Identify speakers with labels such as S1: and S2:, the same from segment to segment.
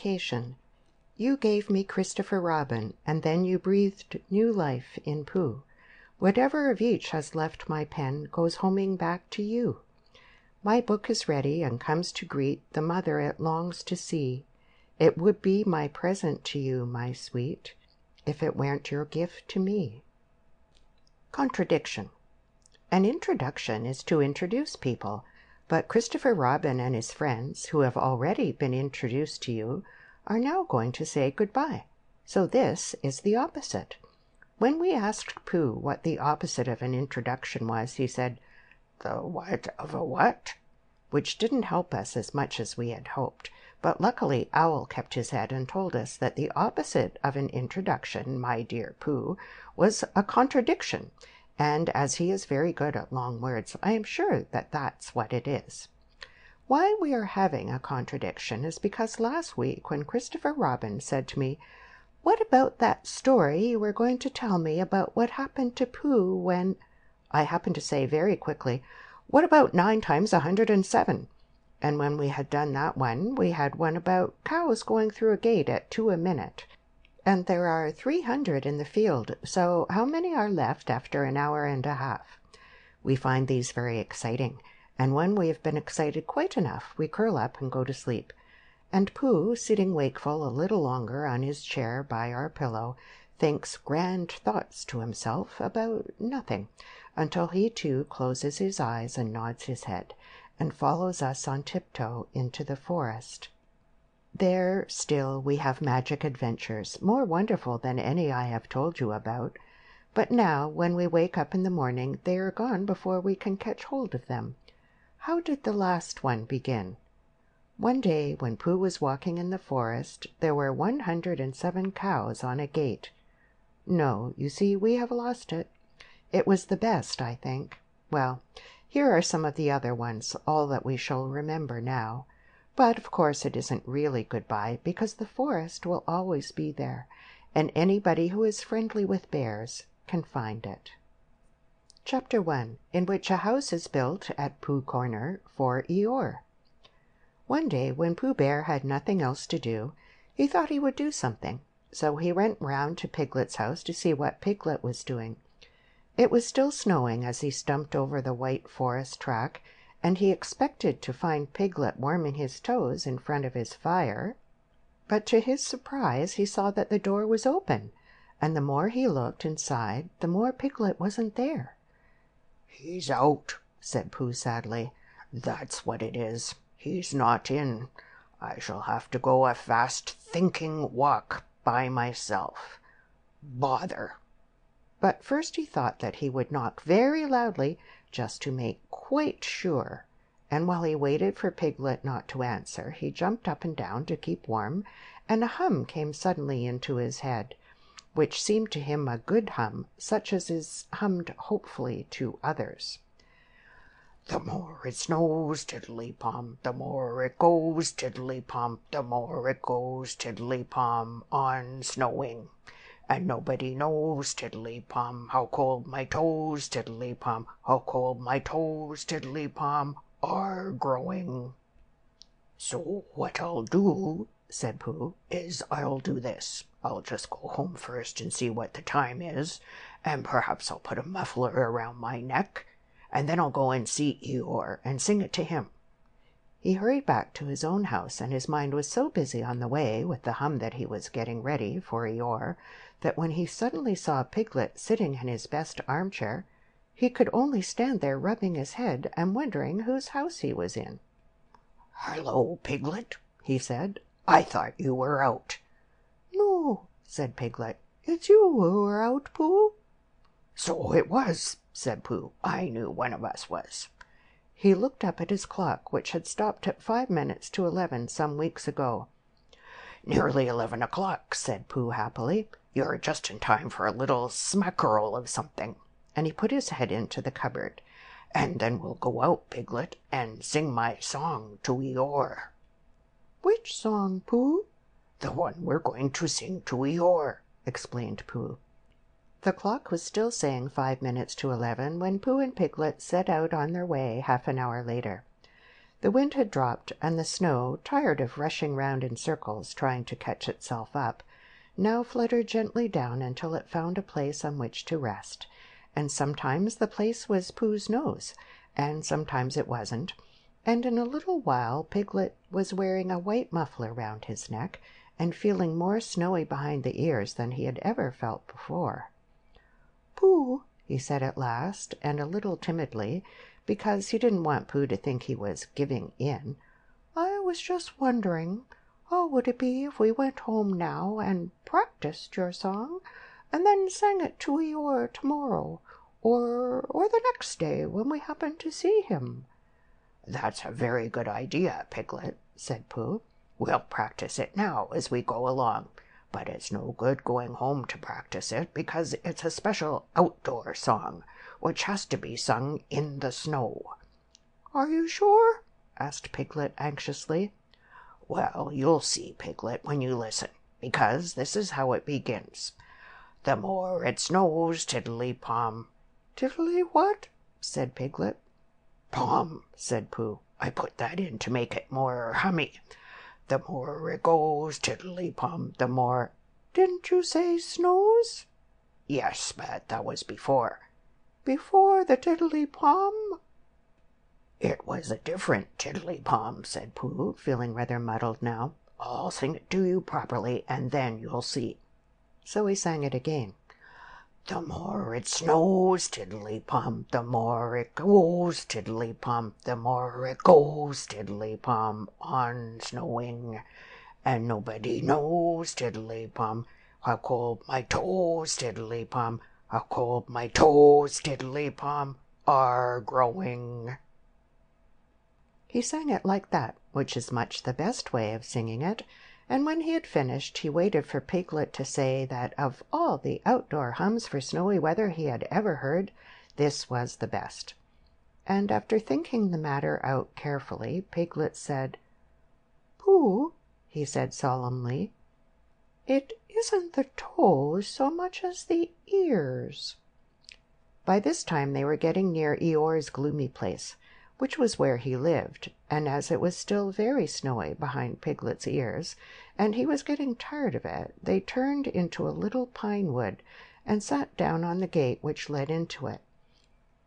S1: vacation. You gave me Christopher Robin, and then you breathed new life in Pooh. Whatever of each has left my pen goes homing back to you. My book is ready and comes to greet the mother it longs to see. It would be my present to you, my sweet, if it weren't your gift to me. Contradiction. An introduction is to introduce people, but Christopher Robin and his friends, who have already been introduced to you, are now going to say goodbye. So this is the opposite. When we asked Pooh what the opposite of an introduction was, he said, "The what of a what?" which didn't help us as much as we had hoped. But luckily Owl kept his head and told us that the opposite of an introduction, my dear Pooh, was a contradiction, and as he is very good at long words, I am sure that that's what it is. Why we are having a contradiction is because last week when Christopher Robin said to me, "What about that story you were going to tell me about what happened to Pooh when—" I happened to say very quickly, "What about 9 times 107? And when we had done that one, we had one about cows going through a gate at 2 a minute. And there are 300 in the field, so how many are left after an hour and a half? We find these very exciting, and when we have been excited quite enough, we curl up and go to sleep. And Pooh, sitting wakeful a little longer on his chair by our pillow, thinks grand thoughts to himself about nothing, until he too closes his eyes and nods his head, and follows us on tiptoe into the forest. There still we have magic adventures, more wonderful than any I have told you about. But now, when we wake up in the morning, they are gone before we can catch hold of them. How did the last one begin? One day, when Pooh was walking in the forest, there were 107 cows on a gate. No, you see, we have lost it. It was the best, I think. Well, here are some of the other ones, all that we shall remember now. But, of course, it isn't really goodbye, because the forest will always be there, and anybody who is friendly with bears can find it. Chapter 1, in which a house is built at Pooh Corner for Eeyore. One day, when Pooh Bear had nothing else to do, he thought he would do something. So he went round to Piglet's house to see what Piglet was doing. It was still snowing as he stumped over the white forest track, and he expected to find Piglet warming his toes in front of his fire. But to his surprise he saw that the door was open, and the more he looked inside, the more Piglet wasn't there. "He's out," said Pooh sadly. "That's what it is. He's not in. I shall have to go a fast thinking walk by myself. Bother." But first he thought that he would knock very loudly, just to make quite sure. And while he waited for Piglet not to answer, he jumped up and down to keep warm, and a hum came suddenly into his head, which seemed to him a good hum, such as is hummed hopefully to others. "The more it snows, tiddly-pom, the more it goes, tiddly-pom, the more it goes, tiddly-pom, on snowing. And nobody knows, tiddly-pom, how cold my toes, tiddly-pom, how cold my toes, tiddly-pom, are growing." "So what I'll do," said Pooh, "is I'll do this. I'll just go home first and see what the time is, and perhaps I'll put a muffler around my neck, and then I'll go and see Eeyore and sing it to him." He hurried back to his own house, and his mind was so busy on the way with the hum that he was getting ready for Eeyore, that when he suddenly saw Piglet sitting in his best armchair, he could only stand there rubbing his head and wondering whose house he was in. "Hello, Piglet," he said. "I thought you were out." "No," said Piglet. "It's you who are out, Pooh." "So it was," said Pooh. "I knew one of us was." He looked up at his clock, which had stopped at 5 minutes to 11 some weeks ago. "Nearly 11 o'clock," said Pooh happily. "You're just in time for a little smackerel of something." And he put his head into the cupboard. "And then we'll go out, Piglet, and sing my song to Eeyore." "Which song, Pooh?" "The one we're going to sing to Eeyore," explained Pooh. The clock was still saying 5 minutes to 11 when Pooh and Piglet set out on their way half an hour later. The wind had dropped, and the snow, tired of rushing round in circles trying to catch itself up, now fluttered gently down until it found a place on which to rest, and sometimes the place was Pooh's nose, and sometimes it wasn't, and in a little while Piglet was wearing a white muffler round his neck, and feeling more snowy behind the ears than he had ever felt before. "Pooh," he said at last, and a little timidly, because he didn't want Pooh to think he was giving in, "I was just wondering, how would it be if we went home now and practiced your song, and then sang it to Eeyore tomorrow, or the next day when we happen to see him?"
S2: "That's a very good idea, Piglet," said Pooh. "We'll practice it now as we go along, but it's no good going home to practice it because it's a special outdoor song, which has to be sung in the snow."
S1: "Are you sure?" asked Piglet anxiously.
S2: "Well, you'll see, Piglet, when you listen, because this is how it begins. The more it snows, tiddly-pom."
S1: "Tiddly what?" said Piglet.
S2: "Pom," said Pooh. "I put that in to make it more hummy. The more it goes, tiddly-pom, the more—"
S1: "Didn't you say snows?"
S2: "Yes, but that was before."
S1: "Before the tiddly-pom?"
S2: "It was a different tiddly-pom," said Pooh, feeling rather muddled now. "I'll sing it to you properly, and then you'll see."
S1: So he sang it again.
S2: "The more it snows, tiddly-pom, the more it goes, tiddly-pom, the more it goes, tiddly-pom, on snowing. And nobody knows, tiddly-pom, how cold my toes, tiddly-pom, how cold my toes, tiddly-pom, are growing."
S1: He sang it like that, which is much the best way of singing it, and when he had finished he waited for Piglet to say that of all the outdoor hums for snowy weather he had ever heard, this was the best. And after thinking the matter out carefully, Piglet said, "Pooh," he said solemnly, "it isn't the toes so much as the ears." By this time they were getting near Eeyore's gloomy place, which was where he lived, and as it was still very snowy behind Piglet's ears, and he was getting tired of it, they turned into a little pine wood and sat down on the gate which led into it.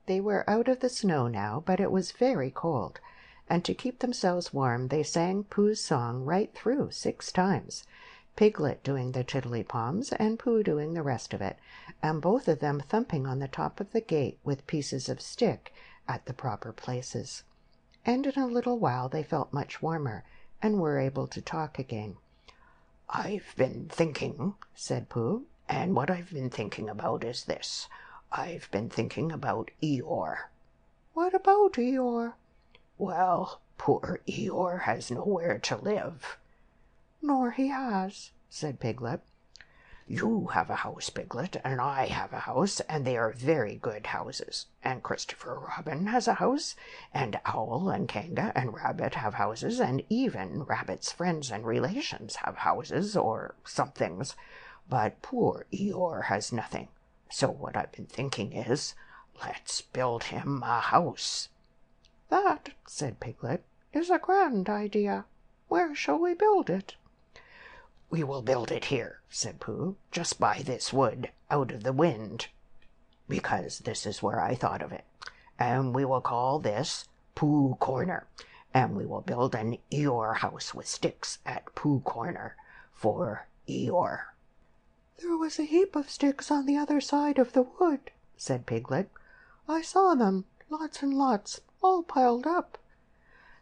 S1: They were out of the snow now, but it was very cold, and to keep themselves warm they sang Pooh's song right through 6 times, Piglet doing the tiddly-poms and Pooh doing the rest of it, and both of them thumping on the top of the gate with pieces of stick at the proper places. And in a little while they felt much warmer, and were able to talk again.
S2: "I've been thinking," said Pooh, "and what I've been thinking about is this. I've been thinking about Eeyore."
S1: "What about Eeyore?"
S2: "Well, poor Eeyore has nowhere to live."
S1: "Nor he has," said Piglet.
S2: "You have a house, Piglet, and I have a house, and they are very good houses. And Christopher Robin has a house, and Owl and Kanga and Rabbit have houses, and even Rabbit's friends and relations have houses or somethings. But poor Eeyore has nothing. So what I've been thinking is, let's build him a house."
S1: "That," said Piglet, "is a grand idea. Where shall we build it?"
S2: "We will build it here," said Pooh, "just by this wood, out of the wind, because this is where I thought of it. And we will call this Pooh Corner, and we will build an Eeyore house with sticks at Pooh Corner for Eeyore."
S1: "There was a heap of sticks on the other side of the wood," said Piglet. "I saw them, lots and lots, all piled up."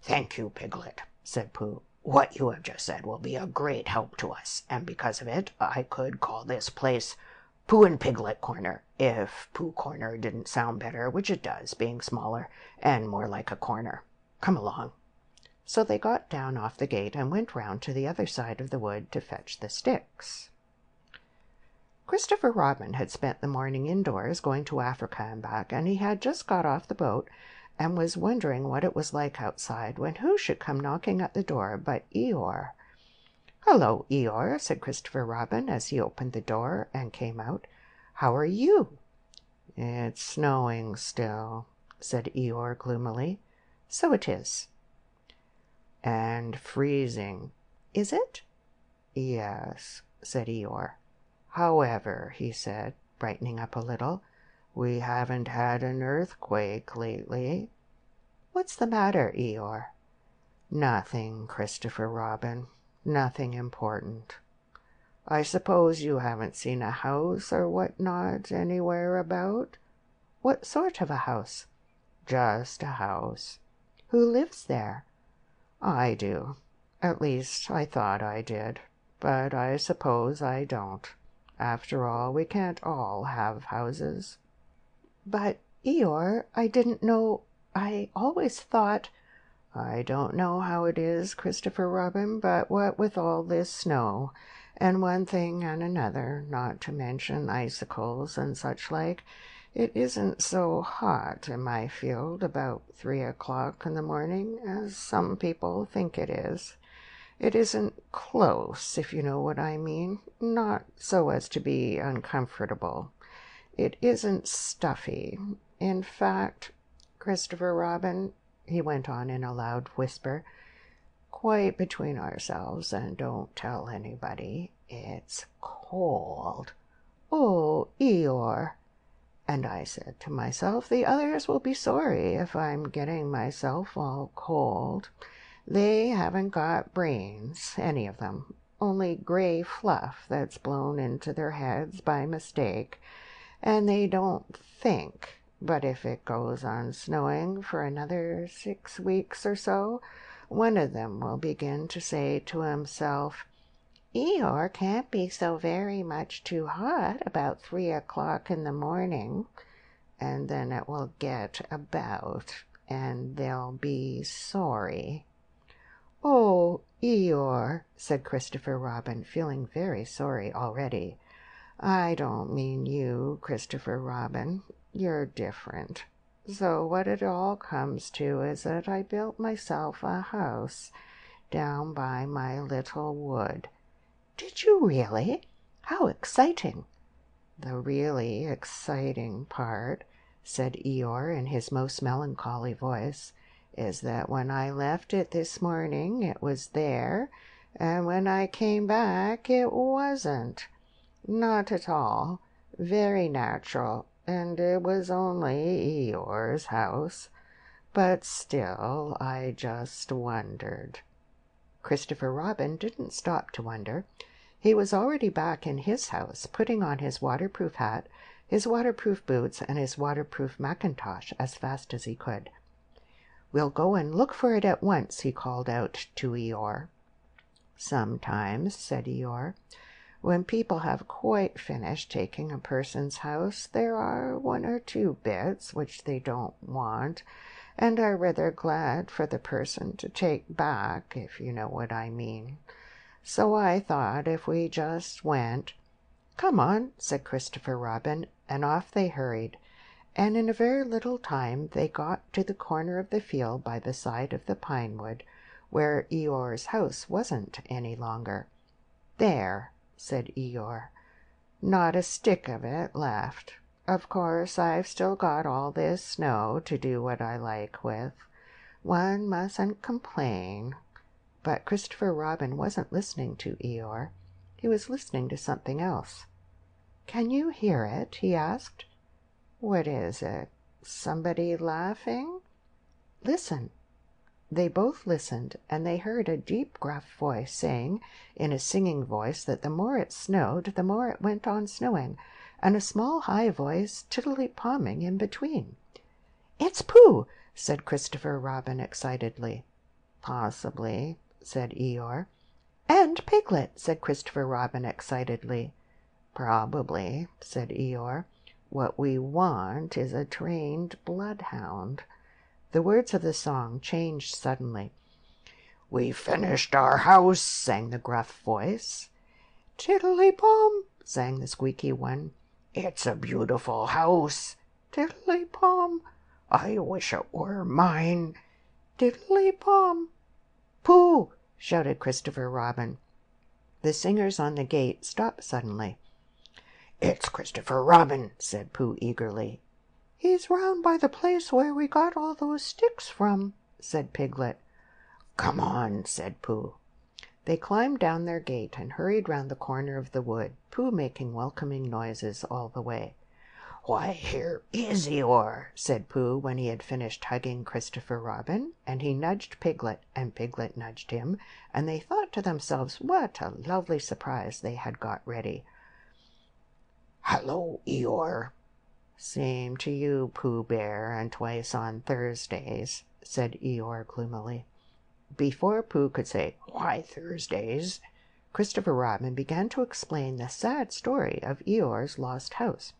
S2: "Thank you, Piglet," said Pooh. "What you have just said will be a great help to us, and because of it I could call this place Pooh and Piglet Corner, if Pooh Corner didn't sound better, which it does, being smaller and more like a corner. Come along."
S1: So they got down off the gate and went round to the other side of the wood to fetch the sticks. Christopher Robin had spent the morning indoors going to Africa and back, and he had just got off the boat and was wondering what it was like outside, when who should come knocking at the door but Eeyore. "Hello, Eeyore," said Christopher Robin as he opened the door and came out. "How are you?" "It's snowing still," said Eeyore gloomily. "So it is."
S2: And freezing.
S1: Is it?
S2: Yes, said Eeyore. However, he said, brightening up a little, we haven't had an earthquake lately.
S1: What's the matter, Eeyore?
S2: Nothing, Christopher Robin. Nothing important. I suppose you haven't seen a house or what-not anywhere about?
S1: What sort of a house?
S2: Just a house.
S1: Who lives there?
S2: I do. At least, I thought I did. But I suppose I don't. After all, we can't all have houses.
S1: But, Eeyore, I didn't know. I always thought.
S2: I don't know how it is, Christopher Robin, but what with all this snow, and one thing and another, not to mention icicles and such like, it isn't so hot in my field about 3 o'clock in the morning as some people think it is. It isn't close, if you know what I mean, not so as to be uncomfortable. It isn't stuffy. In fact, Christopher Robin, he went on in a loud whisper, quite between ourselves and don't tell anybody, it's cold.
S1: Oh, Eeyore.
S2: And I said to myself, the others will be sorry if I'm getting myself all cold. They haven't got brains, any of them, only gray fluff that's blown into their heads by mistake, and they don't think. But if it goes on snowing for another 6 weeks or so, one of them will begin to say to himself, Eeyore can't be so very much too hot about 3 o'clock in the morning. And then it will get about, and they'll be sorry.
S1: Oh, Eeyore, said Christopher Robin, feeling very sorry already.
S2: I don't mean you, Christopher Robin. You're different. So what it all comes to is that I built myself a house down by my little wood.
S1: Did you really? How exciting!
S2: The really exciting part, said Eeyore in his most melancholy voice, is that when I left it this morning it was there, and when I came back it wasn't. Not at all. Very natural, and it was only Eeyore's house. But still, I just wondered.
S1: Christopher Robin didn't stop to wonder. He was already back in his house, putting on his waterproof hat, his waterproof boots, and his waterproof mackintosh as fast as he could. We'll go and look for it at once, he called out to Eeyore.
S2: Sometimes, said Eeyore, when people have quite finished taking a person's house, there are 1 or 2 bits which they don't want, and are rather glad for the person to take back, if you know what I mean. So I thought if we just went.
S1: Come on, said Christopher Robin, and off they hurried, and in a very little time they got to the corner of the field by the side of the pine wood, where Eeyore's house wasn't any longer.
S2: There, said Eeyore, not a stick of it left. Of course, I've still got all this snow to do what I like with. One mustn't complain.
S1: But Christopher Robin wasn't listening to Eeyore. He was listening to something else. Can you hear it? He asked.
S2: What is it? Somebody laughing?
S1: Listen. They both listened, and they heard a deep, gruff voice saying, in a singing voice, that the more it snowed, the more it went on snowing, and a small, high voice tiddly-palming in between. It's Pooh, said Christopher Robin excitedly.
S2: Possibly, said Eeyore.
S1: And Piglet, said Christopher Robin excitedly.
S2: Probably, said Eeyore. What we want is a trained bloodhound.
S1: The words of the song changed suddenly.
S2: "We've finished our house," sang the gruff voice.
S1: "Tiddly-pom," sang the squeaky one.
S2: "It's a beautiful house."
S1: "Tiddly-pom."
S2: "I wish it were mine."
S1: "Tiddly-pom." "Pooh!" shouted Christopher Robin. The singers on the gate stopped suddenly.
S2: "It's Christopher Robin," said Pooh eagerly.
S1: "He's round by the place where we got all those sticks from," said Piglet.
S2: "Come on," said Pooh.
S1: They climbed down their gate and hurried round the corner of the wood, Pooh making welcoming noises all the way.
S2: "Why, here is Eeyore,"
S1: said Pooh when he had finished hugging Christopher Robin, and he nudged Piglet, and Piglet nudged him, and they thought to themselves what a lovely surprise they had got ready.
S2: "Hello, Eeyore."
S1: "Same to you, Pooh Bear, and twice on Thursdays," said Eeyore gloomily. Before Pooh could say, "Why Thursdays?" Christopher Robin began to explain the sad story of Eeyore's lost house.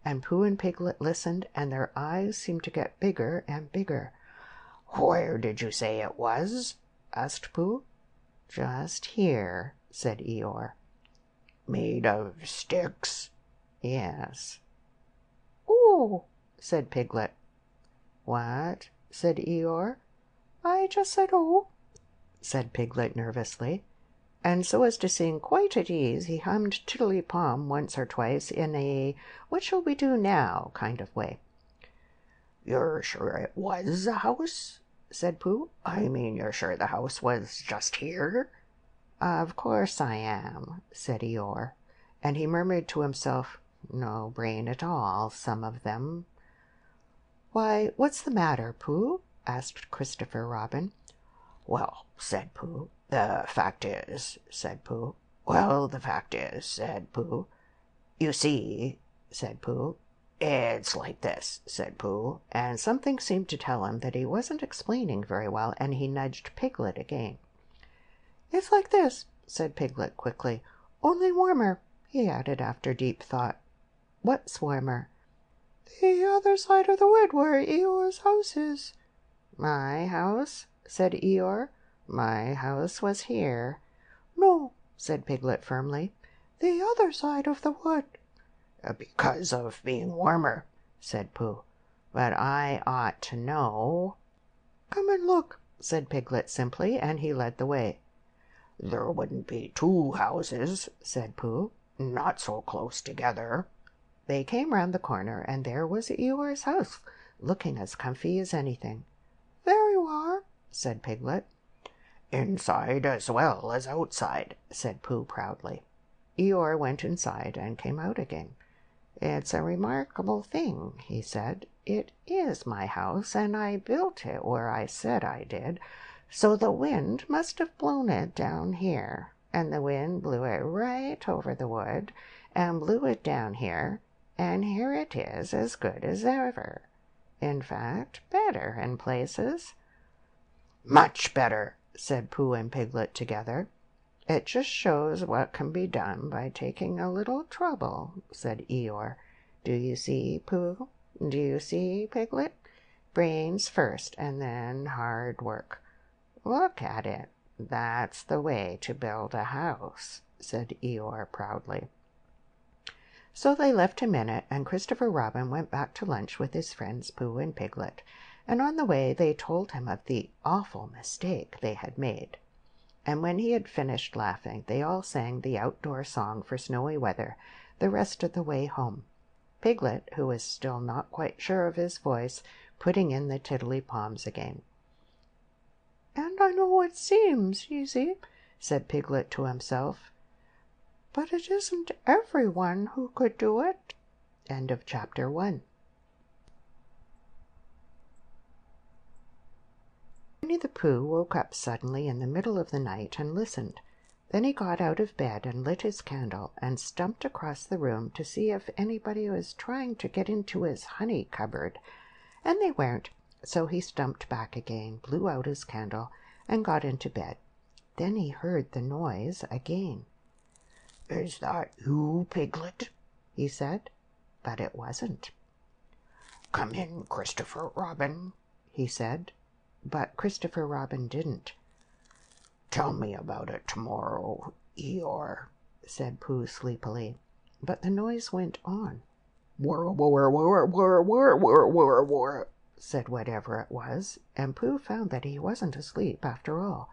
S1: And Pooh and Piglet listened, and their eyes seemed to get bigger and bigger.
S2: "Where did you say it was?"
S1: asked Pooh. "Just here," said Eeyore.
S2: "Made of sticks?"
S1: "Yes."
S2: "Ooh,"
S1: said Piglet. "What?" said Eeyore. "I just said oh," said Piglet nervously. And so as to seem quite at ease, he hummed Tiddly-Pom once or twice in a "what shall we do now" kind of way.
S2: "You're sure it was a house?" said Pooh. "I mean, you're sure the house was just here?"
S1: "Of course I am," said Eeyore, and he murmured to himself, "No brain at all, some of them." "Why, what's the matter, Pooh?" asked Christopher Robin.
S2: "Well," said Pooh, "the fact is," said Pooh. "Well, the fact is," said Pooh. "You see," said Pooh. "It's like this," said Pooh,
S1: and something seemed to tell him that he wasn't explaining very well, and he nudged Piglet again. "It's like this," said Piglet quickly. "Only warmer," he added after deep thought. "What's warmer?" "The other side of the wood where Eeyore's house is." "My house?" said Eeyore. "My house was here." "No," said Piglet firmly. "The other side of the wood."
S2: "Because of being warmer,"
S1: said Pooh. "But I ought to know." "Come and look," said Piglet simply, and he led the way.
S2: "There wouldn't be two houses," said Pooh, "not so close together."
S1: They came round the corner, and there was Eeyore's house, looking as comfy as anything. "There you are," said Piglet.
S2: "Inside as well as outside," said Pooh proudly.
S1: Eeyore went inside and came out again. "It's a remarkable thing," he said. "It is my house, and I built it where I said I did, so the wind must have blown it down here, and the wind blew it right over the wood, and blew it down here, and here it is as good as ever. In fact, better in places."
S2: "Much better,"
S1: said Pooh and Piglet together. "It just shows what can be done by taking a little trouble," said Eeyore. "Do you see, Pooh? Do you see, Piglet? Brains first, and then hard work. Look at it. That's the way to build a house," said Eeyore proudly. So they left him in it, and Christopher Robin went back to lunch with his friends Pooh and Piglet, and on the way they told him of the awful mistake they had made. And when he had finished laughing, they all sang the outdoor song for snowy weather the rest of the way home, Piglet, who was still not quite sure of his voice, putting in the tiddly-poms again. "And I know it seems easy," said Piglet to himself, "but it isn't everyone who could do it." End of chapter 1. Winnie the Pooh woke up suddenly in the middle of the night and listened. Then he got out of bed and lit his candle and stumped across the room to see if anybody was trying to get into his honey cupboard. And they weren't, so he stumped back again, blew out his candle, and got into bed. Then he heard the noise again.
S2: "Is that you, Piglet?"
S1: he said, but it wasn't.
S2: "Come in, Christopher Robin,"
S1: he said, but Christopher Robin didn't.
S2: "Tell me about it tomorrow, Eeyore,"
S1: said Pooh sleepily, but the noise went on.
S2: "Whir, whir, whir, whir, whir, whir, whir, whir,"
S1: said whatever it was, and Pooh found that he wasn't asleep after all.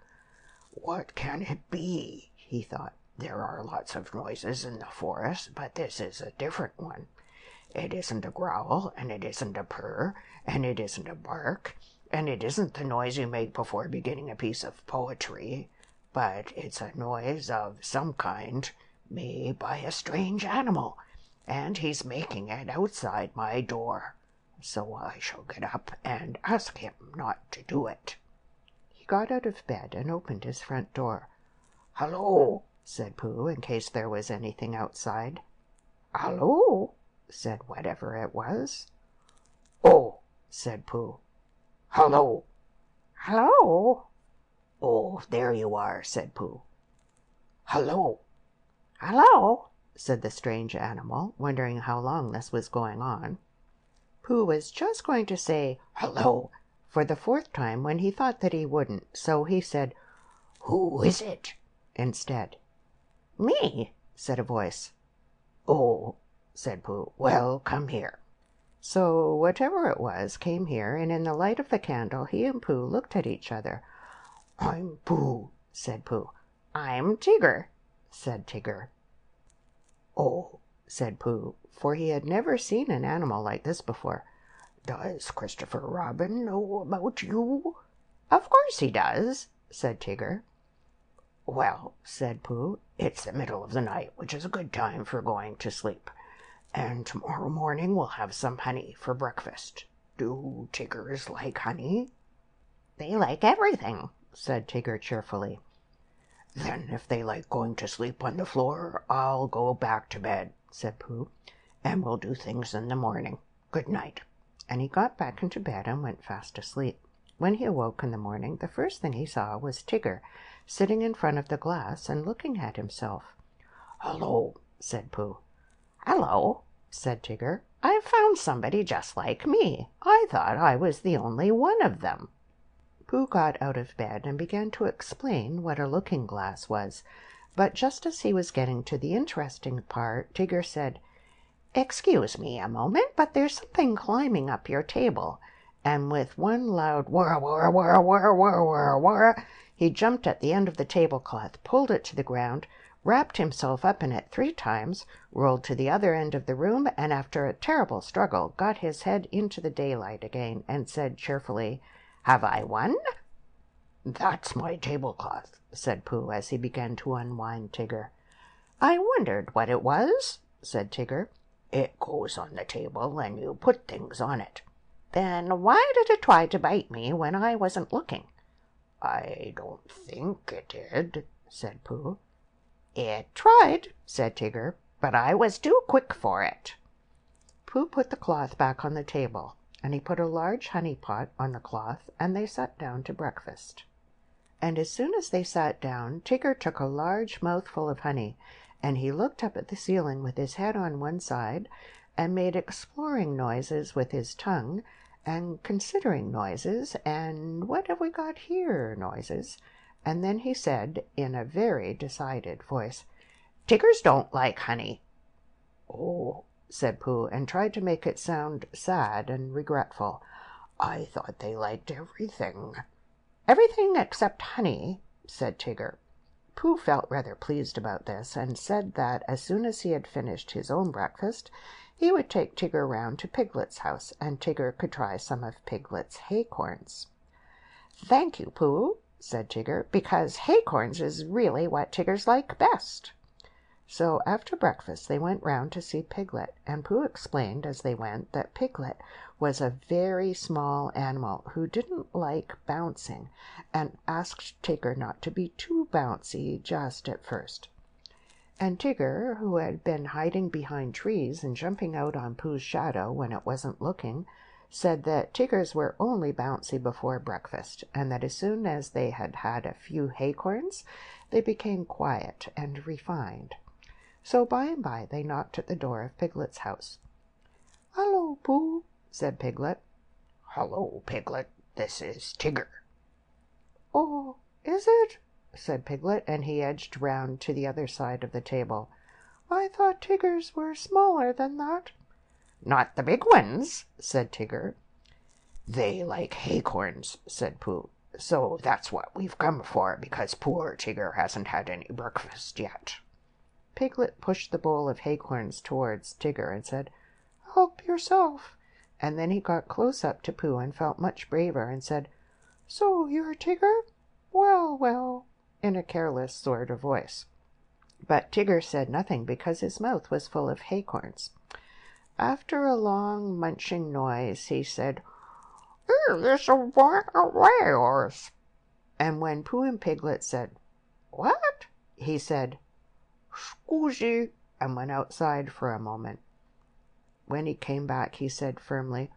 S2: "What can it be?" he thought. "There are lots of noises in the forest, but this is a different one. It isn't a growl, and it isn't a purr, and it isn't a bark. and it isn't the noise you make before beginning a piece of poetry, but it's a noise of some kind made by a strange animal, and he's making it outside my door. So I shall get up and ask him not to do it."
S1: He got out of bed and opened his front door.
S2: "Hello,"
S1: said Pooh, in case there was anything outside.
S2: "Hello,"
S1: said whatever it was.
S2: "Oh,"
S1: said Pooh.
S2: "hello."
S1: "Hello."
S2: "Oh, there you are," said Pooh. "Hello."
S1: "Hello," said the strange animal, wondering how long this was going on. Pooh was just going to say "hello" for the fourth time when he thought that he wouldn't, so he said
S2: "Who is it?"
S1: instead.
S2: "Me,"
S1: said a voice.
S2: "Oh," said Pooh. "Well, come here."
S1: So whatever it was came here, and in the light of the candle he and Pooh looked at each other.
S2: "I'm Pooh,"
S1: said Pooh.
S2: "I'm Tigger,"
S1: said Tigger.
S2: "Oh,"
S1: said Pooh, for he had never seen an animal like this before.
S2: "does Christopher Robin know about you?"
S1: "Of course he does," said Tigger.
S2: "Well," said Pooh, "it's the middle of the night, which is a good time for going to sleep. And tomorrow morning we'll have some honey for breakfast. Do Tiggers like honey?"
S1: "They like everything," said Tigger cheerfully.
S2: "Then if they like going to sleep on the floor, I'll go back to bed," said Pooh, "and we'll do things in the morning. Good night."
S1: And he got back into bed and went fast asleep. When he awoke in the morning, the first thing he saw was Tigger sitting in front of the glass and looking at himself.
S2: "Hello,"
S1: said Pooh.
S2: "Hello,"
S1: said Tigger.
S2: "I've found somebody just like me. I thought I was the only one of them."
S1: Pooh got out of bed and began to explain what a looking-glass was, but just as he was getting to the interesting part, Tigger said,
S2: "Excuse me a moment, but there's something climbing up your table,"
S1: and with one loud whir, whir, whir, whir, whir, whir, whir, he jumped at the end of the tablecloth, pulled it to the ground, wrapped himself up in it 3 times, rolled to the other end of the room, and after a terrible struggle got his head into the daylight again, and said cheerfully, "Have I won?"
S2: "That's my tablecloth,"
S1: said Pooh, as he began to unwind Tigger.
S2: "I wondered what it was,"
S1: said Tigger.
S2: "It goes on the table, and you put things on it."
S1: "Then why did it try to bite me when I wasn't looking?"
S2: "I don't think it did," said Pooh.
S1: "It tried," said Tigger, "but I was too quick for it." Pooh put the cloth back on the table, and he put a large honey pot on the cloth, and they sat down to breakfast. And as soon as they sat down, Tigger took a large mouthful of honey, and he looked up at the ceiling with his head on one side, and made exploring noises with his tongue, and considering noises, and what have we got here noises. And then he said, in a very decided voice, "Tiggers don't like honey."
S2: "Oh,"
S1: said Pooh, and tried to make it sound sad and regretful.
S2: "I thought they liked everything."
S1: "Everything except honey," said Tigger. Pooh felt rather pleased about this, and said that as soon as he had finished his own breakfast, he would take Tigger round to Piglet's house, and Tigger could try some of Piglet's haycorns. "Thank you, Pooh," said Tigger, "because haycorns is really what Tiggers like best." So after breakfast they went round to see Piglet, and Pooh explained as they went that Piglet was a very small animal who didn't like bouncing, and asked Tigger not to be too bouncy just at first. And Tigger, who had been hiding behind trees and jumping out on Pooh's shadow when it wasn't looking, said that Tiggers were only bouncy before breakfast, and that as soon as they had had a few haycorns, they became quiet and refined. So by and by they knocked at the door of Piglet's house. "Hello, Pooh," said Piglet.
S2: "Hello, Piglet. This is Tigger."
S1: "Oh, is it?" said Piglet, and he edged round to the other side of the table. "I thought Tiggers were smaller than that."
S2: "Not the big ones,"
S1: said Tigger.
S2: "They like haycorns," said Pooh. "So that's what we've come for, because poor Tigger hasn't had any breakfast yet."
S1: Piglet pushed the bowl of haycorns towards Tigger and said, "Help yourself." And then he got close up to Pooh and felt much braver and said, "So you're Tigger? Well, well," in a careless sort of voice. But Tigger said nothing because his mouth was full of acorns. After a long munching noise, he said, "This is yours." And when Pooh and Piglet said, "What?" he said, "Scusi," and went outside for a moment. When he came back, he said firmly,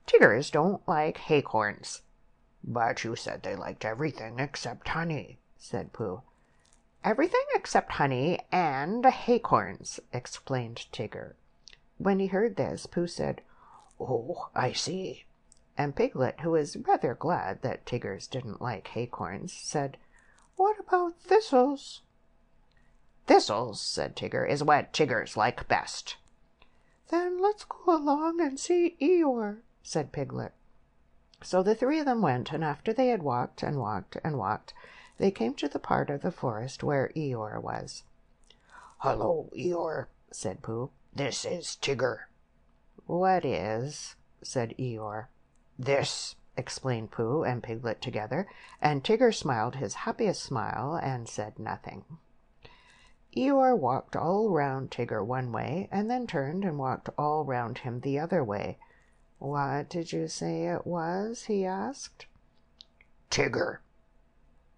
S1: "Tiggers don't like acorns."
S2: "But you said they liked everything except honey,"
S1: said Pooh.
S2: "Everything except honey and acorns," explained Tigger.
S1: When he heard this, Pooh said,
S2: "Oh, I see."
S1: And Piglet, who was rather glad that Tiggers didn't like acorns, said, "What about thistles?"
S2: "Thistles," said Tigger, "is what Tiggers like best."
S1: "Then let's go along and see Eeyore," said Piglet. So the three of them went, and after they had walked and walked and walked, they came to the part of the forest where Eeyore was.
S2: "Hello, Eeyore," said Pooh. "This is Tigger."
S1: "What is?" said Eeyore.
S2: "This,"
S1: explained Pooh and Piglet together, and Tigger smiled his happiest smile and said nothing. Eeyore walked all round Tigger one way, and then turned and walked all round him the other way. "What did you say it was?" he asked.
S2: "Tigger."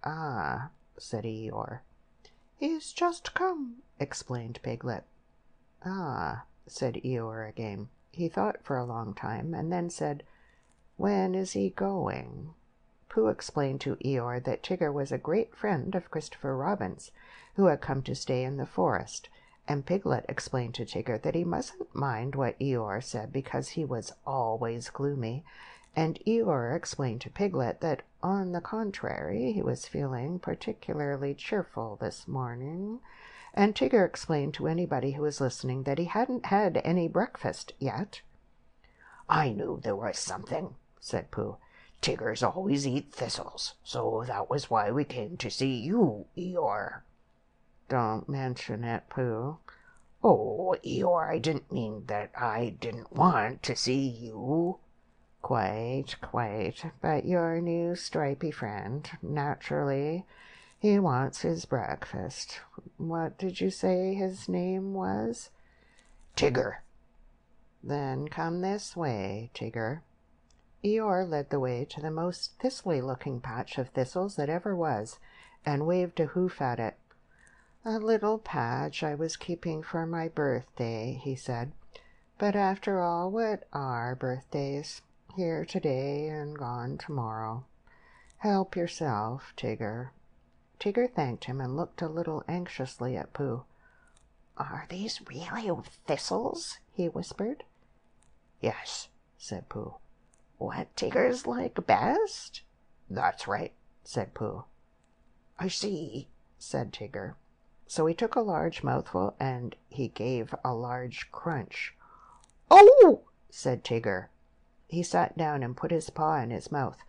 S1: "Ah," said Eeyore. "He's just come," explained Piglet. "Ah," said Eeyore again. He thought for a long time, and then said, "When is he going?" Pooh explained to Eeyore that Tigger was a great friend of Christopher Robin's, who had come to stay in the forest, and Piglet explained to Tigger that he mustn't mind what Eeyore said because he was always gloomy, and Eeyore explained to Piglet that, on the contrary, he was feeling particularly cheerful this morning, and Tigger explained to anybody who was listening that he hadn't had any breakfast yet.
S2: "I knew there was something," said Pooh. "Tiggers always eat thistles, so that was why we came to see you, Eeyore."
S1: "Don't mention it, Pooh."
S2: "Oh, Eeyore, I didn't mean that I didn't want to see you."
S1: "Quite, quite. But your new stripy friend, naturally, he wants his breakfast. What did you say his name was?"
S2: "Tigger."
S1: "Then come this way, Tigger." Eeyore led the way to the most thistly-looking patch of thistles that ever was, and waved a hoof at it. "A little patch I was keeping for my birthday," he said. "But after all, what are birthdays? Here today and gone tomorrow. Help yourself, Tigger." Tigger thanked him and looked a little anxiously at Pooh.
S2: "Are these really thistles?" he whispered.
S1: "Yes," said Pooh.
S2: "What Tiggers like best?"
S1: "That's right," said Pooh.
S2: "I see,"
S1: said Tigger. So he took a large mouthful, and he gave a large crunch.
S2: "Oh!"
S1: said Tigger. He sat down and put his paw in his mouth.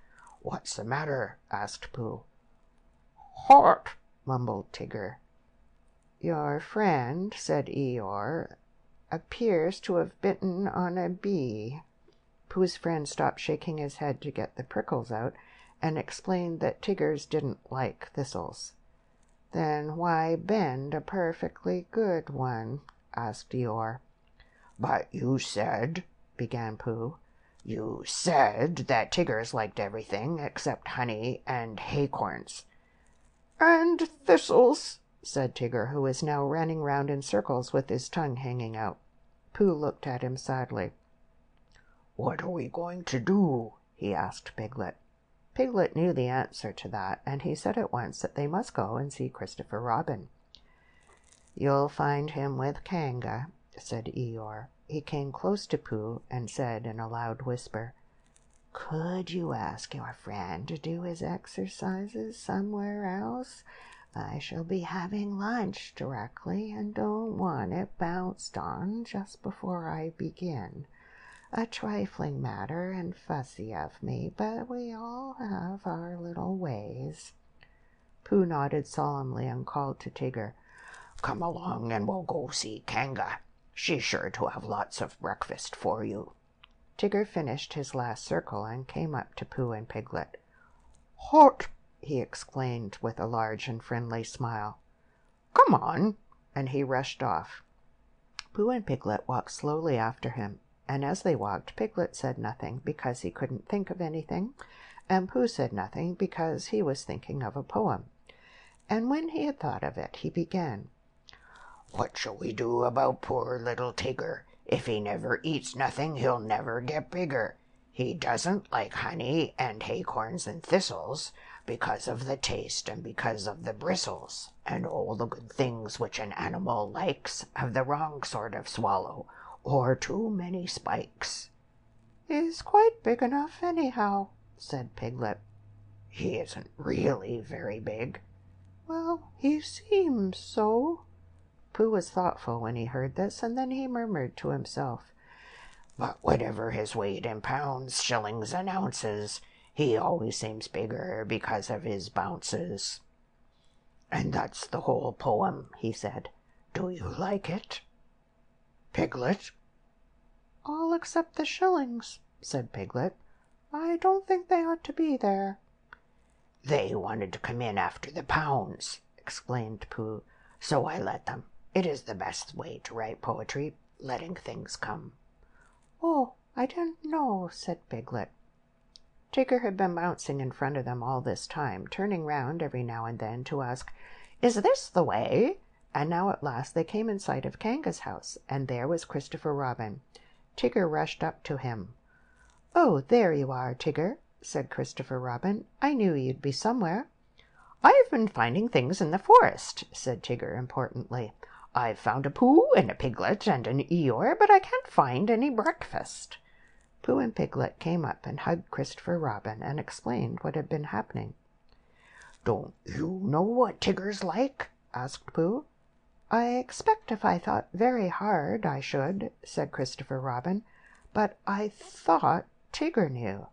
S2: "What's the matter?" asked Pooh.
S1: "Hot," mumbled Tigger. "Your friend," said Eeyore, "appears to have bitten on a bee." Pooh's friend stopped shaking his head to get the prickles out, and explained that Tiggers didn't like thistles. "Then why bend a perfectly good one?" asked Eeyore.
S2: "But you said," began Pooh, "you said that Tiggers liked everything except honey and acorns."
S1: "And thistles," said Tigger, who was now running round in circles with his tongue hanging out. Pooh looked at him sadly.
S2: "What are we going to do?"
S1: he asked Piglet. Piglet knew the answer to that, and he said at once that they must go and see Christopher Robin. "You'll find him with Kanga," said Eeyore. He came close to Pooh and said in a loud whisper, "Could you ask your friend to do his exercises somewhere else? I shall be having lunch directly and don't want it bounced on just before I begin. A trifling matter and fussy of me, but we all have our little ways." Pooh nodded solemnly and called to Tigger,
S2: "Come along and we'll go see Kanga. She's sure to have lots of breakfast for you."
S1: Tigger finished his last circle and came up to Pooh and Piglet.
S2: "Hot!"
S1: he exclaimed with a large and friendly smile.
S2: "Come on!"
S1: And he rushed off. Pooh and Piglet walked slowly after him, and as they walked, Piglet said nothing because he couldn't think of anything, and Pooh said nothing because he was thinking of a poem. And when he had thought of it, he began.
S2: "What shall we do about poor little Tigger? If he never eats nothing, he'll never get bigger. He doesn't like honey and acorns and thistles, because of the taste and because of the bristles, and all the good things which an animal likes have the wrong sort of swallow, or too many spikes."
S1: "He's quite big enough, anyhow," said Piglet.
S2: "He isn't really very big."
S1: "Well, he seems so." Pooh was thoughtful when he heard this, and then he murmured to himself,
S2: "But whatever his weight in pounds, shillings, and ounces, he always seems bigger because of his bounces." "And that's the whole poem," he said. "Do you like it, Piglet?"
S1: "All except the shillings," said Piglet. "I don't think they ought to be there."
S2: "They wanted to come in after the pounds," explained Pooh, "so I let them. It is the best way to write poetry, letting things come."
S1: "Oh, I didn't know," said Piglet. Tigger had been bouncing in front of them all this time, turning round every now and then to ask, "Is this the way?" And now at last they came in sight of Kanga's house, and there was Christopher Robin. Tigger rushed up to him. "Oh, there you are, Tigger," said Christopher Robin. "I knew you'd be somewhere."
S2: "I've been finding things in the forest," said Tigger importantly. "I've found a Pooh and a Piglet and an Eeyore, but I can't find any breakfast."
S1: Pooh and Piglet came up and hugged Christopher Robin and explained what had been happening.
S2: "Don't you know what Tigger's like?" asked Pooh.
S1: "I expect if I thought very hard I should," said Christopher Robin, "but I thought Tigger knew."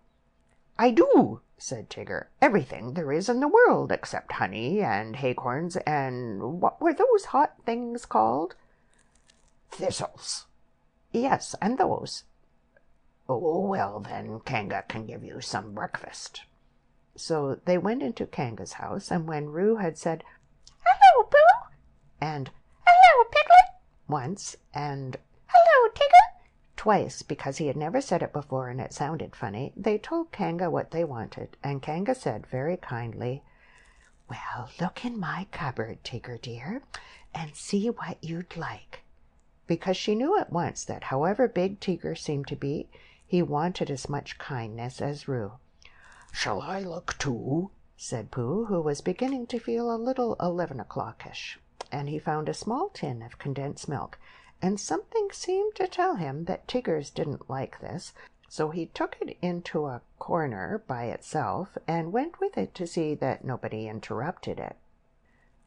S2: "I do," said Tigger. "Everything there is in the world except honey and acorns and what were those hot things called?" "Thistles."
S1: "Yes, and those."
S2: "Oh, well, then Kanga can give you some breakfast."
S1: So they went into Kanga's house, and when Roo had said,
S3: "Hello, Pooh!"
S1: and
S3: "Hello, Piglet!"
S1: once, and
S3: "Hello, Tigger!"
S1: twice, because he had never said it before and it sounded funny, they told Kanga what they wanted, and Kanga said very kindly, "Well, look in my cupboard, Tigger dear, and see what you'd like," because she knew at once that however big Tigger seemed to be, he wanted as much kindness as Roo.
S2: "Shall I look too?"
S1: said Pooh, who was beginning to feel a little 11 o'clock-ish, and he found a small tin of condensed milk, and something seemed to tell him that Tigger's didn't like this, so he took it into a corner by itself and went with it to see that nobody interrupted it.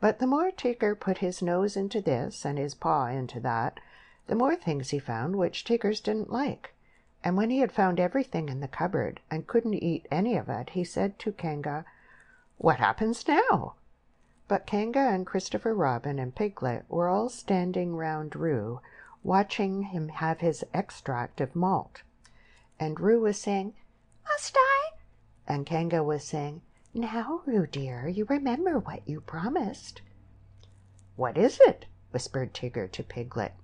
S1: But the more Tigger put his nose into this and his paw into that, the more things he found which Tigger's didn't like. And when he had found everything in the cupboard and couldn't eat any of it, he said to Kanga, "What happens now?" But Kanga and Christopher Robin and Piglet were all standing round Roo, watching him have his extract of malt. And Roo was saying,
S3: "Must I?"
S1: and Kanga was saying, "Now, Roo dear, you remember what you promised."
S2: "What is it?"
S1: whispered Tigger to Piglet.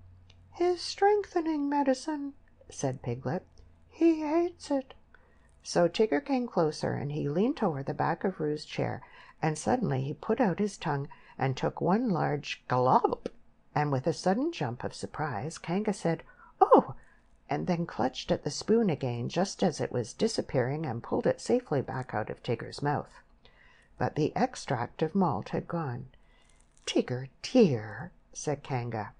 S1: "His strengthening medicine," said Piglet. "He hates it." So Tigger came closer, and he leant over the back of Roo's chair, and suddenly he put out his tongue and took one large gulp, and with a sudden jump of surprise, Kanga said, "Oh!" and then clutched at the spoon again just as it was disappearing and pulled it safely back out of Tigger's mouth. But the extract of malt had gone. "Tigger, dear," said Kanga.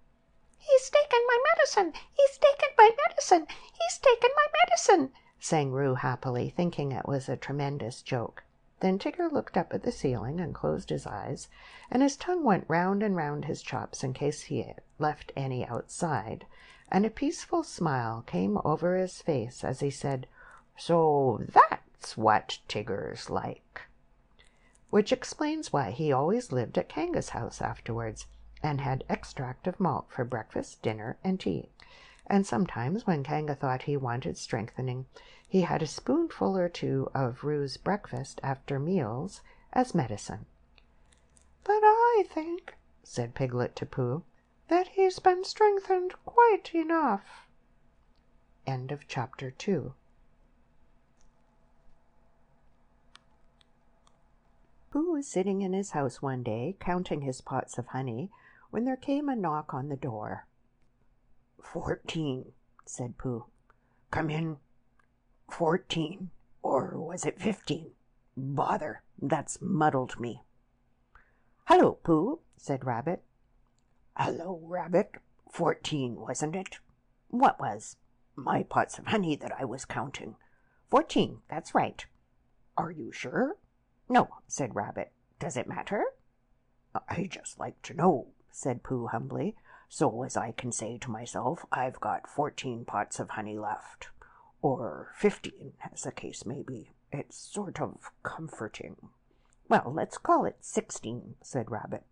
S3: "He's taken my medicine! He's taken my medicine! He's taken my medicine!"
S1: sang Roo happily, thinking it was a tremendous joke. Then Tigger looked up at the ceiling and closed his eyes, and his tongue went round and round his chops in case he had left any outside, and a peaceful smile came over his face as he said, "So that's what Tigger's like." Which explains why he always lived at Kanga's house afterwards, and had extract of malt for breakfast, dinner, and tea. and sometimes when Kanga thought he wanted strengthening, he had a spoonful or two of Rue's breakfast after meals as medicine.
S2: "But I think," said Piglet to Pooh, "that he's been strengthened quite enough."
S1: End of chapter 2. Pooh was sitting in his house one day, counting his pots of honey, when there came a knock on the door.
S2: 14, said Pooh. "Come in. 14, or was it 15? Bother, that's muddled me."
S1: "Hello, Pooh," said Rabbit.
S2: "Hello, Rabbit. 14, wasn't it?"
S1: "What was?"
S2: "My pots of honey that I was counting."
S1: 14, that's right."
S2: "Are you sure?"
S1: "No," said Rabbit. "Does it matter?"
S2: "I just like to know," said Pooh humbly, "so as I can say to myself, I've got 14 pots of honey left. Or 15, as the case may be. It's sort of comforting."
S1: "Well, let's call it 16, said Rabbit.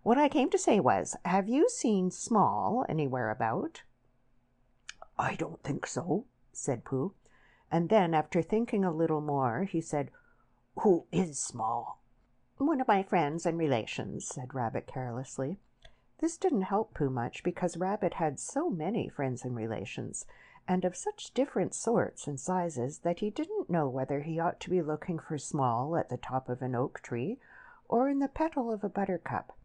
S1: "What I came to say was, have you seen Small anywhere about?"
S2: "I don't think so,"
S1: said Pooh. And then, after thinking a little more, he said,
S2: "Who is Small?"
S1: "One of my friends and relations," said Rabbit carelessly. This didn't help Pooh much, because Rabbit had so many friends and relations, and of such different sorts and sizes that he didn't know whether he ought to be looking for Small at the top of an oak tree or in the petal of a buttercup.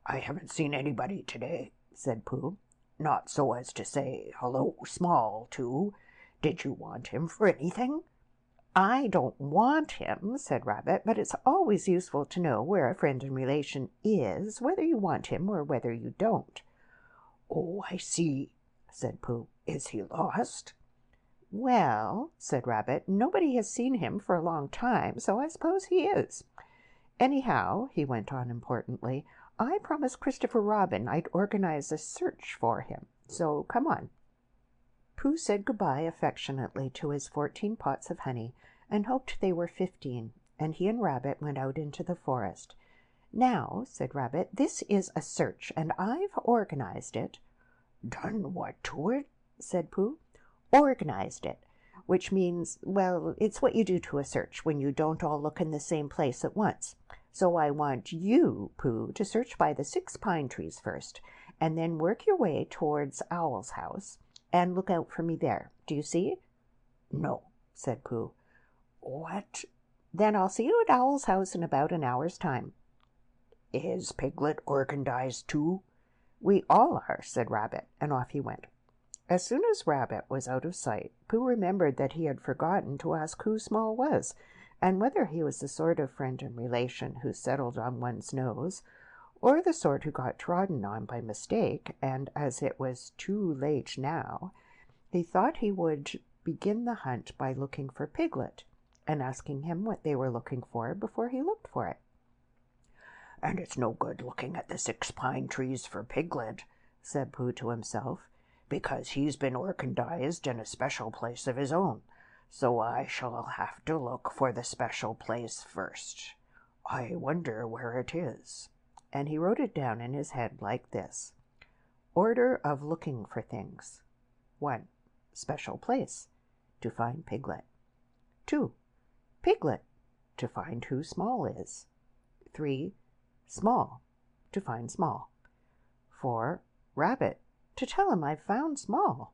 S2: "I haven't seen anybody today," said Pooh. "Not so as to say, 'Hello, Small,' to. Did you want him for anything?"
S1: "I don't want him," said Rabbit, "but it's always useful to know where a friend and relation is, whether you want him or whether you don't."
S2: "Oh, I see," said Pooh. "Is he lost?"
S1: "Well," said Rabbit, "nobody has seen him for a long time, so I suppose he is. Anyhow," he went on importantly, "I promised Christopher Robin I'd organize a search for him, so come on." Pooh said goodbye affectionately to his 14 pots of honey and hoped they were 15, and he and Rabbit went out into the forest. "Now," said Rabbit, "this is a search, and I've organized it."
S2: "Done what to it?"
S1: said Pooh. "Organized it, which means, well, it's what you do to a search when you don't all look in the same place at once. So I want you, Pooh, to search by the 6 pine trees first, and then work your way towards Owl's house, and look out for me there. Do you see?"
S2: "No," said Pooh.
S1: "What?" "Then I'll see you at Owl's house in about an hour's time."
S2: "Is Piglet organized too?"
S1: "We all are," said Rabbit, and off he went. As soon as Rabbit was out of sight, Pooh remembered that he had forgotten to ask who Small was, and whether he was the sort of friend and relation who settled on one's nose, or the sort who got trodden on by mistake, and as it was too late now, he thought he would begin the hunt by looking for Piglet, and asking him what they were looking for before he looked for it.
S2: "And it's no good looking at the 6 pine trees for Piglet," said Pooh to himself, "because he's been organized in a special place of his own, so I shall have to look for the special place first. I wonder where it is."
S1: And he wrote it down in his head like this: Order of looking for things. 1. Special place, to find Piglet. 2. Piglet, to find who Small is. 3. Small, to find Small. 4. Rabbit, to tell him I've found Small.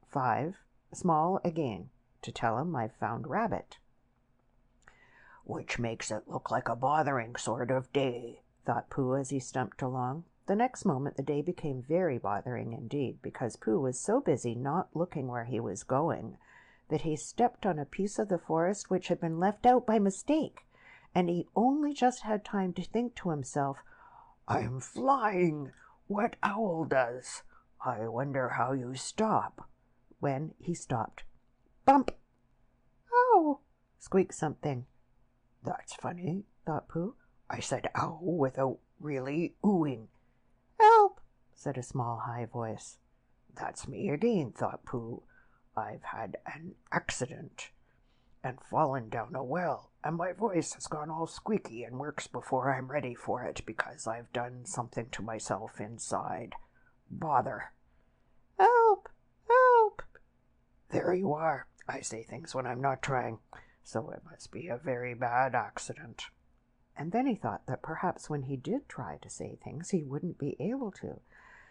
S1: 5. Small again, to tell him I've found Rabbit.
S2: "Which makes it look like a bothering sort of day,"
S1: thought Pooh as he stumped along. The next moment the day became very bothering indeed, because Pooh was so busy not looking where he was going that he stepped on a piece of the forest which had been left out by mistake, and he only just had time to think to himself,
S2: "I'm flying! What Owl does. I wonder how you stop."
S1: When he stopped. Bump!
S3: Oh!
S1: Squeaked something.
S2: "That's funny,"
S1: thought Pooh.
S2: "I said ow without really oohing."
S3: Help!
S1: said a small high voice.
S2: "That's me again," thought Pooh. "I've had an accident and fallen down a well, and my voice has gone all squeaky and works before I'm ready for it because I've done something to myself inside. Bother."
S3: Help!
S2: There you are. I say things when I'm not trying, so it must be a very bad accident.
S1: And then he thought that perhaps when he did try to say things, he wouldn't be able to.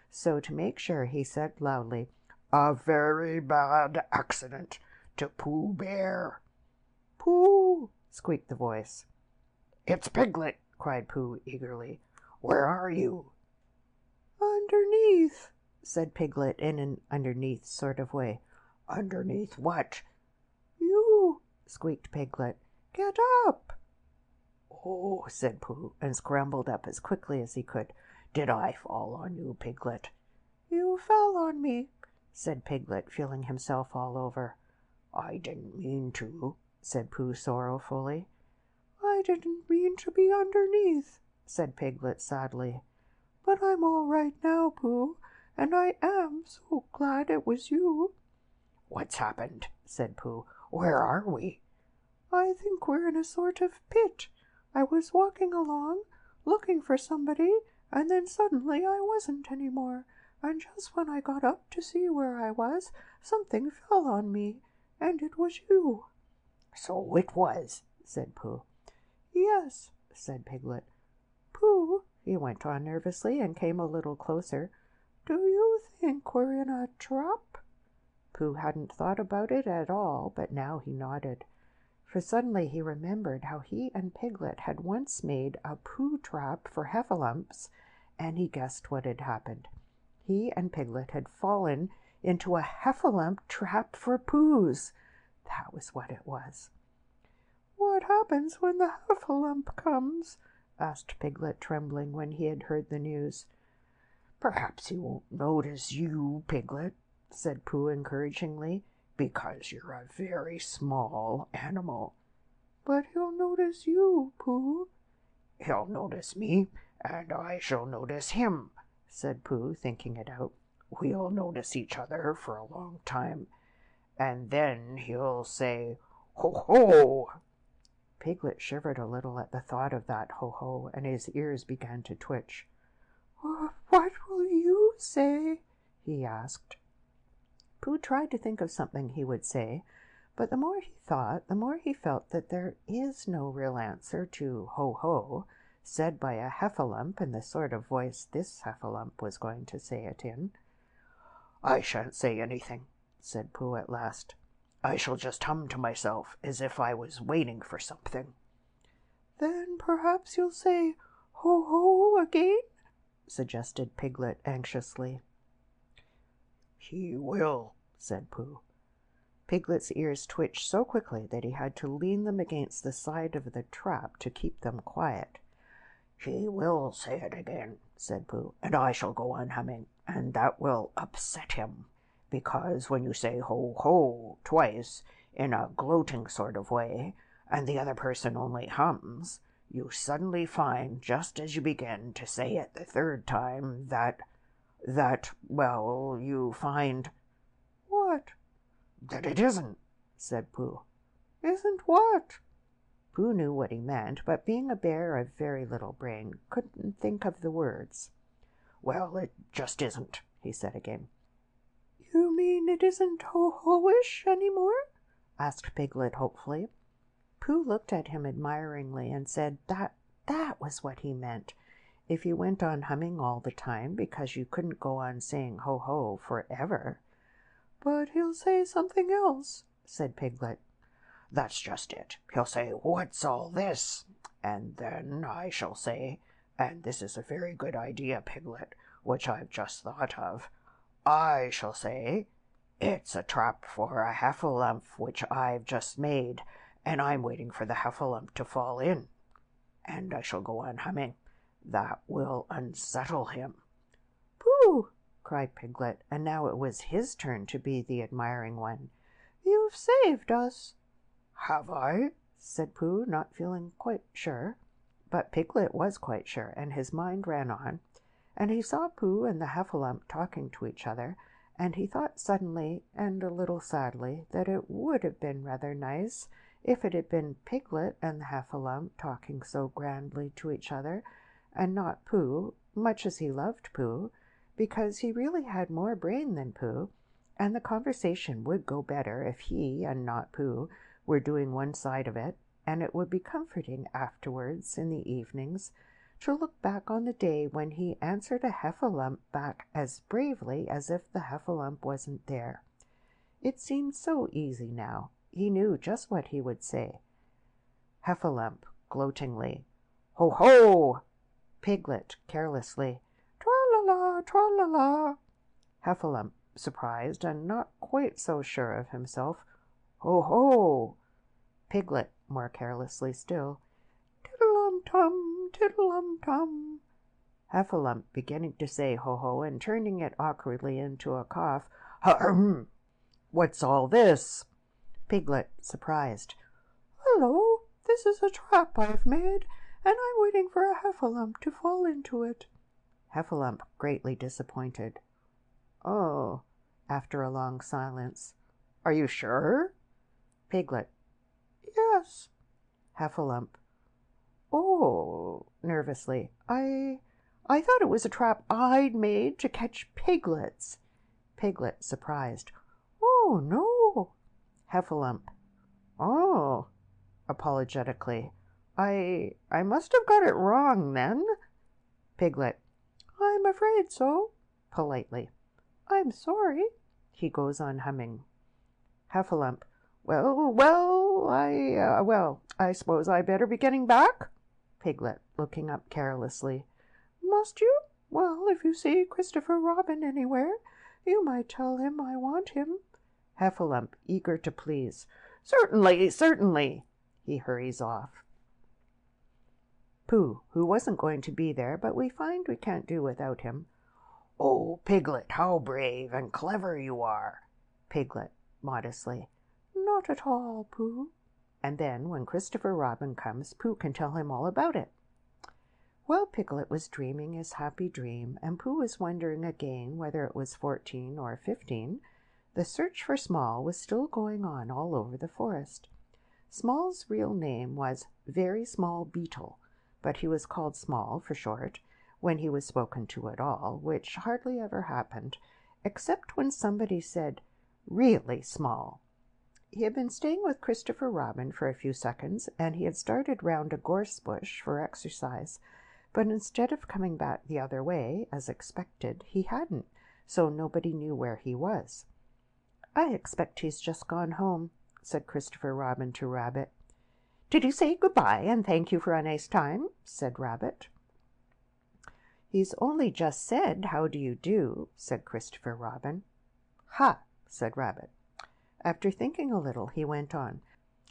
S1: So to make sure, he said loudly,
S2: A very bad accident to Pooh Bear.
S1: "Pooh!" squeaked the voice.
S2: It's Piglet, cried Pooh eagerly. Where are you?
S1: "Underneath," said Piglet in an underneath sort of way.
S2: Underneath what?
S1: "You," squeaked Piglet. "Get up."
S2: Oh, said Pooh, and scrambled up as quickly as he could. Did I fall on you, Piglet?
S1: "You fell on me," said Piglet, feeling himself all over.
S2: I didn't mean to, said Pooh sorrowfully.
S1: "I didn't mean to be underneath," said Piglet sadly. "But I'm all right now, Pooh, and I am so glad it was you."
S2: What's happened? Said Pooh. Where are we?
S1: "I think we're in a sort of pit. I was walking along, looking for somebody, and then suddenly I wasn't any more, and just when I got up to see where I was, something fell on me, and it was you."
S2: "So it was," said Pooh.
S1: "Yes," said Piglet. "Pooh," he went on nervously, and came a little closer, "do you think we're in a trap?" Pooh hadn't thought about it at all, but now he nodded. For suddenly he remembered how he and Piglet had once made a Pooh trap for heffalumps, and he guessed what had happened. He and Piglet had fallen into a heffalump trap for Poohs. That was what it was. "What happens when the heffalump comes?" asked Piglet, trembling when he had heard the news.
S2: "Perhaps he won't notice you, Piglet," said Pooh encouragingly, "because you're a very small animal."
S1: "But he'll notice you, Pooh."
S2: "He'll notice me, and I shall notice him," said Pooh, thinking it out. "We'll notice each other for a long time, and then he'll say, 'Ho, ho!'"
S1: Piglet shivered a little at the thought of that ho-ho, and his ears began to twitch. "What will you say?" he asked. Pooh tried to think of something he would say, but the more he thought, the more he felt that there is no real answer to ho-ho, said by a heffalump in the sort of voice this heffalump was going to say it in.
S2: "I shan't say anything," said Pooh at last. "I shall just hum to myself as if I was waiting for something."
S1: "Then perhaps you'll say ho-ho again?" suggested Piglet anxiously.
S2: "He will," said Pooh.
S1: Piglet's ears twitched so quickly that he had to lean them against the side of the trap to keep them quiet.
S2: "He will say it again," said Pooh, "and I shall go on humming, and that will upset him, because when you say ho, ho twice in a gloating sort of way, and the other person only hums, you suddenly find, just as you begin to say it the third time, well, you find—"
S1: "What?"
S2: "That it isn't," said Pooh.
S1: "Isn't what?" Pooh knew what he meant, but being a bear of very little brain, couldn't think of the words.
S2: "Well, it just isn't," he said again.
S1: "You mean it isn't ho-ho-ish any more?" asked Piglet hopefully. Pooh looked at him admiringly and said that was what he meant. If you went on humming all the time, because you couldn't go on saying ho-ho forever. "But he'll say something else," said Piglet.
S2: "That's just it. He'll say, 'What's all this?' And then I shall say, and this is a very good idea, Piglet, which I've just thought of, I shall say, 'It's a trap for a heffalump which I've just made, and I'm waiting for the heffalump to fall in.' And I shall go on humming. That will unsettle him."
S1: "Pooh!" cried Piglet, and now it was his turn to be the admiring one. "You've saved us."
S2: "Have I?"
S1: said Pooh, not feeling quite sure. But Piglet was quite sure, and his mind ran on, and he saw Pooh and the heffalump talking to each other, and he thought suddenly, and a little sadly, that it would have been rather nice if it had been Piglet and the heffalump talking so grandly to each other, and not Pooh, much as he loved Pooh, because he really had more brain than Pooh, and the conversation would go better if he, and not Pooh, were doing one side of it, and it would be comforting afterwards in the evenings to look back on the day when he answered a heffalump back as bravely as if the heffalump wasn't there. It seemed so easy now. He knew just what he would say. Heffalump, gloatingly, "Ho, ho!" Piglet, carelessly, "Tra-la-la, tra-la-la." Heffalump, surprised and not quite so sure of himself, "Ho, ho!" Piglet, more carelessly still, "Tiddle-um-tum, tiddle-um-tum." Heffalump, beginning to say ho-ho and turning it awkwardly into a cough, "Ahem! What's all this?" Piglet, surprised, "Hello, this is a trap I've made, and I'm waiting for a heffalump to fall into it." Heffalump, greatly disappointed, "Oh," after a long silence, "are you sure?" Piglet, "Yes." Heffalump, "Oh," nervously, I thought it was a trap I'd made to catch piglets." Piglet, surprised, "Oh, no." Heffalump, "Oh," apologetically, I must have got it wrong then." Piglet, "I'm afraid so," politely. "I'm sorry." He goes on humming. Heffalump, Well, I suppose I better be getting back?" Piglet, looking up carelessly, "Must you? Well, if you see Christopher Robin anywhere, you might tell him I want him." Heffalump, eager to please, "Certainly, certainly." He hurries off. Pooh, who wasn't going to be there, but we find we can't do without him. "Oh, Piglet, how brave and clever you are!" Piglet, modestly, "Not at all, Pooh." And then, when Christopher Robin comes, Pooh can tell him all about it. While Piglet was dreaming his happy dream, and Pooh was wondering again whether it was 14 or 15, the search for Small was still going on all over the forest. Small's real name was Very Small Beetle, but he was called Small for short, when he was spoken to at all, which hardly ever happened, except when somebody said, "Really small." He had been staying with Christopher Robin for a few seconds, and he had started round a gorse bush for exercise, but instead of coming back the other way, as expected, he hadn't, so nobody knew where he was. "I expect he's just gone home," said Christopher Robin to Rabbit. "Did he say good-bye and thank you for a nice time?" said Rabbit. "He's only just said, 'How do you do?'" said Christopher Robin. "Ha!" said Rabbit. After thinking a little, he went on.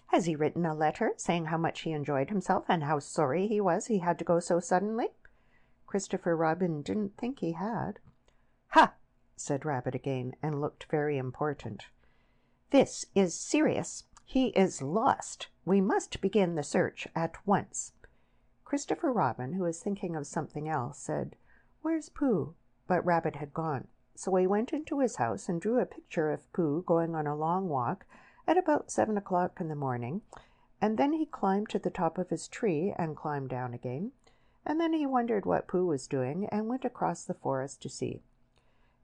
S1: "Has he written a letter saying how much he enjoyed himself and how sorry he was he had to go so suddenly?" Christopher Robin didn't think he had. "Ha!" said Rabbit again, and looked very important. "This is serious. He is lost. We must begin the search at once." Christopher Robin, who was thinking of something else, said, "Where's Pooh?" But Rabbit had gone. So he went into his house and drew a picture of Pooh going on a long walk at about 7 o'clock in the morning, and then he climbed to the top of his tree and climbed down again, and then he wondered what Pooh was doing and went across the forest to see.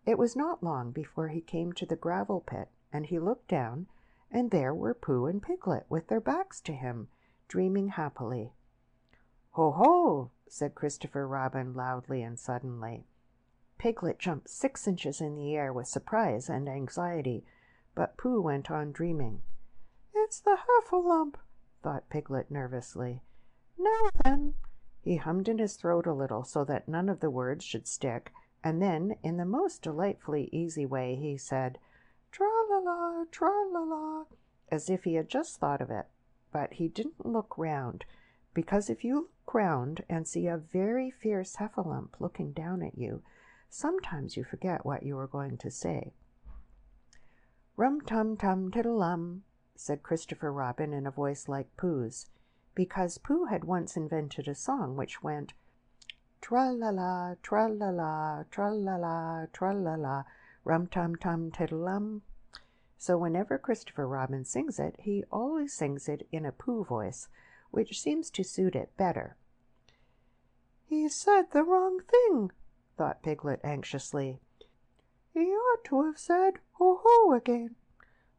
S1: It was not long before he came to the gravel pit, and he looked down, and there were Pooh and Piglet with their backs to him, dreaming happily. "Ho, ho!" said Christopher Robin loudly and suddenly. Piglet jumped 6 inches in the air with surprise and anxiety, but Pooh went on dreaming. "It's the heffalump," thought Piglet nervously. "Now then," he hummed in his throat a little so that none of the words should stick, and then, in the most delightfully easy way, he said, "Tra-la-la, tra-la-la," as if he had just thought of it. But he didn't look round, because if you look round and see a very fierce heffalump looking down at you, sometimes you forget what you were going to say. "Rum-tum-tum-tiddle-um," said Christopher Robin in a voice like Pooh's, because Pooh had once invented a song which went, "Tra-la-la, tra-la-la, tra-la-la, tra-la-la, rum-tum-tum-tiddle-um." So whenever Christopher Robin sings it, he always sings it in a Pooh voice, which seems to suit it better. "He said the wrong thing," thought Piglet anxiously. "He ought ought to have said ho-ho again.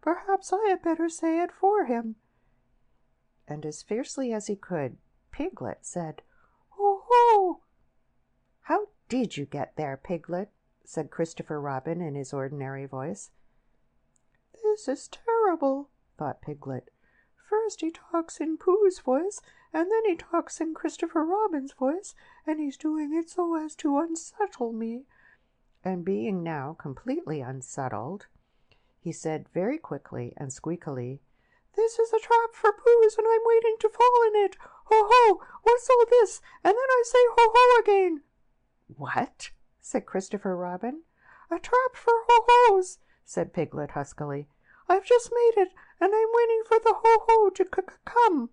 S1: Perhaps I had better say it for him." And as fiercely as he could, Piglet said, "Ho-ho!" "How did you get there, Piglet?" said Christopher Robin in his ordinary voice. "This is terrible," thought Piglet. "First he talks in Pooh's voice, and then he talks in Christopher Robin's voice, and he's doing it so as to unsettle me." And being now completely unsettled, he said very quickly and squeakily, "This is a trap for Pooh's, and I'm waiting to fall in it. Ho-ho! What's all this? And then I say ho-ho again." "What?" said Christopher Robin. "A trap for ho-hos," said Piglet huskily. "I've just made it, and I'm waiting for the ho-ho to come."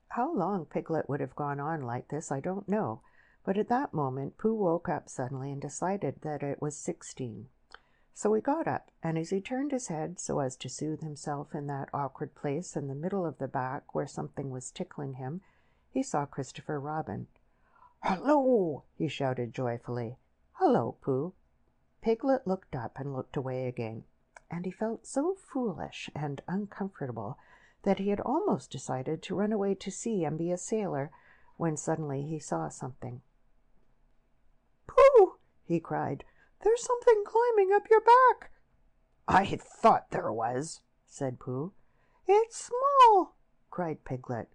S1: How long Piglet would have gone on like this I don't know, but at that moment Pooh woke up suddenly and decided that it was 16. So he got up, and as he turned his head so as to soothe himself in that awkward place in the middle of the back where something was tickling him, he saw Christopher Robin.
S2: "Hello!"
S1: he shouted joyfully. "Hello, Pooh." Piglet looked up and looked away again, and he felt so foolish and uncomfortable that he had almost decided to run away to sea and be a sailor, when suddenly he saw something. "Pooh!" he cried. "There's something climbing up your back."
S2: "I thought there was," said Pooh.
S1: "It's small!" cried Piglet.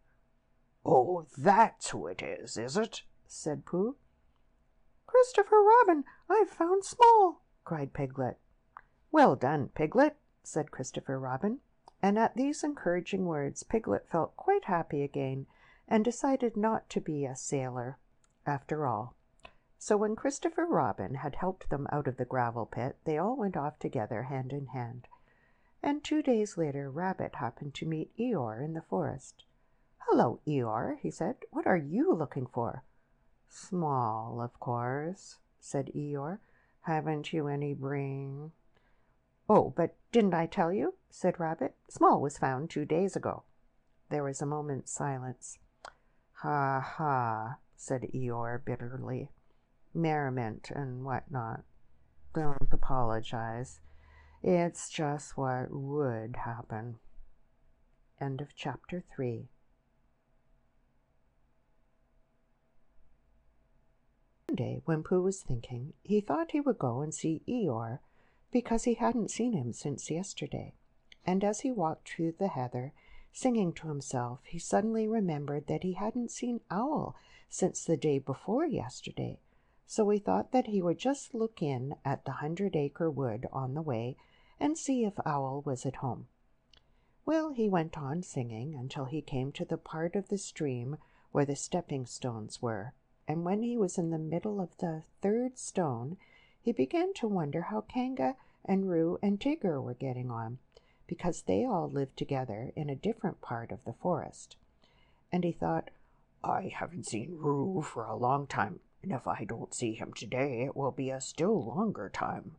S2: "Oh, that's who it is it?"
S1: said Pooh. "Christopher Robin, I've found Small!" cried Piglet. "Well done, Piglet!" said Christopher Robin, and at these encouraging words Piglet felt quite happy again, and decided not to be a sailor after all. So when Christopher Robin had helped them out of the gravel pit, they all went off together hand in hand. And 2 days later Rabbit happened to meet Eeyore in the forest. "Hello, Eeyore," he said. "What are you looking for?" "Small, of course," said Eeyore. "Haven't you any brain?" "Oh, but didn't I tell you?" said Rabbit. "Small was found 2 days ago." There was a moment's silence. "Ha, ha," said Eeyore bitterly. "Merriment and what not. Don't apologize. It's just what would happen." End of chapter 3. One day, when Pooh was thinking, he thought he would go and see Eeyore, because he hadn't seen him since yesterday. And as he walked through the heather, singing to himself, he suddenly remembered that he hadn't seen Owl since the day before yesterday. So he thought that he would just look in at the 100-acre wood on the way and see if Owl was at home. Well, he went on singing until he came to the part of the stream where the stepping stones were, and when he was in the middle of the 3rd stone, he began to wonder how Kanga and Roo and Tigger were getting on, because they all lived together in a different part of the forest. And he thought,
S2: "I haven't seen Roo for a long time, and if I don't see him today, it will be a still longer time."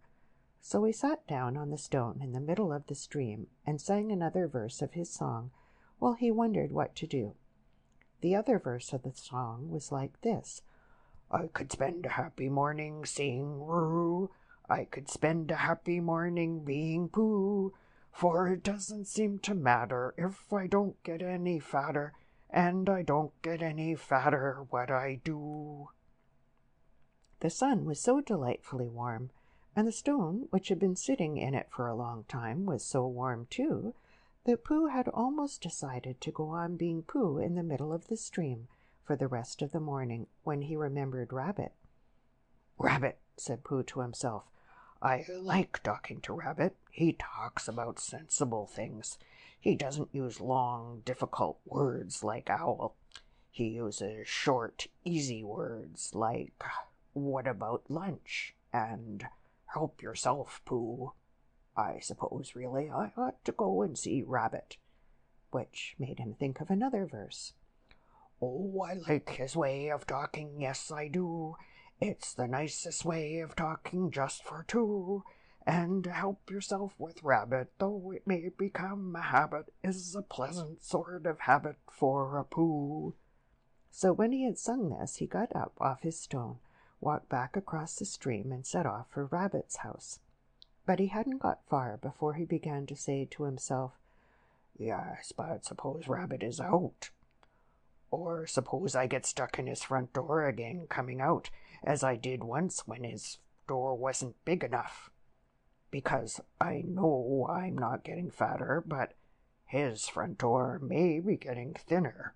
S1: So he sat down on the stone in the middle of the stream and sang another verse of his song while he wondered what to do. The other verse of the song was like this:
S2: "I could spend a happy morning seeing Roo. I could spend a happy morning being Pooh. For it doesn't seem to matter if I don't get any fatter, and I don't get any fatter what I do."
S1: The sun was so delightfully warm, and the stone, which had been sitting in it for a long time, was so warm too, that Pooh had almost decided to go on being Pooh in the middle of the stream for the rest of the morning, when he remembered Rabbit.
S2: "Rabbit," said Pooh to himself. "I like talking to Rabbit. He talks about sensible things. He doesn't use long, difficult words like Owl. He uses short, easy words like, 'What about lunch?' and 'Help yourself, Pooh.' I suppose really I ought to go and see Rabbit."
S1: Which made him think of another verse.
S2: "Oh, I like his way of talking, yes, I do. It's the nicest way of talking just for two. And to help yourself with Rabbit, though it may become a habit, is a pleasant sort of habit for a Pooh."
S1: So when he had sung this, he got up off his stone, walked back across the stream, and set off for Rabbit's house. But he hadn't got far before he began to say to himself,
S2: "Yes, but suppose Rabbit is out. Or suppose I get stuck in his front door again coming out, as I did once when his door wasn't big enough. Because I know I'm not getting fatter, but his front door may be getting thinner.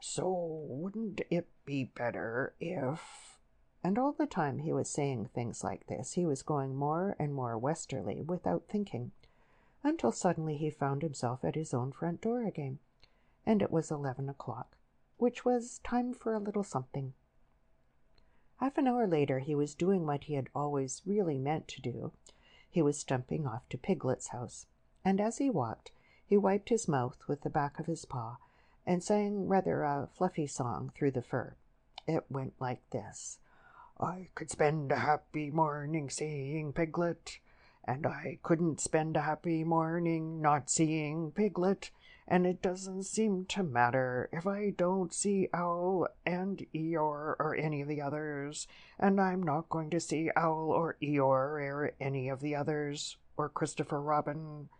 S2: So wouldn't it be better if—"
S1: And all the time he was saying things like this, he was going more and more westerly without thinking, until suddenly he found himself at his own front door again. And it was 11 o'clock, which was time for a little something. Half an hour later he was doing what he had always really meant to do. He was stumping off to Piglet's house, and as he walked, he wiped his mouth with the back of his paw, and sang rather a fluffy song through the fur. It went like this:
S2: "I could spend a happy morning seeing Piglet, and I couldn't spend a happy morning not seeing Piglet, and it doesn't seem to matter if I don't see Owl and Eeyore or any of the others, and I'm not going to see Owl or Eeyore or any of the others, or Christopher Robin."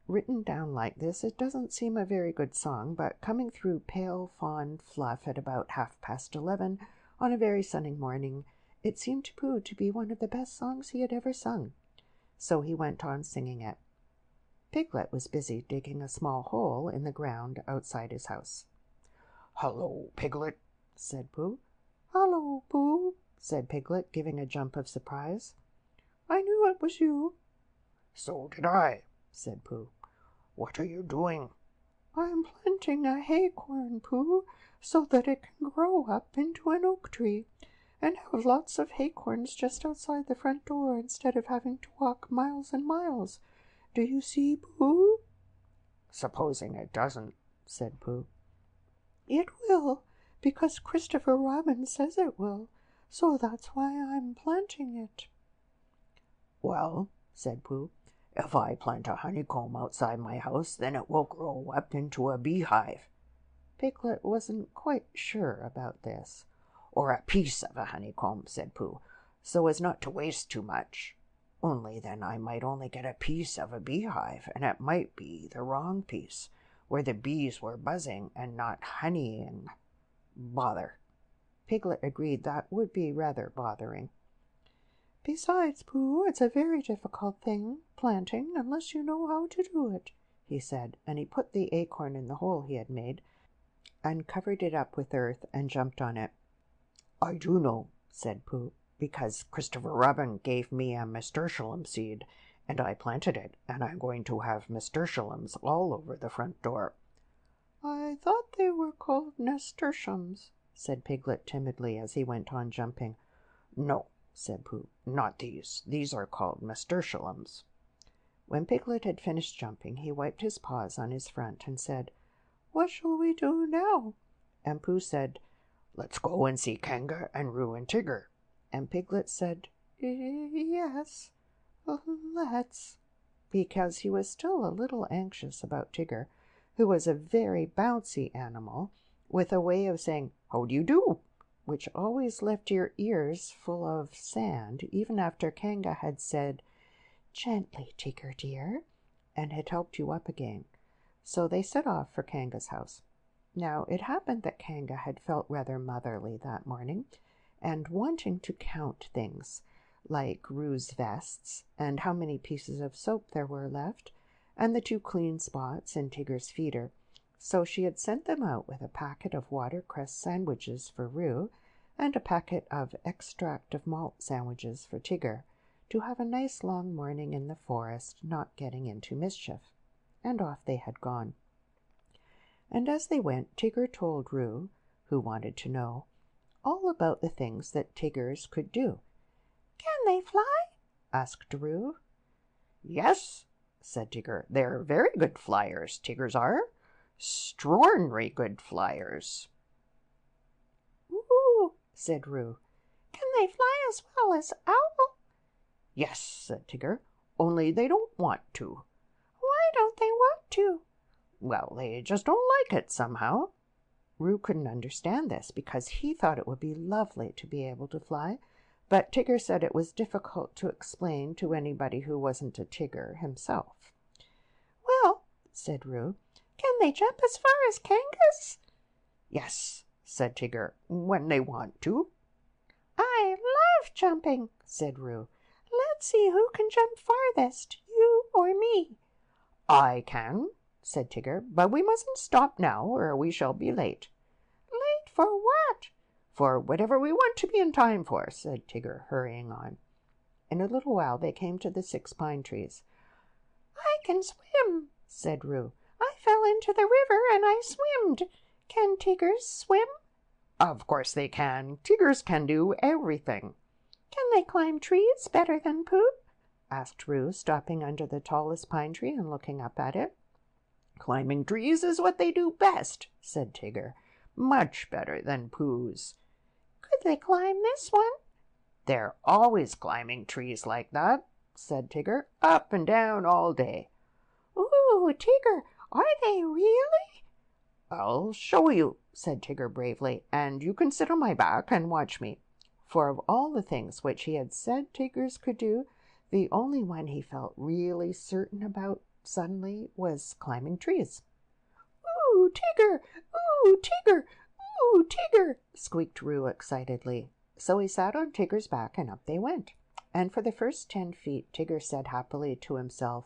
S1: Written down like this, it doesn't seem a very good song, but coming through pale fawn fluff at about 11:30 on a very sunny morning, it seemed to Pooh to be one of the best songs he had ever sung. So he went on singing it. Piglet was busy digging a small hole in the ground outside his house.
S2: "Hello, Piglet,"
S1: said Pooh. "Hello, Pooh," said Piglet, giving a jump of surprise. "I knew it was you."
S2: "So did I,"
S1: said Pooh.
S2: "What are you doing?"
S1: "I'm planting a haycorn, Pooh, so that it can grow up into an oak tree, and have lots of haycorns just outside the front door instead of having to walk miles and miles. Do you see, Pooh?"
S2: "Supposing it doesn't,"
S1: said Pooh. "It will, because Christopher Robin says it will, so that's why I'm planting it."
S2: "Well," said Pooh, "if I plant a honeycomb outside my house, then it will grow up into a beehive."
S1: Piglet wasn't quite sure about this.
S2: "Or a piece of a honeycomb," said Pooh, "so as not to waste too much. Only then I might only get a piece of a beehive, and it might be the wrong piece, where the bees were buzzing and not honeying. Bother."
S1: Piglet agreed that would be rather bothering. "Besides, Pooh, it's a very difficult thing, planting, unless you know how to do it," he said, and he put the acorn in the hole he had made, and covered it up with earth and jumped on it.
S2: "I do know," said Pooh, "because Christopher Robin gave me a nasturtium seed, and I planted it, and I'm going to have nasturtiums all over the front door."
S1: "I thought they were called nasturtiums," said Piglet timidly as he went on jumping.
S2: "No," said Pooh, "not these. These are called nasturtiums."
S1: When Piglet had finished jumping, he wiped his paws on his front and said, "What shall we do now?"
S2: And Pooh said, "Let's go and see Kanga and Roo and Tigger."
S1: And Piglet said, "Yes, let's," because he was still a little anxious about Tigger, who was a very bouncy animal, with a way of saying, "How do you do?" which always left your ears full of sand, even after Kanga had said, "Gently, Tigger dear," and had helped you up again. So they set off for Kanga's house. Now, it happened that Kanga had felt rather motherly that morning, and wanting to count things, like Roo's vests, and how many pieces of soap there were left, and the 2 clean spots in Tigger's feeder. So she had sent them out with a packet of watercress sandwiches for Roo, and a packet of extract of malt sandwiches for Tigger, to have a nice long morning in the forest, not getting into mischief. And off they had gone. And as they went, Tigger told Roo, who wanted to know, all about the things that Tiggers could do.
S3: "Can they fly?"
S1: asked Roo.
S2: "Yes," said Tigger. "They're very good flyers, Tiggers are. Extraordinary good flyers."
S3: "Ooh,"
S1: said Roo.
S3: "Can they fly as well as Owl?"
S2: "Yes," said Tigger, "only they don't want to."
S3: "Why don't they want to?"
S2: "Well, they just don't like it somehow."
S1: Roo couldn't understand this, because he thought it would be lovely to be able to fly, but Tigger said it was difficult to explain to anybody who wasn't a Tigger himself.
S3: Well, said Roo, can they jump as far as kangas?
S2: Yes, said Tigger, when they want to.
S3: I love jumping, said Roo. Let's see who can jump farthest, you or me.
S2: I can, said Tigger, but we mustn't stop now or we shall be late.
S3: Late for what?
S2: For whatever we want to be in time for, said Tigger, hurrying on.
S1: In a little while they came to the 6 pine trees.
S3: I can swim, said Roo. I fell into the river and I swimmed. Can Tiggers swim?
S2: Of course they can. Tiggers can do everything.
S3: Can they climb trees better than Pooh?
S1: Asked Roo, stopping under the tallest pine tree and looking up at it.
S2: Climbing trees is what they do best, said Tigger. Much better than Pooh's.
S3: Could they climb this one?
S2: They're always climbing trees like that, said Tigger, up and down all day.
S3: Ooh, Tigger, are they really?
S2: I'll show you, said Tigger bravely, and you can sit on my back and watch me.
S1: For of all the things which he had said Tiggers could do, the only one he felt really certain about suddenly was climbing trees.
S3: Ooh, Tigger! Ooh, Tigger! Ooh, Tigger!
S1: Squeaked Roo excitedly. So he sat on Tigger's back and up they went. And for the first 10 feet, Tigger said happily to himself,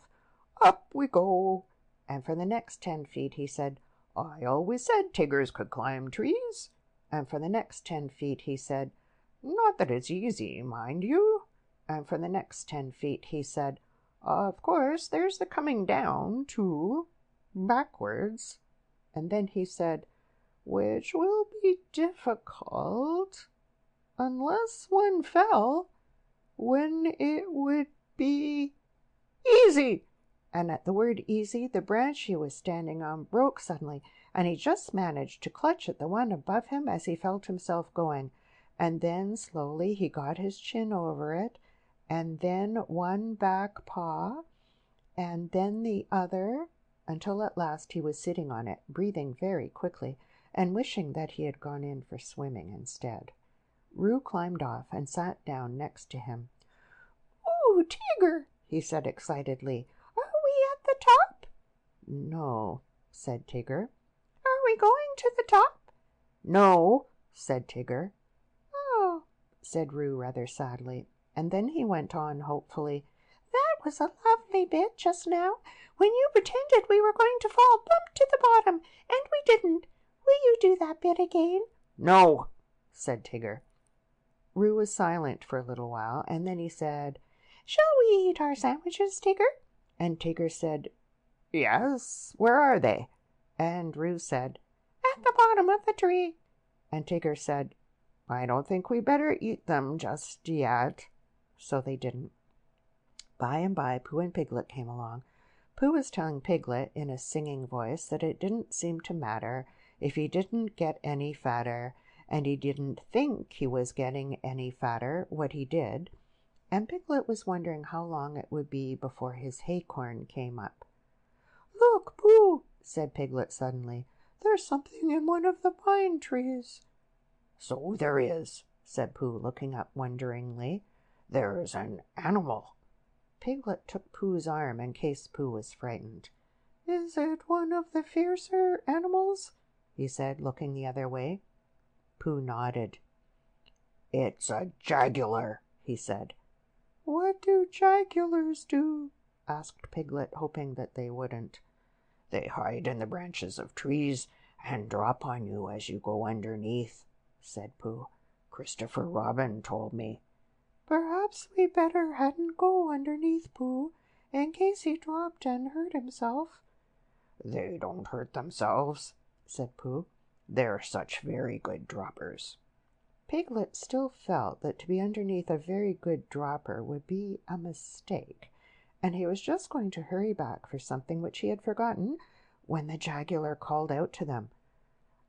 S2: "Up we go."
S1: And for the next 10 feet, he said,
S2: "I always said Tiggers could climb trees."
S1: And for the next 10 feet, he said,
S2: "Not that it's easy, mind you."
S1: And for the next 10 feet, he said,
S2: "Of course, there's the coming down, too, backwards."
S1: And then he said,
S2: "Which will be difficult, unless one fell, when it would be easy."
S1: And at the word easy, the branch he was standing on broke suddenly, and he just managed to clutch at the one above him as he felt himself going. And then slowly he got his chin over it, and then one back paw, and then the other, until at last he was sitting on it, breathing very quickly, and wishing that he had gone in for swimming instead. Roo climbed off and sat down next to him.
S3: "Ooh, Tigger," he said excitedly. "Are we at the top?"
S1: "No," said Tigger.
S3: "Are we going to the top?"
S1: "No," said Tigger.
S3: "Oh,"
S1: said Roo rather sadly, and then he went on hopefully.
S3: "That was a lovely bit just now, when you pretended we were going to fall bump to the bottom, and we didn't. Will you do that bit again?"
S2: "No,"
S1: said Tigger. Roo was silent for a little while, and then he said,
S3: "Shall we eat our sandwiches, Tigger?"
S1: And Tigger said,
S2: "Yes. Where are they?"
S1: And Roo said,
S3: "At the bottom of the tree."
S1: And Tigger said,
S2: "I don't think we better eat them just yet."
S1: So they didn't. By and by, Pooh and Piglet came along. Pooh was telling Piglet in a singing voice that it didn't seem to matter if he didn't get any fatter, and he didn't think he was getting any fatter what he did, and Piglet was wondering how long it would be before his haycorn came up.
S3: "Look, Pooh,"
S1: said Piglet suddenly, "there's something in one of the pine trees."
S2: "So there is,"
S1: said Pooh, looking up wonderingly.
S2: "There's an animal."
S1: Piglet took Pooh's arm in case Pooh was frightened.
S3: "Is it one of the fiercer animals?"
S1: he said, looking the other way. Pooh nodded.
S2: "It's a jaguar," he said.
S3: "What do jaguars do?"
S1: asked Piglet, hoping that they wouldn't.
S2: "They hide in the branches of trees and drop on you as you go underneath," said Pooh. "Christopher Robin told me."
S3: "Perhaps we better hadn't go underneath, Pooh, in case he dropped and hurt himself."
S2: "They don't hurt themselves," said Pooh. "They're such very good droppers."
S1: Piglet still felt that to be underneath a very good dropper would be a mistake, and he was just going to hurry back for something which he had forgotten when the jaguar called out to them.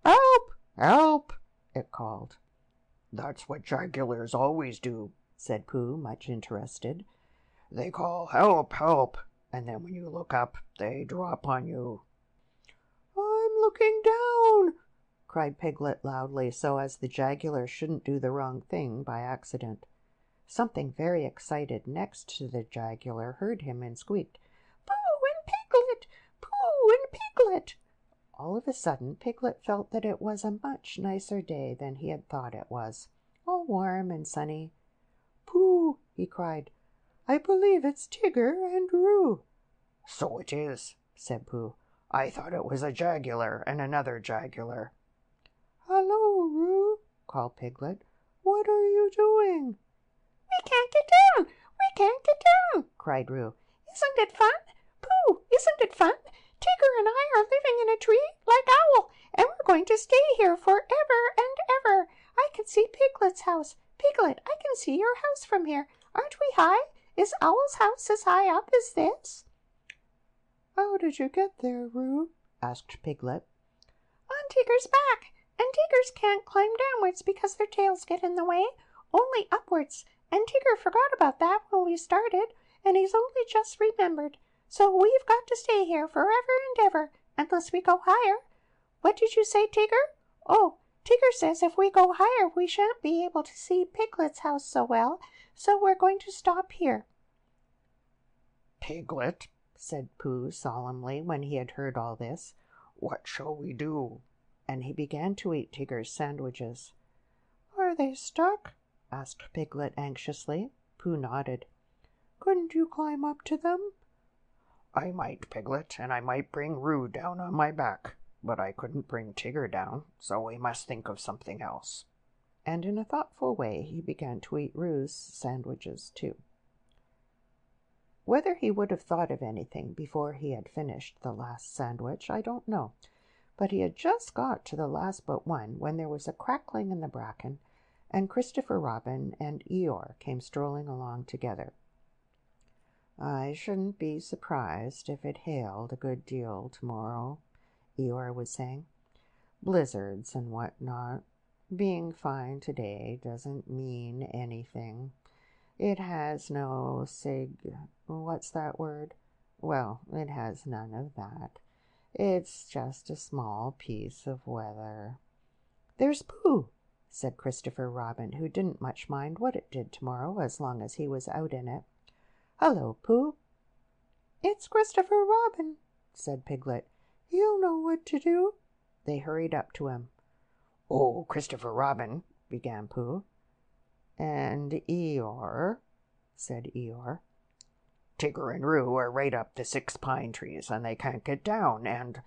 S2: "Help! Help!"
S1: it called.
S2: "That's what jaguars always do,"
S1: said Pooh, much interested.
S2: "They call 'help, help,' and then when you look up, they drop on you."
S3: "I'm looking down,"
S1: cried Piglet loudly, so as the jaguar shouldn't do the wrong thing by accident. Something very excited next to the jaguar heard him and squeaked,
S3: "Pooh and Piglet! Pooh and Piglet!"
S1: All of a sudden, Piglet felt that it was a much nicer day than he had thought it was, all warm and sunny. "Pooh!" he cried. "I believe it's Tigger and Roo."
S2: "So it is," said Pooh. "I thought it was a jaguar and another jaguar."
S1: "Hello, Roo!" called Piglet. "What are you doing?"
S3: "We can't get down! We can't get down!" cried Roo. "Isn't it fun? Pooh, isn't it fun? Tigger and I are living in a tree like Owl, and we're going to stay here forever and ever. I can see Piglet's house. Piglet, I can see your house from here. Aren't we high? Is Owl's house as high up as this?"
S1: "How did you get there, Roo?" asked Piglet.
S3: "On Tigger's back, and Tiggers can't climb downwards because their tails get in the way, only upwards, and Tigger forgot about that when we started, and he's only just remembered. So we've got to stay here forever and ever, unless we go higher. What did you say, Tigger? Oh, Tigger says if we go higher we shan't be able to see Piglet's house so well, so we're going to stop here."
S2: "Piglet,"
S1: said Pooh solemnly when he had heard all this,
S2: "what shall we do?"
S1: and he began to eat Tigger's sandwiches. "Are they stuck?" asked Piglet anxiously. Pooh nodded. "Couldn't you climb up to them?"
S2: "I might, Piglet, and I might bring Roo down on my back, but I couldn't bring Tigger down, so we must think of something else."
S1: And in a thoughtful way he began to eat Roo's sandwiches too. Whether he would have thought of anything before he had finished the last sandwich, I don't know, but he had just got to the last but one when there was a crackling in the bracken, and Christopher Robin and Eeyore came strolling along together. "I shouldn't be surprised if it hailed a good deal tomorrow," Eeyore was saying. "Blizzards and what not. Being fine today doesn't mean anything. It has no what's that word? Well, it has none of that. It's just a small piece of weather." "There's Pooh," said Christopher Robin, who didn't much mind what it did tomorrow as long as he was out in it. "Hello, Pooh."
S3: "It's Christopher Robin,"
S1: said Piglet.
S3: "He'll know what to do."
S1: They hurried up to him.
S2: "Oh, Christopher Robin," began Pooh.
S1: "And Eeyore," said Eeyore.
S2: "Tigger and Roo are right up the 6 pine trees, and they can't get down, and—"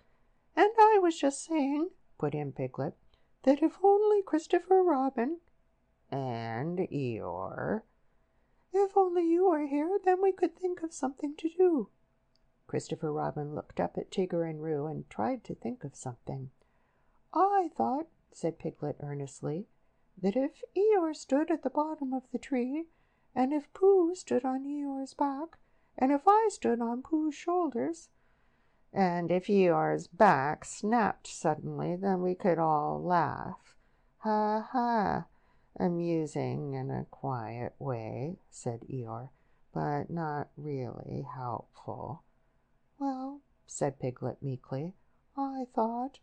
S3: "And I was just saying," put in Piglet, "that if only Christopher Robin—"
S1: "And Eeyore—"
S3: "If only you were here, then we could think of something to do."
S1: Christopher Robin looked up at Tigger and Roo and tried to think of something.
S3: "I thought," said Piglet earnestly, "that if Eeyore stood at the bottom of the tree, and if Pooh stood on Eeyore's back, and if I stood on Pooh's shoulders—"
S1: "And if Eeyore's back snapped suddenly, then we could all laugh. Ha, ha! Amusing in a quiet way," said Eeyore, "but not really helpful."
S3: "Well," said Piglet meekly, "I thought—"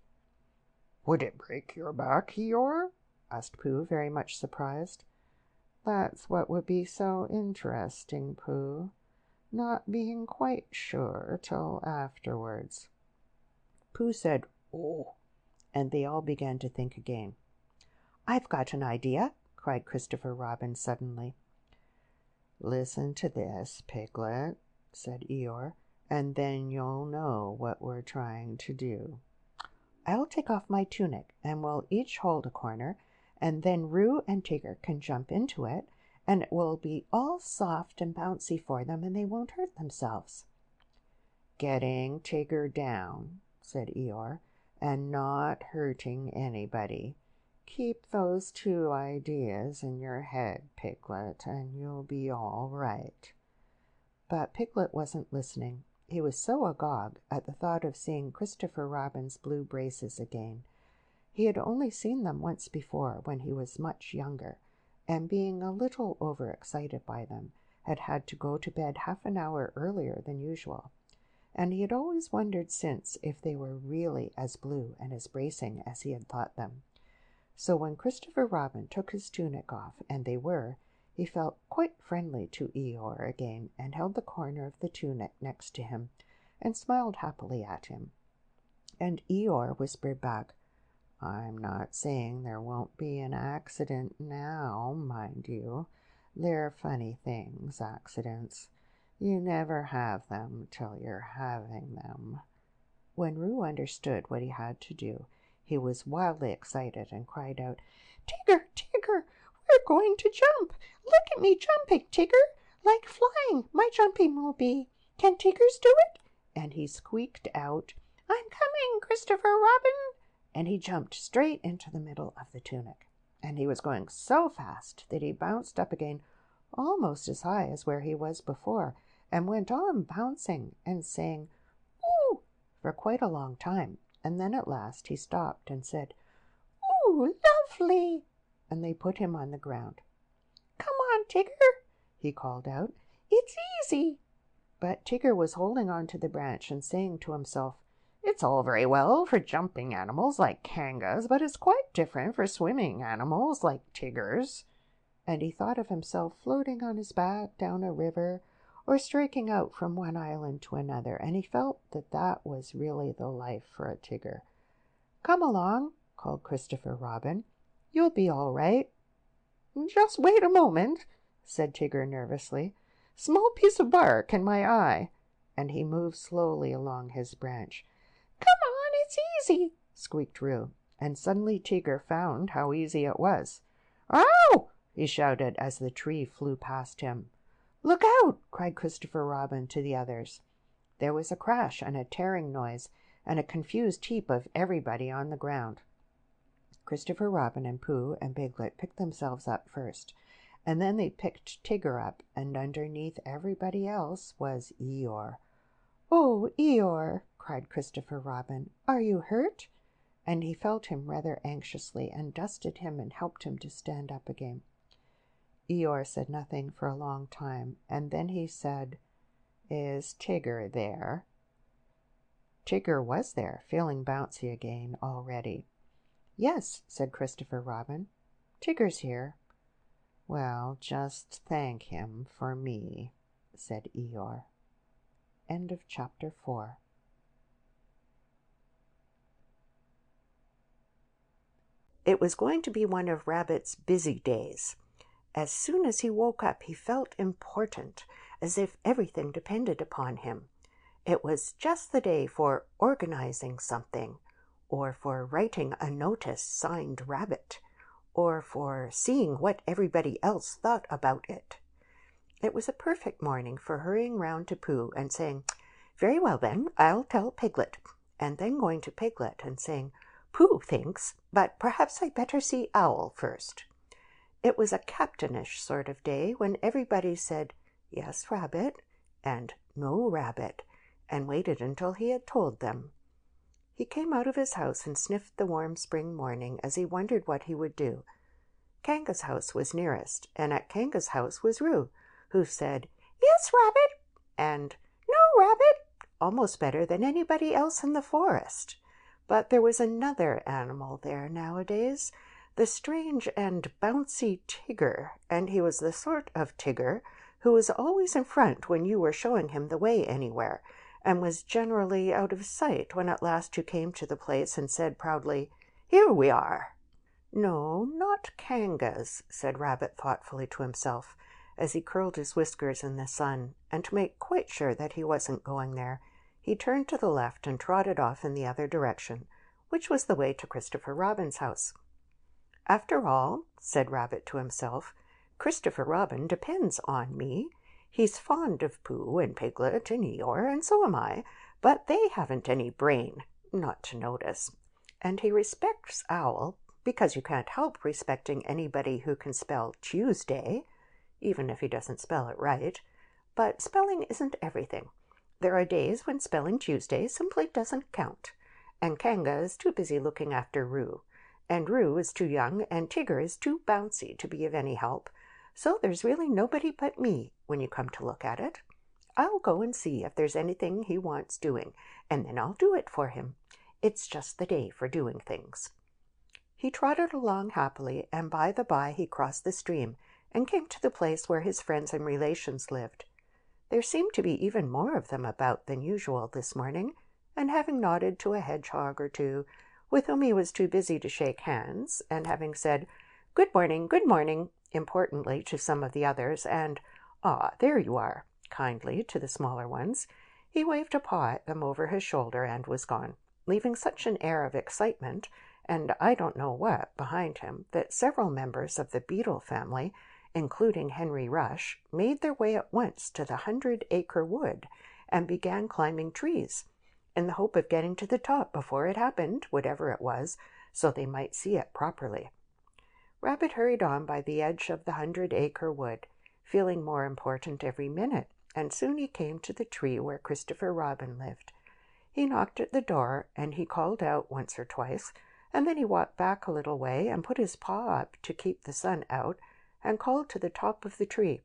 S2: "Would it break your back, Eeyore?"
S1: asked Pooh, very much surprised. "That's what would be so interesting, Pooh, not being quite sure till afterwards." Pooh said, "Oh," and they all began to think again. "I've got an idea," cried Christopher Robin suddenly. "Listen to this, Piglet," said Eeyore, "and then you'll know what we're trying to do. I'll take off my tunic, and we'll each hold a corner, and then Roo and Tigger can jump into it, and it will be all soft and bouncy for them, and they won't hurt themselves." "Getting Tigger down," said Eeyore, "and not hurting anybody. Keep those 2 ideas in your head, Piglet, and you'll be all right." But Piglet wasn't listening. He was so agog at the thought of seeing Christopher Robin's blue braces again. He had only seen them once before when he was much younger, and being a little overexcited by them, had had to go to bed half an hour earlier than usual. And he had always wondered since if they were really as blue and as bracing as he had thought them. So when Christopher Robin took his tunic off, and they were, He felt quite friendly to Eeyore again, and held the corner of the tunic next to him, and smiled happily at him. And Eeyore whispered back, "I'm not saying there won't be an accident now, mind you. They're funny things, accidents. You never have them till you're having them." When Roo understood what he had to do, he was wildly excited and cried out,
S3: "Tigger, Tigger, we're going to jump. Look at me jumping, Tigger, like flying, my jumping will be. Can Tiggers do it?"
S1: And he squeaked out,
S3: "I'm coming, Christopher Robin."
S1: And he jumped straight into the middle of the tunic. And he was going so fast that he bounced up again almost as high as where he was before, and went on bouncing and saying, "Ooh," for quite a long time. And then at last he stopped and said,
S3: "Ooh, lovely."
S1: And they put him on the ground.
S3: "Come on, Tigger,"
S1: he called out.
S3: "It's easy."
S1: But Tigger was holding on to the branch and saying to himself, "It's all very well for jumping animals like kangas, but it's quite different for swimming animals like Tiggers." And he thought of himself floating on his back down a river, or striking out from one island to another, and he felt that that was really the life for a Tigger. "Come along," called Christopher Robin. "You'll be all right."
S2: "Just wait a moment," said Tigger nervously. "Small piece of bark in my eye."
S1: And he moved slowly along his branch.
S3: "Come on, it's easy,"
S1: squeaked Roo, and suddenly Tigger found how easy it was.
S2: "Ow!"
S1: he shouted as the tree flew past him. "Look out!" cried Christopher Robin to the others. There was a crash and a tearing noise, and a confused heap of everybody on the ground. Christopher Robin and Pooh and Piglet picked themselves up first, and then they picked Tigger up, and underneath everybody else was Eeyore. "Oh, Eeyore!" cried Christopher Robin. "Are you hurt?" And he felt him rather anxiously, and dusted him and helped him to stand up again. Eeyore said nothing for a long time, and then he said, "Is Tigger there?" Tigger was there, feeling bouncy again already. "Yes," said Christopher Robin. "Tigger's here." "Well, just thank him for me," said Eeyore. End of chapter 4. It was going to be one of Rabbit's busy days. As soon as he woke up, he felt important, as if everything depended upon him. It was just the day for organizing something, or for writing a notice signed Rabbit, or for seeing what everybody else thought about it. It was a perfect morning for hurrying round to Pooh and saying, "Very well then, I'll tell Piglet," and then going to Piglet and saying, "Pooh thinks, but perhaps I'd better see Owl first." It was a captainish sort of day when everybody said, "Yes, Rabbit," and "No, Rabbit," and waited until he had told them. He came out of his house and sniffed the warm spring morning as he wondered what he would do. Kanga's house was nearest, and at Kanga's house was Roo, who said,
S3: "Yes, Rabbit,"
S1: and
S3: "No, Rabbit,"
S1: almost better than anybody else in the forest. But there was another animal there nowadays, the strange and bouncy Tigger, and he was the sort of Tigger who was always in front when you were showing him the way anywhere, and was generally out of sight when at last you came to the place and said proudly, "Here we are." "No, not Kanga's," said Rabbit thoughtfully to himself, as he curled his whiskers in the sun, and to make quite sure that he wasn't going there, he turned to the left and trotted off in the other direction, which was the way to Christopher Robin's house. "After all," said Rabbit to himself, "Christopher Robin depends on me. He's fond of Pooh and Piglet and Eeyore, and so am I, but they haven't any brain, not to notice. And he respects Owl, because you can't help respecting anybody who can spell Tuesday, even if he doesn't spell it right. But spelling isn't everything. There are days when spelling Tuesday simply doesn't count, and Kanga is too busy looking after Roo, and Roo is too young, and Tigger is too bouncy to be of any help, so there's really nobody but me when you come to look at it. I'll go and see if there's anything he wants doing, and then I'll do it for him. It's just the day for doing things." He trotted along happily, and by the by he crossed the stream, and came to the place where his friends and relations lived. There seemed to be even more of them about than usual this morning, and having nodded to a hedgehog or two, with whom he was too busy to shake hands, and having said, good morning, importantly to some of the others, and, ah, there you are, kindly to the smaller ones, he waved a paw at them over his shoulder and was gone, leaving such an air of excitement, and I don't know what, behind him, that several members of the beetle family, including Henry Rush, made their way at once to the 100-acre wood and began climbing trees, in the hope of getting to the top before it happened, whatever it was, so they might see it properly. Rabbit hurried on by the edge of the 100-acre wood, feeling more important every minute, and soon he came to the tree where Christopher Robin lived. He knocked at the door, and he called out once or twice, and then he walked back a little way and put his paw up to keep the sun out, and called to the top of the tree,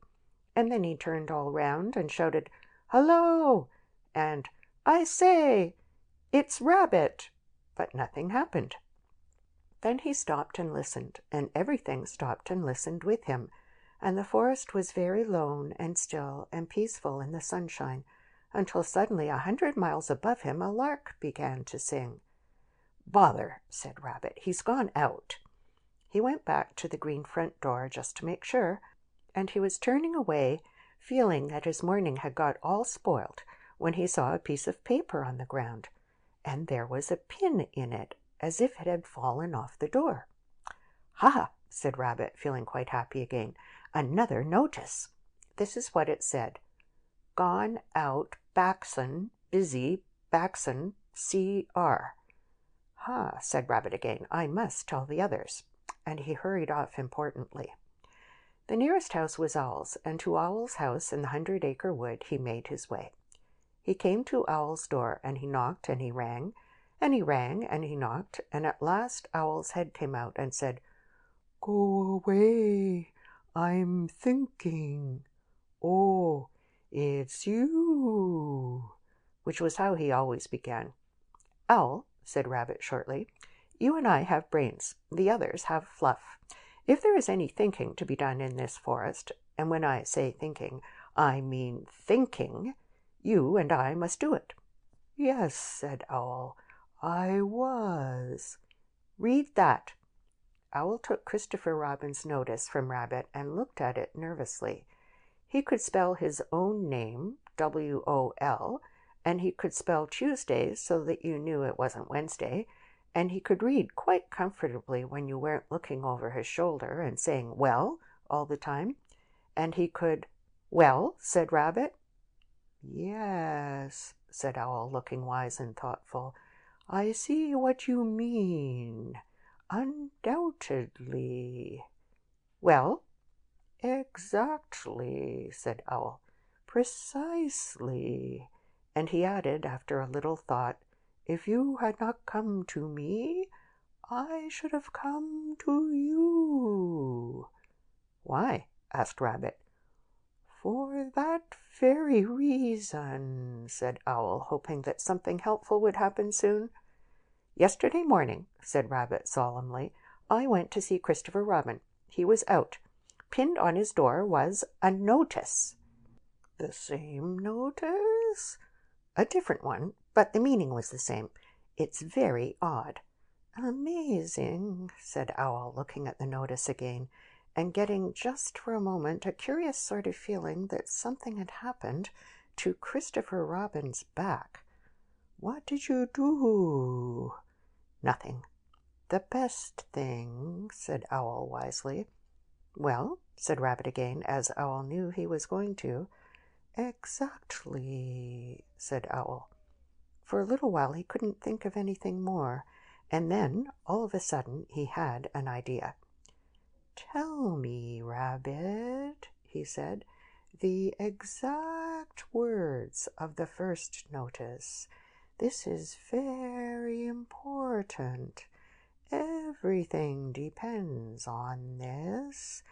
S1: and then he turned all round and shouted, "Hello!" and "I say, it's Rabbit!" But nothing happened. Then he stopped and listened, and everything stopped and listened with him, and the forest was very lone and still and peaceful in the sunshine, until suddenly 100 miles above him a lark began to sing. "Bother," said Rabbit, "he's gone out." He went back to the green front door just to make sure, and he was turning away, feeling that his morning had got all spoilt, when he saw a piece of paper on the ground, and there was a pin in it, as if it had fallen off the door. "Ha!" said Rabbit, feeling quite happy again. "Another notice." This is what it said: "Gone out Baxon, busy Baxon, C.R." "Ha!" said Rabbit again. "I must tell the others." And he hurried off importantly. The nearest house was Owl's, and to Owl's house in the 100-acre wood he made his way. He came to Owl's door, and he knocked, and he rang, and he rang, and he knocked, and at last Owl's head came out and said, "Go away, I'm thinking. Oh, it's you," which was how he always began. "Owl," said Rabbit shortly, "you and I have brains. The others have fluff. If there is any thinking to be done in this forest, and when I say thinking, I mean thinking, you and I must do it." "Yes," said Owl, "I was." "Read that." Owl took Christopher Robin's notice from Rabbit and looked at it nervously. He could spell his own name, W-O-L, and he could spell Tuesday so that you knew it wasn't Wednesday, and he could read quite comfortably when you weren't looking over his shoulder and saying, "Well," all the time, and he could— "Well?" said Rabbit. "Yes," said Owl, looking wise and thoughtful, "I see what you mean. Undoubtedly." "Well?" "Exactly," said Owl. "Precisely." And he added, after a little thought, "If you had not come to me, I should have come to you." "Why?" asked Rabbit. "For that very reason," said Owl, hoping that something helpful would happen soon. "Yesterday morning," said Rabbit solemnly, "I went to see Christopher Robin. He was out. Pinned on his door was a notice." "The same notice?" "A different one, but the meaning was the same. It's very odd." "Amazing," said Owl, looking at the notice again, and getting just for a moment a curious sort of feeling that something had happened to Christopher Robin's back. "What did you do?" "Nothing." "The best thing," said Owl wisely. "Well?" said Rabbit again, as Owl knew he was going to. "Exactly," said Owl. For a little while he couldn't think of anything more, and then, all of a sudden, he had an idea. "Tell me, Rabbit," he said, "the exact words of the first notice. This is very important. Everything depends on this.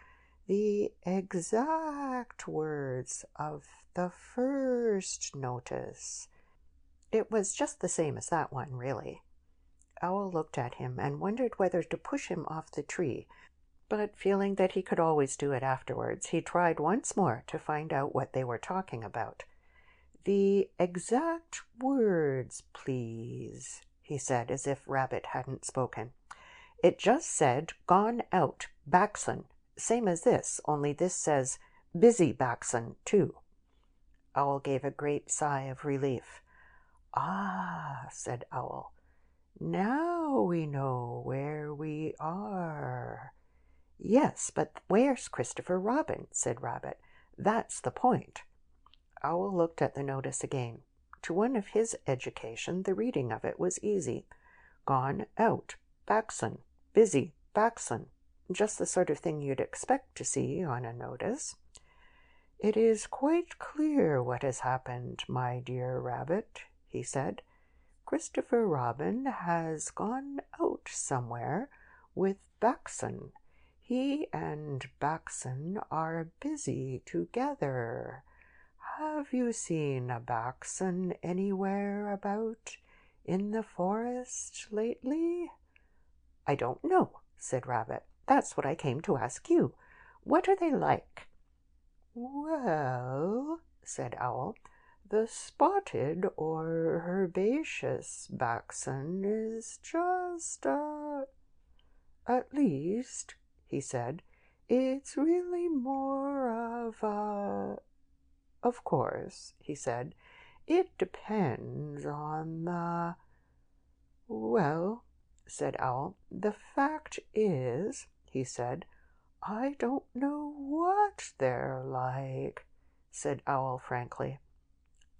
S1: The exact words of the first notice." It was just the same as that one, really. Owl looked at him and wondered whether to push him off the tree, But feeling that he could always do it afterwards, he tried once more to find out what they were talking about. "The exact words, please," he said, as if Rabbit hadn't spoken. "It just said, 'Gone out, Backson,' same as this, only this says, 'Busy Backson,' too." Owl gave a great sigh of relief. "Ah," said Owl, "now we know where we are." "Yes, but where's Christopher Robin?" said Rabbit. "That's the point." Owl looked at the notice again. To one of his education, the reading of it was easy. Gone out, Backson, busy, Backson. Just the sort of thing you'd expect to see on a notice. "It is quite clear what has happened, my dear Rabbit," he said. "Christopher Robin has gone out somewhere with Backson. He and Backson are busy together. Have you seen a Backson anywhere about in the forest lately?" "I don't know," said Rabbit. "That's what I came to ask you. What are they like?" "Well," said Owl, "the spotted or herbaceous Backson is just at least," he said, "it's really more of a... Of course," he said, "it depends on the... Well," said Owl, "the fact is," he said, "I don't know what they're like," said Owl frankly.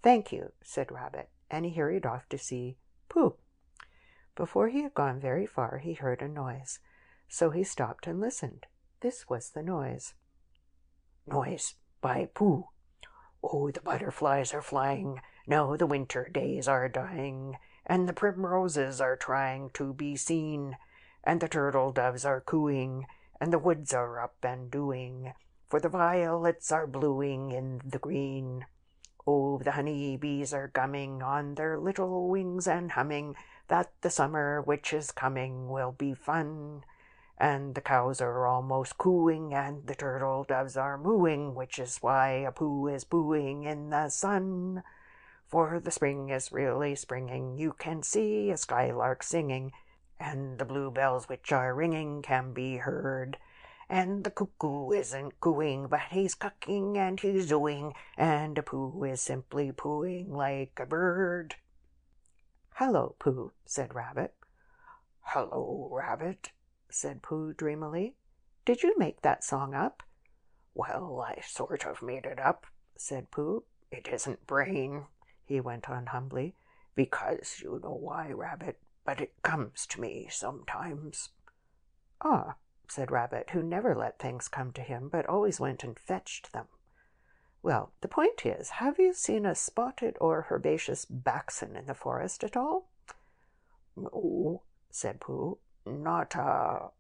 S1: "Thank you," said Rabbit, and he hurried off to see Pooh. Before he had gone very far, he heard a noise, so he stopped and listened. This was the noise. "Noise by Pooh. Oh, the butterflies are flying, now the winter days are dying, and the primroses are trying to be seen, and the turtle doves are cooing, and the woods are up and doing, for the violets are bluing in the green. Oh, the honey bees are gumming on their little wings and humming that the summer which is coming will be fun. And the cows are almost cooing, and the turtle doves are mooing, which is why a Pooh is pooing in the sun. For the spring is really springing, you can see a skylark singing, and the bluebells which are ringing can be heard. And the cuckoo isn't cooing, but he's cucking and he's ooing, and a Pooh is simply pooing like a bird." "Hello, Pooh," said Rabbit. "Hello, Rabbit," said Pooh dreamily. "Did you make that song up?" "Well, I sort of made it up," said Pooh. "It isn't brain," he went on humbly, "because you know why, Rabbit, but it comes to me sometimes." "Ah," said Rabbit, who never let things come to him, but always went and fetched them. "Well, the point is, have you seen a spotted or herbaceous Backson in the forest at all?" "No," said Pooh. No,"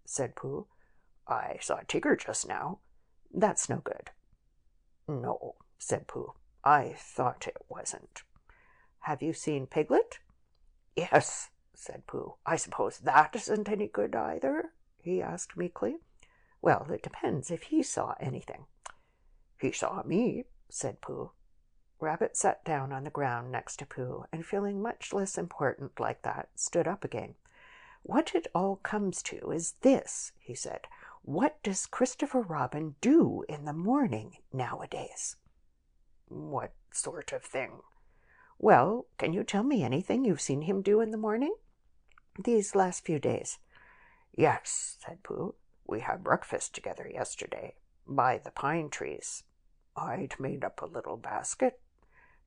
S1: said Pooh. "I saw Tigger just now." "That's no good." "No," said Pooh. "I thought it wasn't." "Have you seen Piglet?" "Yes," said Pooh. "I suppose that isn't any good either?" he asked meekly. "Well, it depends if he saw anything." "He saw me," said Pooh. Rabbit sat down on the ground next to Pooh, and feeling much less important like that, stood up again. "What it all comes to is this," he said. "What does Christopher Robin do in the morning nowadays?" "What sort of thing?" "Well, can you tell me anything you've seen him do in the morning these last few days?" "Yes," said Pooh. "We had breakfast together yesterday by the pine trees. I'd made up a little basket,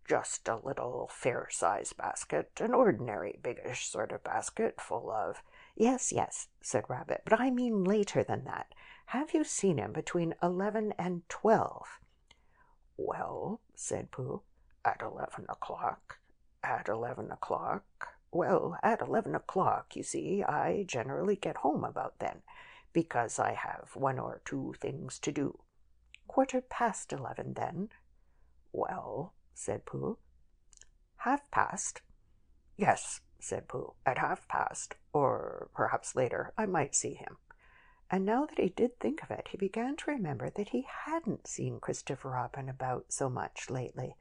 S1: just a little fair-sized basket, an ordinary biggish sort of basket full of—" Yes, said Rabbit, "but I mean later than that. Have you seen him between 11 and 12? "Well," said Pooh, "at 11 o'clock. At 11 o'clock. Well, at 11 o'clock, you see, I generally get home about then, because I have one or two things to do." "11:15, then?" "Well," said Pooh. "Half past?" "Yes," said Pooh, "at 1/2 past.
S2: or perhaps later I might see him. And now that he did think of it, he began to remember that he hadn't seen Christopher Robin about so much lately.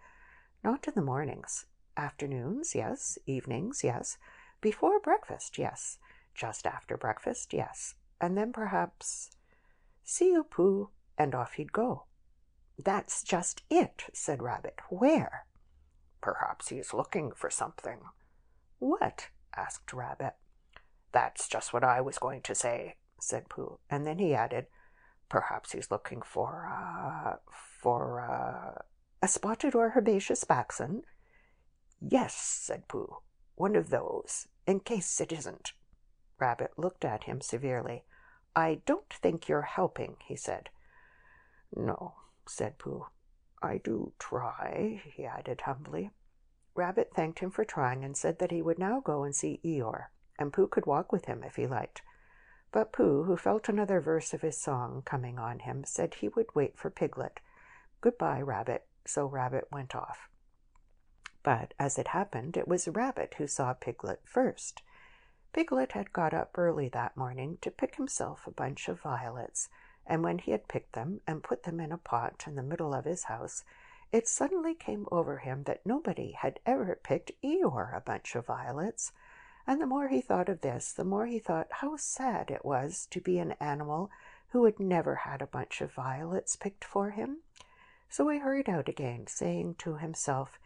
S2: Not in the mornings. Afternoons, yes. Evenings, yes. Before breakfast, yes. Just after breakfast, yes. And then perhaps, "See you, Pooh," and off he'd go. "That's just it," said Rabbit. "Where?" "Perhaps he's looking for something." "What?" asked Rabbit. "That's just what I was going to say," said Pooh. And then he added, "Perhaps he's looking for a spotted or herbaceous baxen." "Yes," said Pooh, "one of those, in case it isn't." Rabbit looked at him severely. "I don't think you're helping," he said. "No," said Pooh. "I do try," he added humbly. Rabbit thanked him for trying and said that he would now go and see Eeyore, and Pooh could walk with him if he liked. But Pooh, who felt another verse of his song coming on him, said he would wait for Piglet. "Goodbye, Rabbit." So Rabbit went off. But as it happened, it was Rabbit who saw Piglet first. Piglet had got up early that morning to pick himself a bunch of violets, and when he had picked them and put them in a pot in the middle of his house, it suddenly came over him that nobody had ever picked Eeyore a bunch of violets. And the more he thought of this, the more he thought how sad it was to be an animal who had never had a bunch of violets picked for him. So he hurried out again, saying to himself,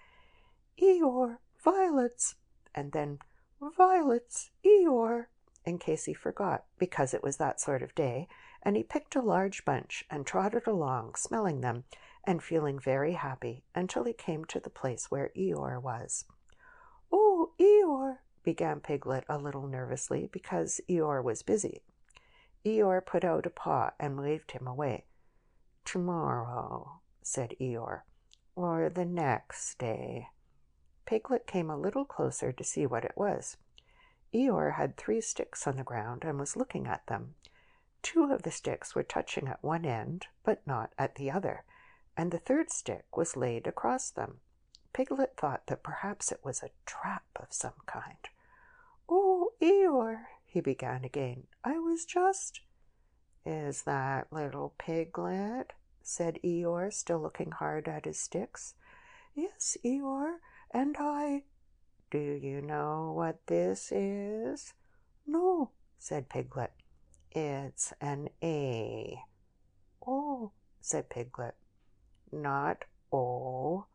S2: "Eeyore, violets," and then "Violets, Eeyore," in case he forgot, because it was that sort of day, and he picked a large bunch and trotted along, smelling them and feeling very happy, until he came to the place where Eeyore was. "Oh, Eeyore," began Piglet a little nervously, because Eeyore was busy. Eeyore put out a paw and waved him away. "Tomorrow," said Eeyore, "or the next day." Piglet came a little closer to see what it was. Eeyore had 3 sticks on the ground and was looking at them. 2 of the sticks were touching at one end, but not at the other, and the 3rd stick was laid across them. Piglet thought that perhaps it was a trap of some kind. "Oh, Eeyore," he began again, "I was just—" "Is that little Piglet?" said Eeyore, still looking hard at his sticks. "Yes, Eeyore, and I—" "Do you know what this is?" "No," said Piglet. "It's an A." "Oh," said Piglet. "Not O,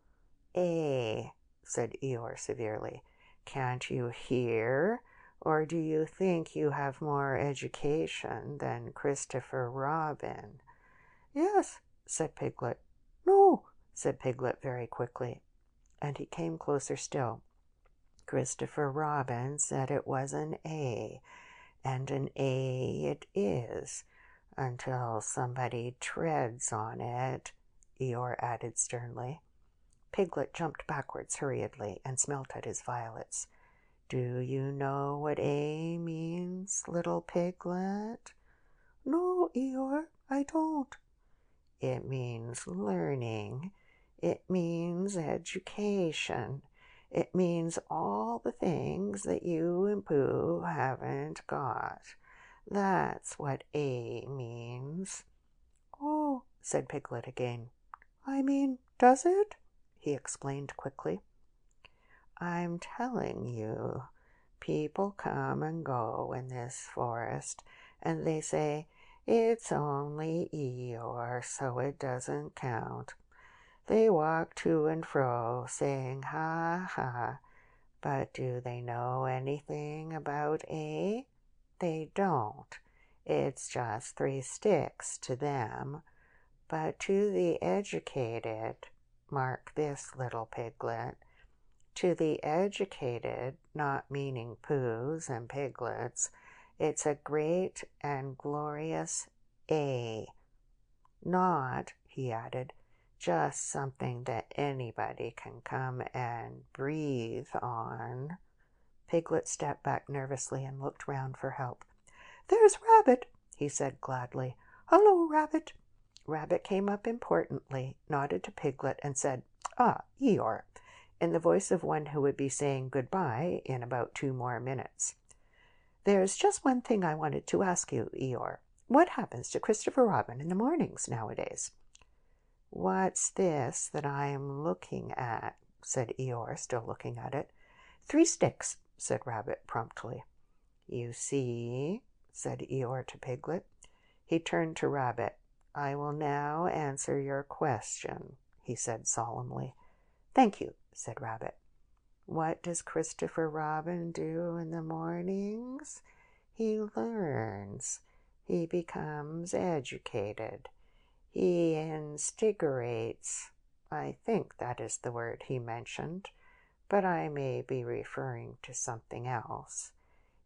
S2: A," said Eeyore severely. "Can't you hear? Or do you think you have more education than Christopher Robin?" "Yes," said Piglet. "No," said Piglet very quickly, and he came closer still. "Christopher Robin said it was an A, and an A it is, until somebody treads on it," Eeyore added sternly. Piglet jumped backwards hurriedly and smelt at his violets. "Do you know what A means, little Piglet?" "No, Eeyore, I don't." "It means learning. It means education. It means all the things that you and Pooh haven't got. That's what A means." "Oh," said Piglet again. "I mean, does it?" he explained quickly. "I'm telling you, people come and go in this forest, and they say, 'It's only Eeyore, so it doesn't count.' They walk to and fro, saying, 'Ha, ha,' but do they know anything about A? They don't. It's just 3 sticks to them. But to the educated, mark this, little Piglet, to the educated, not meaning Poohs and Piglets, it's a great and glorious A. Not," he added, "just something that anybody can come and breathe on." Piglet stepped back nervously and looked round for help. "There's Rabbit," he said gladly. "Hello, Rabbit." Rabbit came up importantly, nodded to Piglet, and said, "Ah, Eeyore," in the voice of one who would be saying goodbye in about 2 more minutes.
S1: There's just one thing I wanted to ask you, Eeyore. What happens to Christopher Robin in the mornings nowadays?" "What's this that I'm looking at?" said Eeyore, still looking at it. "3 sticks," said Rabbit promptly. "You see," said Eeyore to Piglet. He turned to Rabbit. "I will now answer your question," he said solemnly. "Thank you," said Rabbit. "What does Christopher Robin do in the mornings? He learns. He becomes educated. He instigates. I think that is the word he mentioned, but I may be referring to something else.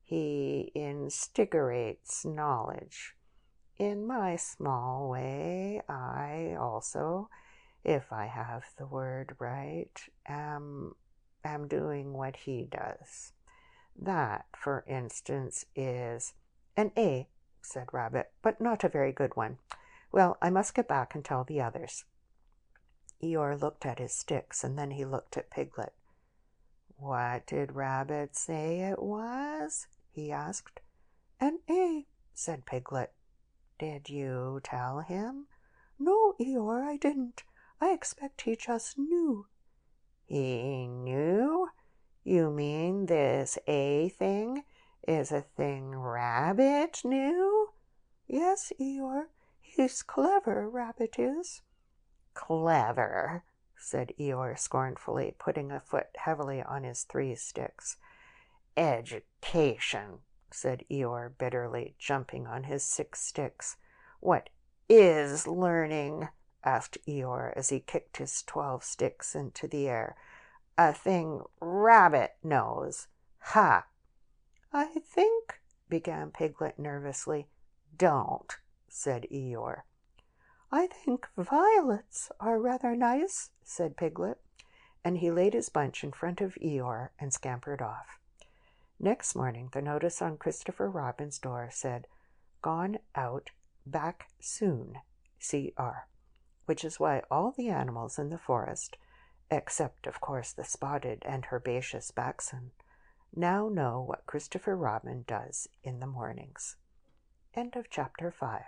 S1: He instigates knowledge. In my small way, I also, if I have the word right, am doing what he does. That, for instance, is—" "An A," said Rabbit, "but not a very good one. Well, I must get back and tell the others." Eeyore looked at his sticks, and then he looked at Piglet. "What did Rabbit say it was?" he asked. "An A," said Piglet. "Did you tell him?" "No, Eeyore, I didn't. I expect he just knew." "He knew? You mean this A thing is a thing Rabbit knew?" "Yes, Eeyore. He's clever, Rabbit is." "Clever," said Eeyore scornfully, putting a foot heavily on his 3 sticks. "Education," said Eeyore bitterly, jumping on his 6 sticks. "What is learning?" asked Eeyore as he kicked his 12 sticks into the air. "A thing Rabbit knows. Ha!" "I think—" began Piglet nervously. "Don't," said Eeyore. "I think violets are rather nice," said Piglet, and he laid his bunch in front of Eeyore and scampered off. Next morning the notice on Christopher Robin's door said, "Gone out, back soon, C.R.," which is why all the animals in the forest, except of course the spotted and herbaceous Baxen, now know what Christopher Robin does in the mornings. End of chapter 5.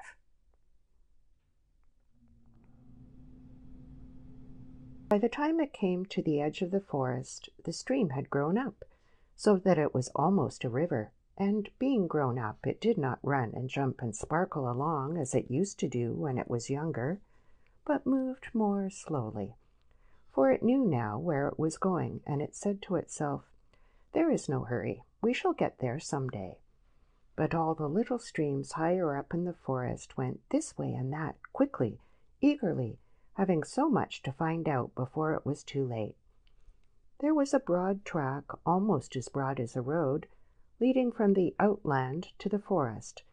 S1: By the time it came to the edge of the forest, the stream had grown up, so that it was almost a river, and being grown up, it did not run and jump and sparkle along as it used to do when it was younger, but moved more slowly, for it knew now where it was going, and it said to itself, "There is no hurry, we shall get there some day." But all the little streams higher up in the forest went this way and that, quickly, eagerly, having so much to find out before it was too late. There was a broad track, almost as broad as a road, leading from the outland to the forest,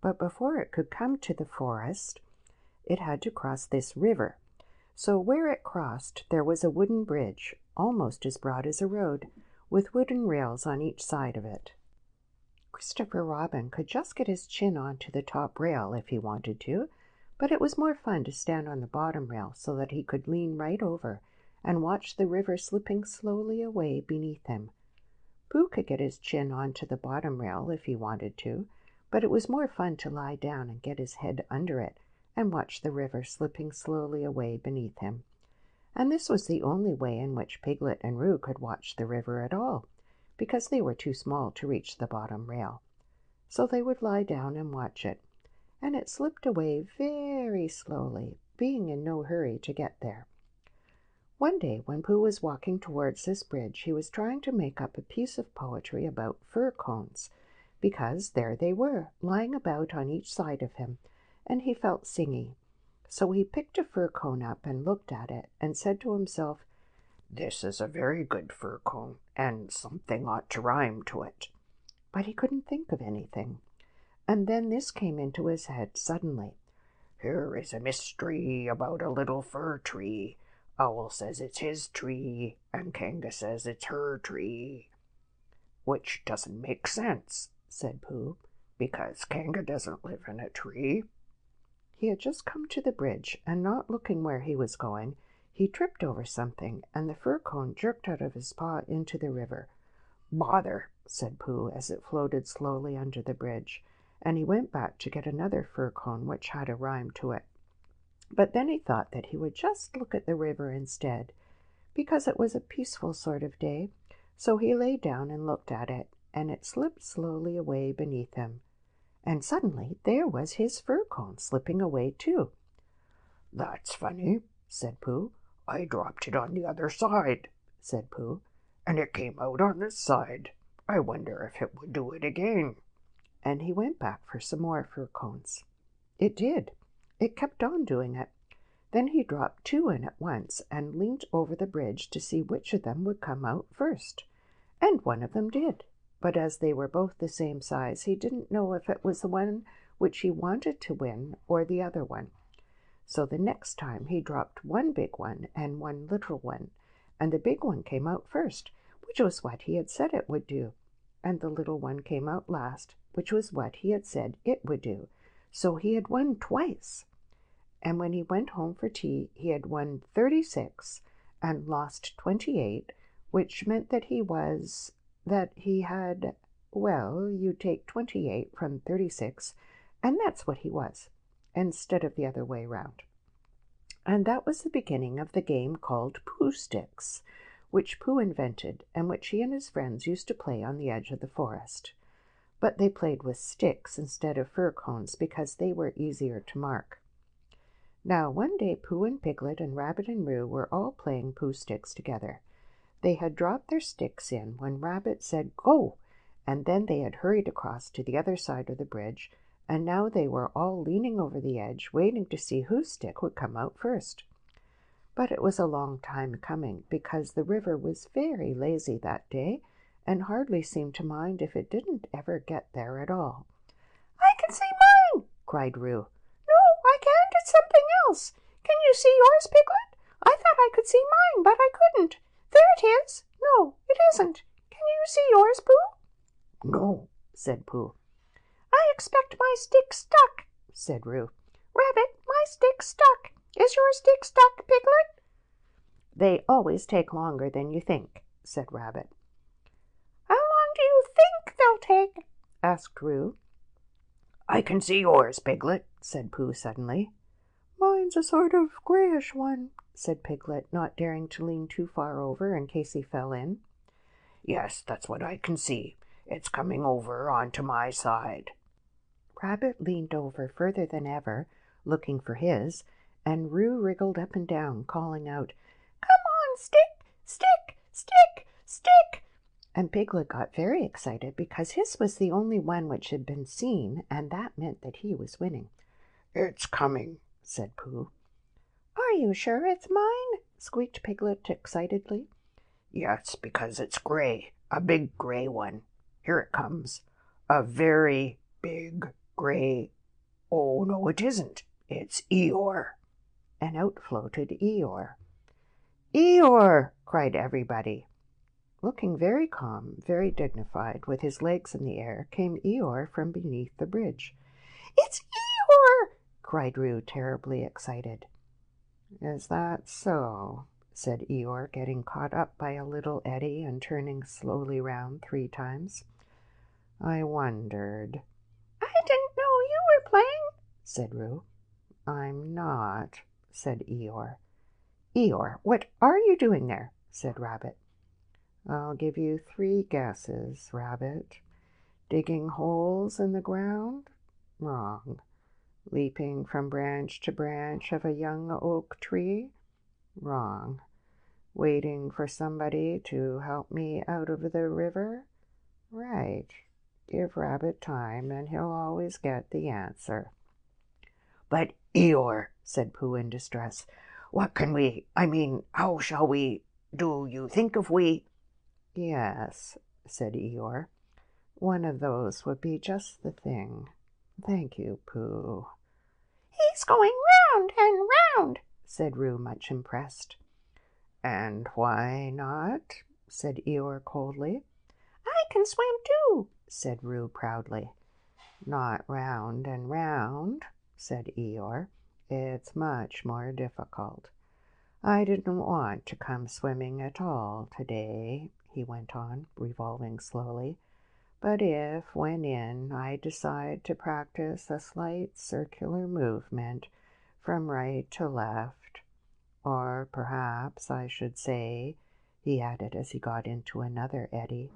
S1: but before it could come to the forest, it had to cross this river. So where it crossed, there was a wooden bridge, almost as broad as a road, with wooden rails on each side of it. Christopher Robin could just get his chin onto the top rail if he wanted to, but it was more fun to stand on the bottom rail so that he could lean right over and watch the river slipping slowly away beneath him. Pooh could get his chin onto the bottom rail if he wanted to, but it was more fun to lie down and get his head under it and watch the river slipping slowly away beneath him. And this was the only way in which Piglet and Roo could watch the river at all, because they were too small to reach the bottom rail. So they would lie down and watch it, and it slipped away very slowly, being in no hurry to get there. One day when Pooh was walking towards this bridge, he was trying to make up a piece of poetry about fir cones, because there they were, lying about on each side of him, and he felt singy. So he picked a fir cone up and looked at it, and said to himself, "This is a very good fir cone, and something ought to rhyme to it." But he couldn't think of anything. And then this came into his head suddenly. "Here is a mystery about a little fir tree. Owl says it's his tree, and Kanga says it's her tree." "Which doesn't make sense," said Pooh, "because Kanga doesn't live in a tree." He had just come to the bridge, and not looking where he was going, he tripped over something, and the fir cone jerked out of his paw into the river. "Bother!" said Pooh as it floated slowly under the bridge, and he went back to get another fir cone which had a rhyme to it. But then he thought that he would just look at the river instead, because it was a peaceful sort of day. So he lay down and looked at it, and it slipped slowly away beneath him. And suddenly there was his fir cone slipping away too.
S2: "That's funny," said Pooh. "I dropped it on the other side," said Pooh, "and it came out on this side. I wonder if it would do it again."
S1: And he went back for some more fir cones. It did. It kept on doing it. Then he dropped two in at once and leaned over the bridge to see which of them would come out first. And one of them did. But as they were both the same size, he didn't know if it was the one which he wanted to win or the other one. So the next time he dropped one big one and one little one, and the big one came out first, which was what he had said it would do. And the little one came out last, which was what he had said it would do. So he had won twice. And when he went home for tea, he had won 36 and lost 28, which meant that he had, well, you take 28 from 36, and that's what he was, instead of the other way round. And that was the beginning of the game called Pooh Sticks, which Pooh invented, and which he and his friends used to play on the edge of the forest. But they played with sticks instead of fir cones because they were easier to mark. Now one day Pooh and Piglet and Rabbit and Roo were all playing Pooh Sticks together. They had dropped their sticks in when Rabbit said "Go!" and then they had hurried across to the other side of the bridge, and now they were all leaning over the edge, waiting to see whose stick would come out first. But it was a long time coming, because the river was very lazy that day, and hardly seemed to mind if it didn't ever get there at all.
S3: "I can see mine!" cried Roo. "No, I can't. It's something else. Can you see yours, Piglet? I thought I could see mine, but I couldn't. There it is. No, it isn't. Can you see yours, Pooh?"
S2: "No," said Pooh.
S3: "I expect my stick stuck," said Roo. "Rabbit, my stick stuck. Is your stick stuck, Piglet?"
S1: "They always take longer than you think," said Rabbit.
S3: "How long do you think they'll take?"
S1: asked Roo.
S2: "I can see yours, Piglet," said Pooh suddenly.
S1: "Mine's a sort of grayish one," said Piglet, not daring to lean too far over in case he fell in.
S2: "Yes, that's what I can see. It's coming over onto my side."
S1: Rabbit leaned over further than ever, looking for his, and Roo wriggled up and down, calling out,
S3: "Come on, stick, stick, stick, stick!"
S1: And Piglet got very excited because his was the only one which had been seen, and that meant that he was winning.
S2: "It's coming,"
S1: said Pooh.
S3: "Are you sure it's mine?"
S1: squeaked Piglet excitedly.
S2: "Yes, because it's gray, a big gray one. Here it comes. A very big gray. Oh, no, it isn't. It's Eeyore."
S1: And out floated Eeyore. "Eeyore!" cried everybody. Looking very calm, very dignified, with his legs in the air, came Eeyore from beneath the bridge.
S3: "It's Eeyore!"
S1: cried Roo, terribly excited. "Is that so?" said Eeyore, getting caught up by a little eddy and turning slowly round 3 times. "I wondered."
S3: "I didn't know you were playing,"
S1: said Roo. "I'm not," said Eeyore. "Eeyore, what are you doing there?" said Rabbit. "I'll give you 3 guesses, Rabbit. Digging holes in the ground? Wrong. Leaping from branch to branch of a young oak tree? Wrong. Waiting for somebody to help me out of the river? Right. Give Rabbit time and he'll always get the answer."
S2: "But Eeyore," said Pooh in distress, how shall we, do you think if we—"
S1: "Yes," said Eeyore. "One of those would be just the thing. Thank you, Pooh."
S3: "He's going round and round,"
S1: said Roo, much impressed. "And why not?" said Eeyore coldly.
S3: "I can swim too,"
S1: said Roo proudly. "Not round and round," said Eeyore. "It's much more difficult. I didn't want to come swimming at all today," he went on, revolving slowly. But if, when in, I decide to practice a slight circular movement from right to left, or perhaps I should say," he added as he got into another eddy,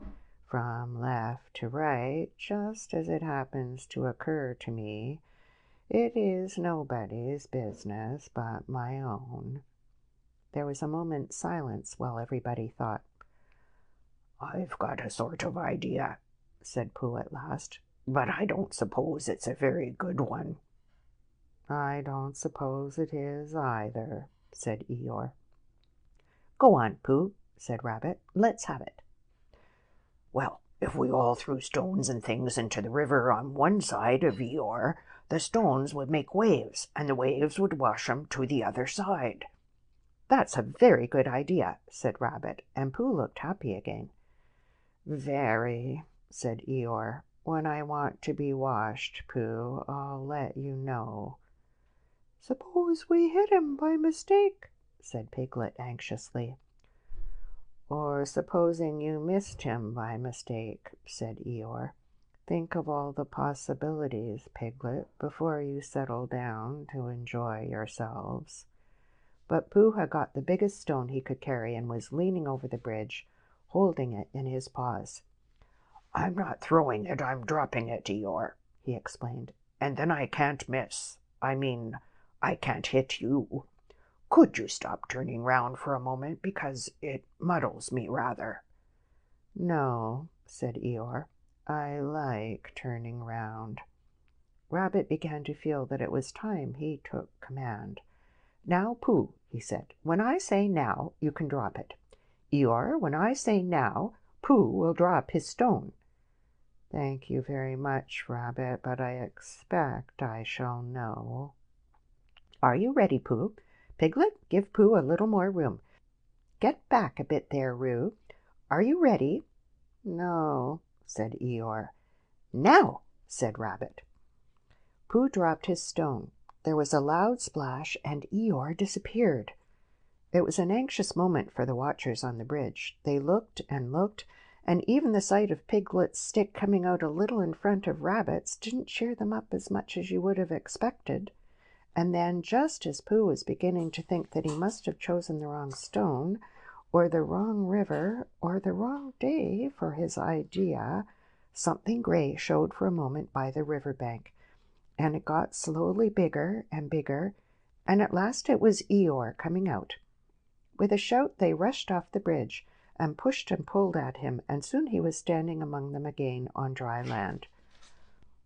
S1: "from left to right, just as it happens to occur to me, it is nobody's business but my own." There was a moment's silence while everybody thought.
S2: "I've got a sort of idea," said Pooh at last, "but I don't suppose it's a very good one."
S1: "I don't suppose it is either," said Eeyore. "Go on, Pooh," said Rabbit. "Let's have it."
S2: "Well, if we all threw stones and things into the river on one side of Eeyore, the stones would make waves, and the waves would wash 'em to the other side."
S1: "That's a very good idea," said Rabbit, and Pooh looked happy again. "Very," said Eeyore. "When I want to be washed, Pooh, I'll let you know." "Suppose we hit him by mistake," said Piglet anxiously. "Or supposing you missed him by mistake," said Eeyore. "Think of all the possibilities, Piglet, before you settle down to enjoy yourselves." But Pooh had got the biggest stone he could carry and was leaning over the bridge, holding it in his paws.
S2: "I'm not throwing it, I'm dropping it, Eeyore," he explained. "And then I can't miss. I mean, I can't hit you. Could you stop turning round for a moment, because it muddles me rather?"
S1: "No," said Eeyore. "I like turning round." Rabbit began to feel that it was time he took command. "Now, Pooh," he said, "when I say now, you can drop it. Eeyore, when I say now, Pooh will drop his stone." "Thank you very much, Rabbit, but I expect I shall know." "Are you ready, Pooh? Piglet, give Pooh a little more room. Get back a bit there, Roo. Are you ready?" "No," said Eeyore. "Now," said Rabbit. Pooh dropped his stone. There was a loud splash, and Eeyore disappeared. It was an anxious moment for the watchers on the bridge. They looked and looked, and even the sight of Piglet's stick coming out a little in front of Rabbit's didn't cheer them up as much as you would have expected. And then, just as Pooh was beginning to think that he must have chosen the wrong stone, or the wrong river, or the wrong day for his idea, something gray showed for a moment by the river bank, and it got slowly bigger and bigger, and at last it was Eeyore coming out. With a shout they rushed off the bridge and pushed and pulled at him, and soon he was standing among them again on dry land.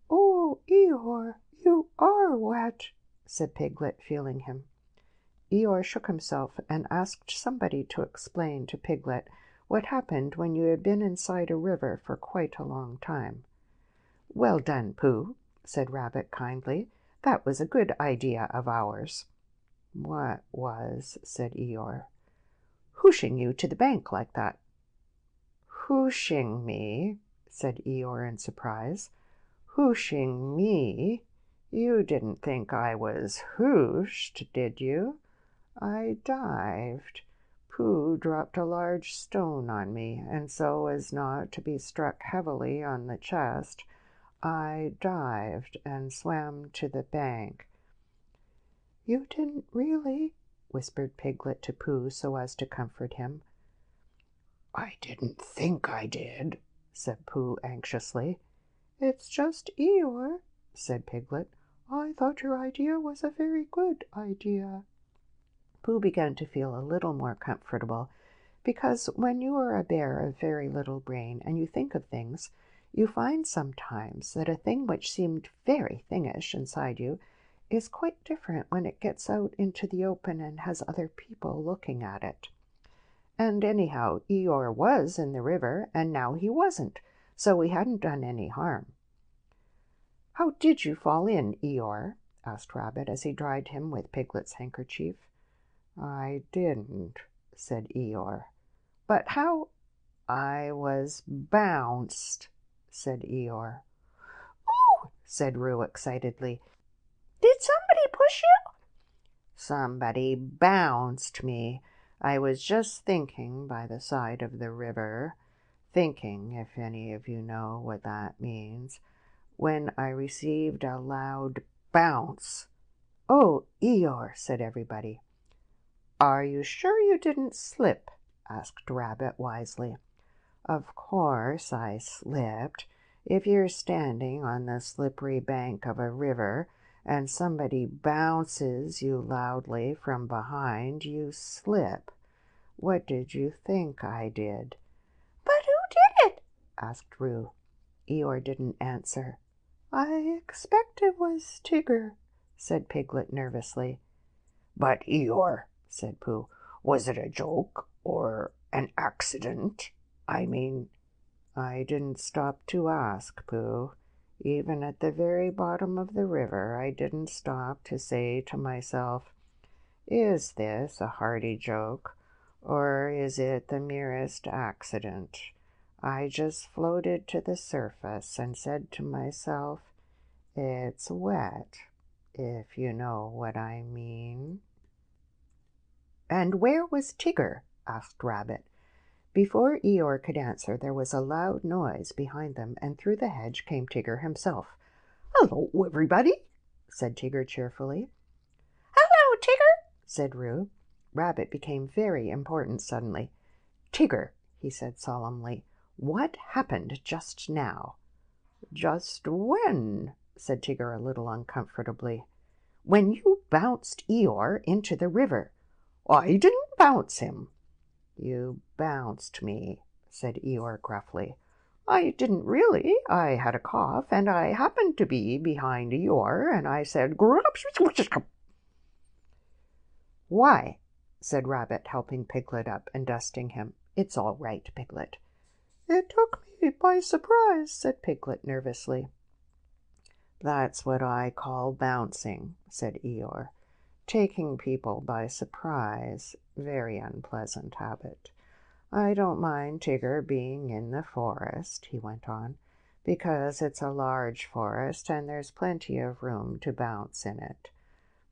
S1: "Oh, Eeyore, you are wet," said Piglet, feeling him. Eeyore shook himself and asked somebody to explain to Piglet what happened when you had been inside a river for quite a long time. "Well done, Pooh," said Rabbit kindly. "That was a good idea of ours." "What was?" said Eeyore. "Hooshing you to the bank like that." "Hooshing me?" said Eeyore in surprise. "Hooshing me? You didn't think I was hooshed, did you? I dived. Pooh dropped a large stone on me, and so as not to be struck heavily on the chest, I dived and swam to the bank." "You didn't really?" whispered Piglet to Pooh so as to comfort him.
S2: "I didn't think I did,"
S1: said Pooh anxiously.
S3: "It's just Eeyore," said Piglet. "I thought your idea was a very good idea."
S1: Pooh began to feel a little more comfortable, because when you are a bear of very little brain and you think of things, you find sometimes that a thing which seemed very thingish inside you is quite different when it gets out into the open and has other people looking at it. And anyhow, Eeyore was in the river, and now he wasn't, so he hadn't done any harm. "How did you fall in, Eeyore?" asked Rabbit as he dried him with Piglet's handkerchief. "I didn't," said Eeyore. "But how—" "I was bounced," said Eeyore.
S3: "Oh!"
S1: said Roo excitedly.
S3: "Did somebody push you?"
S1: "Somebody bounced me. I was just thinking by the side of the river, thinking if any of you know what that means, when I received a loud bounce. Oh, Eeyore, said everybody. Are you sure you didn't slip? Asked Rabbit wisely. Of course I slipped. If you're standing on the slippery bank of a river and somebody bounces you loudly from behind, you slip. What did you think I did?
S3: But who did it?
S1: Asked Roo. Eeyore didn't answer. I expect it was Tigger, said Piglet nervously.
S2: But Eeyore, said Pooh, was it a joke or an accident? I mean,
S1: I didn't stop to ask, Pooh. Even at the very bottom of the river, I didn't stop to say to myself, is this a hearty joke, or is it the merest accident? I just floated to the surface and said to myself, it's wet, if you know what I mean. And where was Tigger? Asked Rabbit. Before Eeyore could answer, there was a loud noise behind them, and through the hedge came Tigger himself.
S2: Hello, everybody,
S1: said Tigger cheerfully.
S3: Hello, Tigger,
S1: said Roo. Rabbit became very important suddenly. Tigger, he said solemnly, what happened just now? Just when? Said Tigger a little uncomfortably. When you bounced Eeyore into the river.
S2: I didn't bounce him.
S1: You bounced me, said Eeyore gruffly.
S2: I didn't really. I had a cough, and I happened to be behind Eeyore, and I said,
S1: Why? Said Rabbit, helping Piglet up and dusting him. It's all right, Piglet. It took me by surprise, said Piglet nervously. That's what I call bouncing, said Eeyore. Taking people by surprise, very unpleasant habit. I don't mind Tigger being in the forest, he went on, because it's a large forest and there's plenty of room to bounce in it.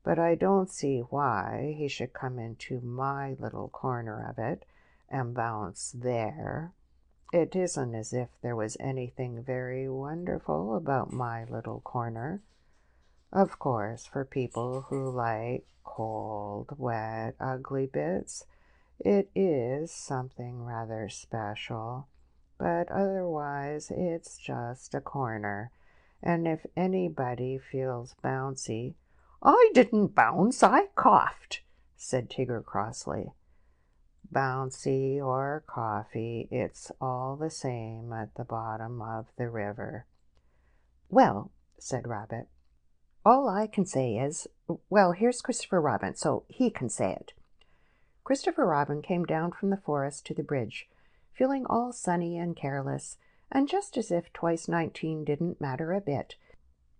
S1: But I don't see why he should come into my little corner of it and bounce there. It isn't as if there was anything very wonderful about my little corner. Of course, for people who like cold, wet, ugly bits, it is something rather special. But otherwise, it's just a corner. And if anybody feels bouncy,
S2: I didn't bounce, I coughed,
S1: said Tigger crossly. Bouncy or coffee, it's all the same at the bottom of the river. Well, said Rabbit, all I can say is, well, here's Christopher Robin, so he can say it. Christopher Robin came down from the forest to the bridge, feeling all sunny and careless, and just as if twice 19 didn't matter a bit,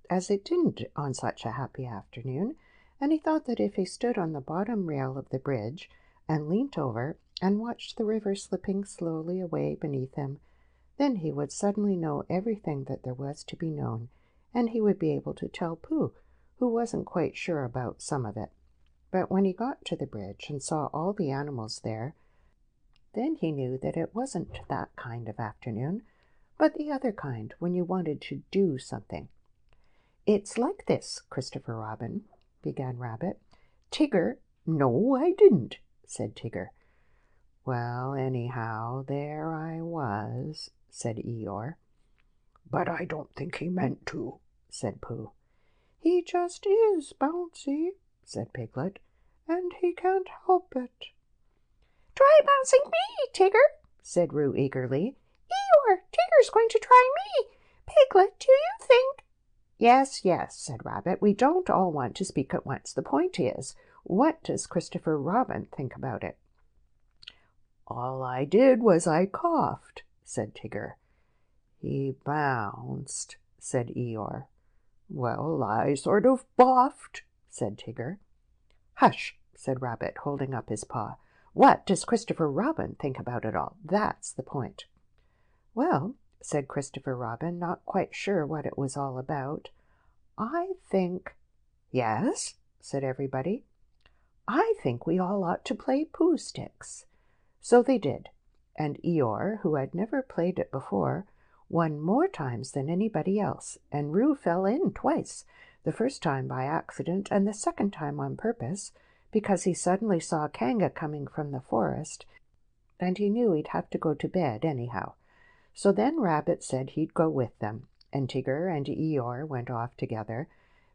S1: as it didn't on such a happy afternoon, and he thought that if he stood on the bottom rail of the bridge and leant over and watched the river slipping slowly away beneath him, then he would suddenly know everything that there was to be known, and he would be able to tell Pooh, who wasn't quite sure about some of it. But when he got to the bridge and saw all the animals there, then he knew that it wasn't that kind of afternoon, but the other kind when you wanted to do something. It's like this, Christopher Robin, began Rabbit. Tigger—
S2: No, I didn't,
S1: said Tigger. Well, anyhow, there I was, said Eeyore.
S2: But I don't think he meant to,
S1: said Pooh. He just is bouncy, said Piglet, and he can't help it.
S3: Try bouncing me, Tigger,
S1: said Roo eagerly.
S3: Eeyore, Tigger's going to try me. Piglet, do you think—
S1: Yes, yes, said Rabbit. We don't all want to speak at once. The point is, what does Christopher Robin think about it? All I did was I coughed, said Tigger. He bounced, said Eeyore. Well, I sort of boffed, said Tigger. Hush, said Rabbit, holding up his paw. What does Christopher Robin think about it all? That's the point. Well, said Christopher Robin, not quite sure what it was all about, I think— Yes, said everybody. I think we all ought to play Pooh Sticks. So they did. and Eeyore, who had never played it before, won more times than anybody else, and Roo fell in twice, the first time by accident and the second time on purpose, because he suddenly saw Kanga coming from the forest, and he knew he'd have to go to bed anyhow. So then Rabbit said he'd go with them, and Tigger and Eeyore went off together,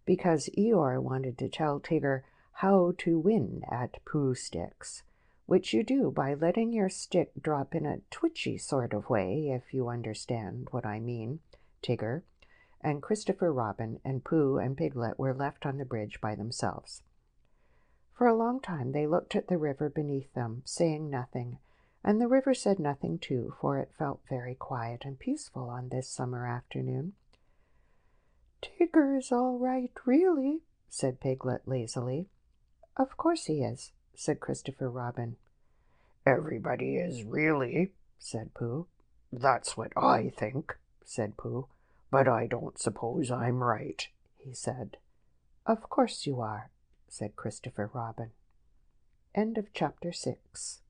S1: because Eeyore wanted to tell Tigger how to win at Pooh sticks, which you do by letting your stick drop in a twitchy sort of way, if you understand what I mean, Tigger. And Christopher Robin and Pooh and Piglet were left on the bridge by themselves. For a long time they looked at the river beneath them, saying nothing, and the river said nothing too, for it felt very quiet and peaceful on this summer afternoon. "Tigger is all right, really," said Piglet lazily. "Of course he is," said Christopher Robin.
S2: "Everybody is, really," said Pooh. "That's what I think," said Pooh. "But I don't suppose I'm right," he said.
S1: "Of course you are," said Christopher Robin. End of chapter 6.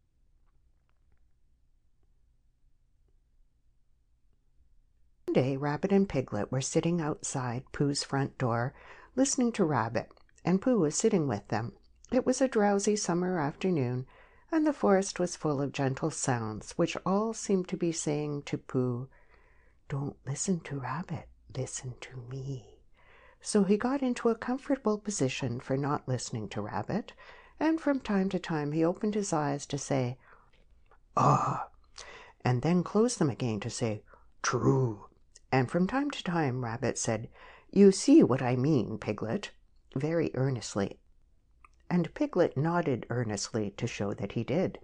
S1: One day Rabbit and Piglet were sitting outside Pooh's front door, listening to Rabbit, and Pooh was sitting with them. It was a drowsy summer afternoon, and the forest was full of gentle sounds, which all seemed to be saying to Pooh, "Don't listen to Rabbit, listen to me." So he got into a comfortable position for not listening to Rabbit, and from time to time he opened his eyes to say, "Ah," and then closed them again to say, "True." And from time to time Rabbit said, "You see what I mean, Piglet," very earnestly, and Piglet nodded earnestly to show that he did.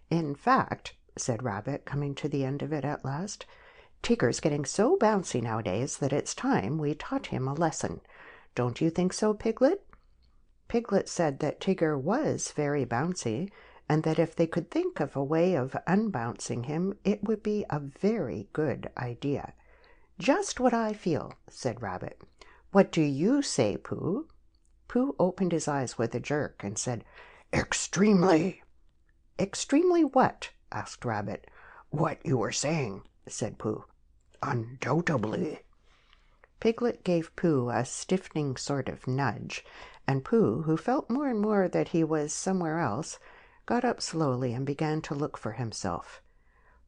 S1: "In fact," said Rabbit, coming to the end of it at last, "Tigger's getting so bouncy nowadays that it's time we taught him a lesson. Don't you think so, Piglet?" Piglet said that Tigger was very bouncy, and that if they could think of a way of unbouncing him, it would be a very good idea. "Just what I feel," said Rabbit. "What do you say, Pooh?" Pooh opened his eyes with a jerk and said, "Extremely." "Extremely what?" asked Rabbit.
S2: "What you were saying," said Pooh. "Undoubtedly."
S1: Piglet gave Pooh a stiffening sort of nudge, and Pooh, who felt more and more that he was somewhere else, got up slowly and began to look for himself.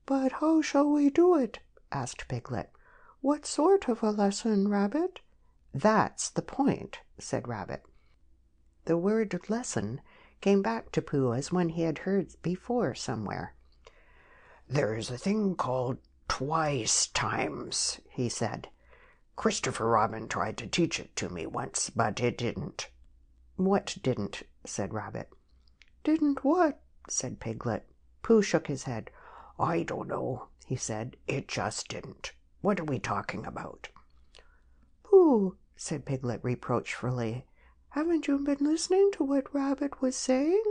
S1: "But how shall we do it?" asked Piglet. "What sort of a lesson, Rabbit?" "That's the point," said Rabbit. The word lesson came back to Pooh as one he had heard before somewhere.
S2: "There's a thing called twice times," he said. "Christopher Robin tried to teach it to me once, but it didn't."
S1: "What didn't?" said Rabbit.
S3: "Didn't what?"
S1: said Piglet. Pooh shook his head.
S2: "I don't know," he said. "It just didn't. What are we talking about?"
S3: "Pooh,"
S1: said Piglet reproachfully.
S3: "haven't you been listening to what Rabbit was saying?"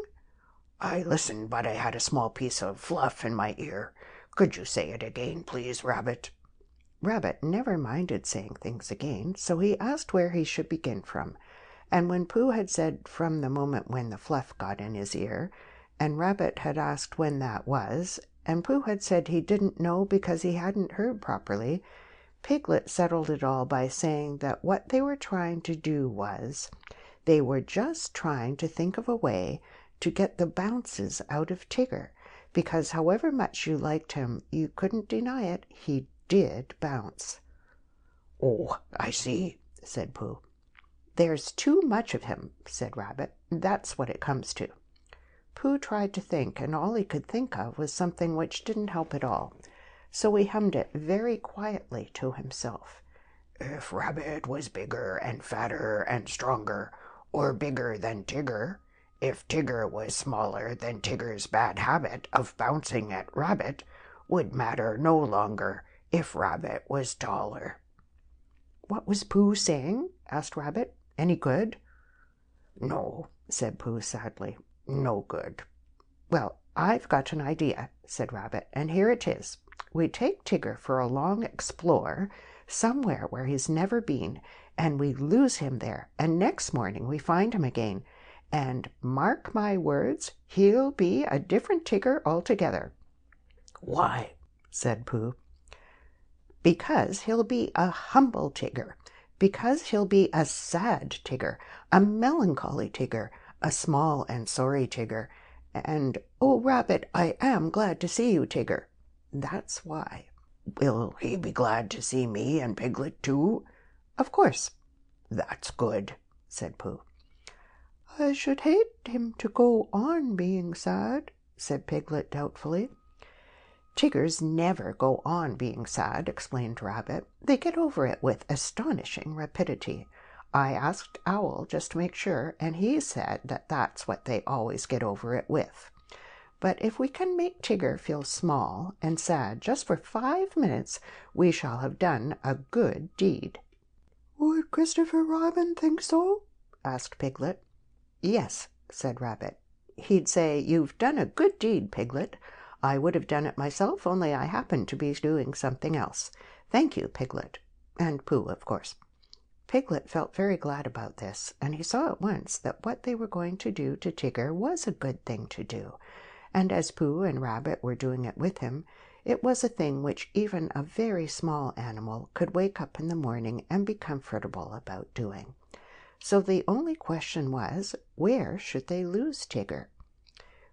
S2: "I listened, but I had a small piece of fluff in my ear. Could you say it again, please, Rabbit?"
S1: Rabbit never minded saying things again, so he asked where he should begin from, and when Pooh had said from the moment when the fluff got in his ear, and Rabbit had asked when that was, and Pooh had said he didn't know because he hadn't heard properly, Piglet settled it all by saying that what they were trying to do was, they were just trying to think of a way to get the bounces out of Tigger, because however much you liked him, you couldn't deny it, he did bounce.
S2: "Oh, I see," said Pooh.
S1: "There's too much of him," said Rabbit. "That's what it comes to." Pooh tried to think, and all he could think of was something which didn't help at all, so he hummed it very quietly to himself.
S2: "If Rabbit was bigger and fatter and stronger, or bigger than Tigger, if Tigger was smaller, then Tigger's bad habit of bouncing at Rabbit would matter no longer if Rabbit was taller."
S1: "What was Pooh saying?" asked Rabbit. "Any good?"
S2: "No," said Pooh sadly. "No good."
S1: "Well, I've got an idea," said Rabbit, "and here it is. We take Tigger for a long explore, somewhere where he's never been, and we lose him there, and next morning we find him again, and mark my words, he'll be a different Tigger altogether."
S2: Why?
S1: said Pooh. Because he'll be a humble Tigger. Because he'll be a sad Tigger, a melancholy Tigger, a small and sorry Tigger. And, oh, Rabbit, I am glad to see you, Tigger. That's why.
S2: Will he be glad to see me and Piglet too?
S1: Of course.
S2: That's good,
S1: said Pooh. I should hate him to go on being sad, said Piglet doubtfully. Tiggers never go on being sad, explained Rabbit. They get over it with astonishing rapidity. I asked Owl just to make sure, and he said that that's what they always get over it with. But if we can make Tigger feel small and sad just for 5 minutes, we shall have done a good deed. Would Christopher Robin think so? asked Piglet. Yes, said Rabbit. He'd say, You've done a good deed, Piglet. I would have done it myself, only I happened to be doing something else. Thank you, Piglet. And Pooh, of course. Piglet felt very glad about this, and he saw at once that what they were going to do to Tigger was a good thing to do. And as Pooh and Rabbit were doing it with him, it was a thing which even a very small animal could wake up in the morning and be comfortable about doing. So the only question was, where should they lose Tigger?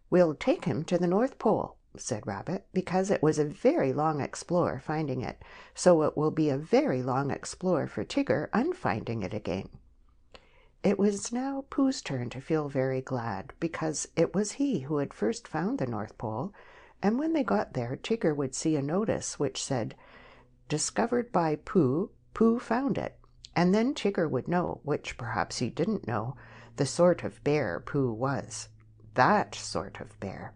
S1: We'll take him to the North Pole, said Rabbit, because it was a very long explore finding it, so it will be a very long explore for Tigger unfinding it again. It was now Pooh's turn to feel very glad, because it was he who had first found the North Pole, and when they got there, Tigger would see a notice which said, Discovered by Pooh, Pooh found it, and then Tigger would know, which perhaps he didn't know, the sort of bear Pooh was. That sort of bear.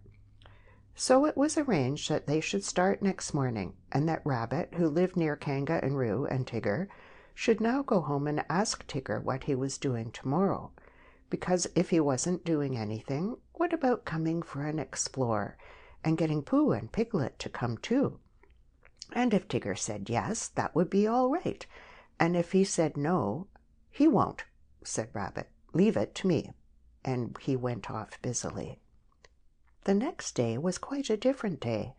S1: So it was arranged that they should start next morning, and that Rabbit, who lived near Kanga and Roo and Tigger, should now go home and ask Tigger what he was doing tomorrow, because if he wasn't doing anything, what about coming for an explore, and getting Pooh and Piglet to come too? And if Tigger said yes, that would be all right, and if he said no, he won't, said Rabbit. Leave it to me. And he went off busily. The next day was quite a different day.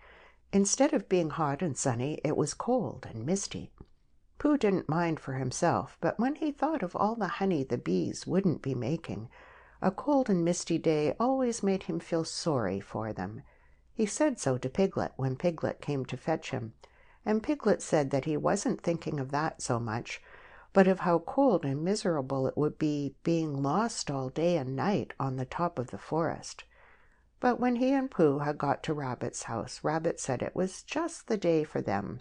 S1: Instead of being hot and sunny, it was cold and misty. Pooh didn't mind for himself, but when he thought of all the honey the bees wouldn't be making, a cold and misty day always made him feel sorry for them. He said so to Piglet when Piglet came to fetch him, and Piglet said that he wasn't thinking of that so much, but of how cold and miserable it would be being lost all day and night on the top of the forest. But when he and Pooh had got to Rabbit's house, Rabbit said it was just the day for them,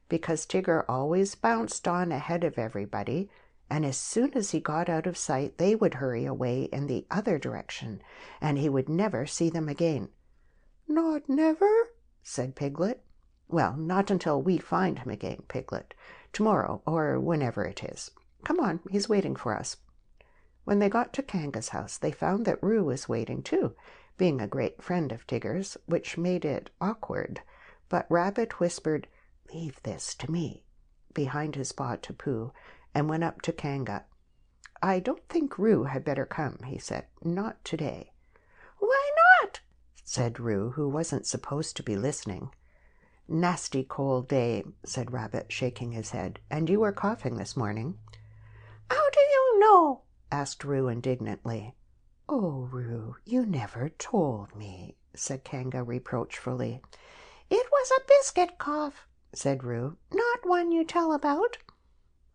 S1: because Tigger always bounced on ahead of everybody, and as soon as he got out of sight, they would hurry away in the other direction, and he would never see them again. Not never, said Piglet. Well, not until we find him again, Piglet. Tomorrow, or whenever it is. Come on, he's waiting for us. When they got to Kanga's house, they found that Roo was waiting too, being a great friend of Tigger's, which made it awkward. But Rabbit whispered, Leave this to me, behind his paw to Pooh, and went up to Kanga. I don't think Roo had better come, he said. Not today.
S3: Why not?
S1: said Roo, who wasn't supposed to be listening. Nasty cold day, said Rabbit, shaking his head. And you were coughing this morning.
S3: How do you know?
S1: asked Roo indignantly. Oh, Roo, you never told me, said Kanga reproachfully.
S3: It was a biscuit cough,
S1: said Roo.
S3: Not one you tell about.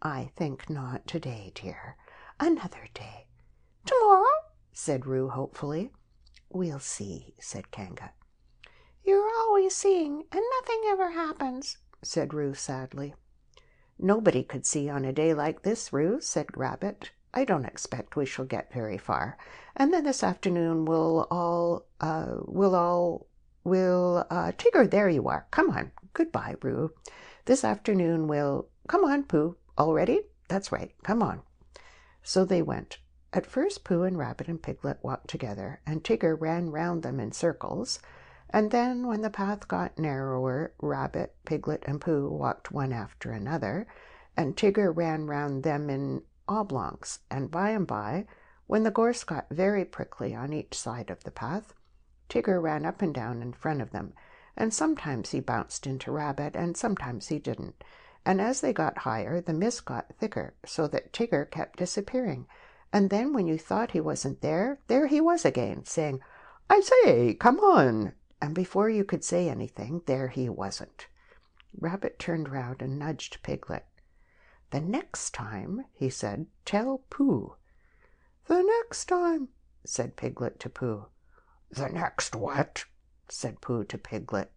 S1: I think not today, dear. Another day.
S3: Tomorrow?
S1: said Roo hopefully. We'll see, said Kanga.
S3: You're always seeing, and nothing ever happens,
S1: said Roo sadly. Nobody could see on a day like this, Roo, said Rabbit. I don't expect we shall get very far. And then this afternoon Tigger, there you are. Come on. Goodbye, Roo. This afternoon come on, Pooh. All ready? That's right. Come on. So they went. At first Pooh and Rabbit and Piglet walked together, and Tigger ran round them in circles. And then, when the path got narrower, Rabbit, Piglet, and Pooh walked one after another, and Tigger ran round them in oblongs, and by, when the gorse got very prickly on each side of the path, Tigger ran up and down in front of them, and sometimes he bounced into Rabbit, and sometimes he didn't. And as they got higher, the mist got thicker, so that Tigger kept disappearing. And then when you thought he wasn't there, there he was again, saying, "I say, come on!" And before you could say anything, there he wasn't. Rabbit turned round and nudged Piglet. "The next time," he said, "tell Pooh." "The next time," said Piglet to Pooh.
S2: "The next what?"
S1: said Pooh to Piglet.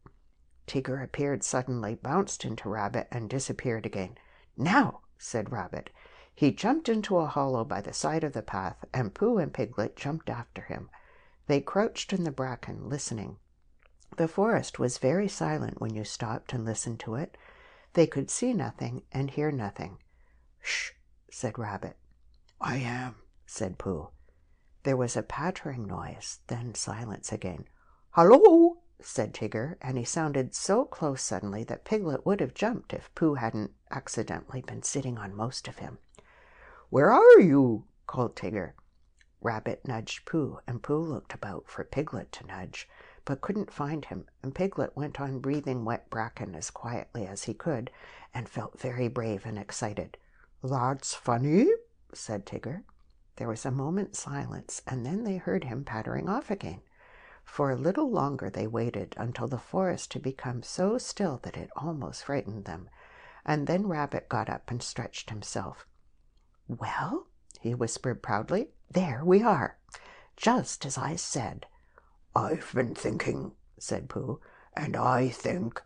S1: Tigger appeared suddenly, bounced into Rabbit, and disappeared again. "Now," said Rabbit. He jumped into a hollow by the side of the path, and Pooh and Piglet jumped after him. They crouched in the bracken, listening. The forest was very silent when you stopped and listened to it. They could see nothing and hear nothing. "Shh," said Rabbit.
S2: "I am,"
S1: said Pooh. There was a pattering noise, then silence again. "Hello!" said Tigger, and he sounded so close suddenly that Piglet would have jumped if Pooh hadn't accidentally been sitting on most of him. "Where are you?" called Tigger. Rabbit nudged Pooh, and Pooh looked about for Piglet to nudge, but couldn't find him, and Piglet went on breathing wet bracken as quietly as he could, and felt very brave and excited. "That's funny," said Tigger. There was a moment's silence, and then they heard him pattering off again. For a little longer they waited, until the forest had become so still that it almost frightened them, and then Rabbit got up and stretched himself. "Well," he whispered proudly, "there we are, just as I said."
S2: "I've been thinking," said Pooh, "and I think—"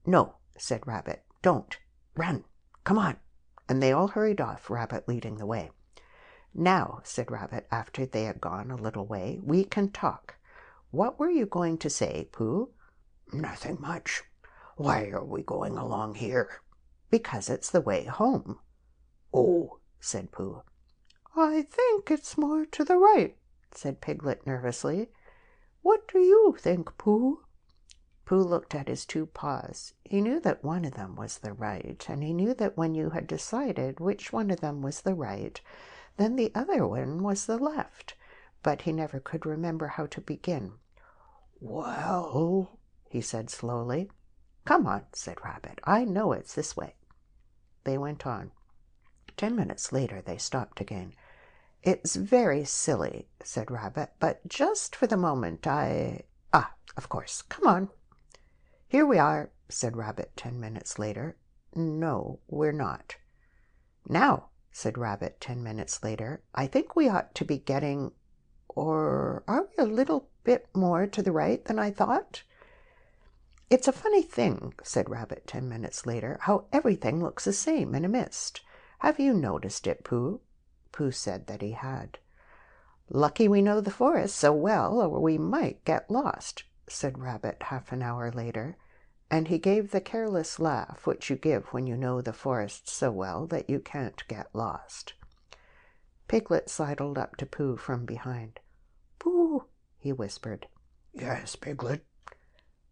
S1: "No," said Rabbit, "don't. Run. Come on." And they all hurried off, Rabbit leading the way. "Now," said Rabbit, after they had gone a little way, "we can talk. What were you going to say, Pooh?"
S2: "Nothing much. Why are we going along here?"
S1: "Because it's the way home."
S2: "Oh,"
S1: said Pooh.
S3: "I think it's more to the right,"
S1: said Piglet nervously.
S3: "What do you think, Pooh?"
S1: Pooh looked at his two paws. He knew that one of them was the right, and he knew that when you had decided which one of them was the right, then the other one was the left, but he never could remember how to begin.
S2: "Well,"
S1: he said slowly. "Come on," said Rabbit. "I know it's this way." They went on. 10 minutes later they stopped again. "It's very silly," said Rabbit, "but just for the moment of course, come on." "Here we are," said Rabbit 10 minutes later. "No, we're not." "Now," said Rabbit 10 minutes later, "I think we ought to be getting, or are we a little bit more to the right than I thought?" "It's a funny thing," said Rabbit 10 minutes later, "how everything looks the same in a mist. Have you noticed it, Pooh?" Pooh said that he had. "Lucky we know the forest so well, or we might get lost," said Rabbit half an hour later, and he gave the careless laugh which you give when you know the forest so well that you can't get lost. Piglet sidled up to Pooh from behind. "Pooh," he whispered.
S2: "Yes, Piglet?"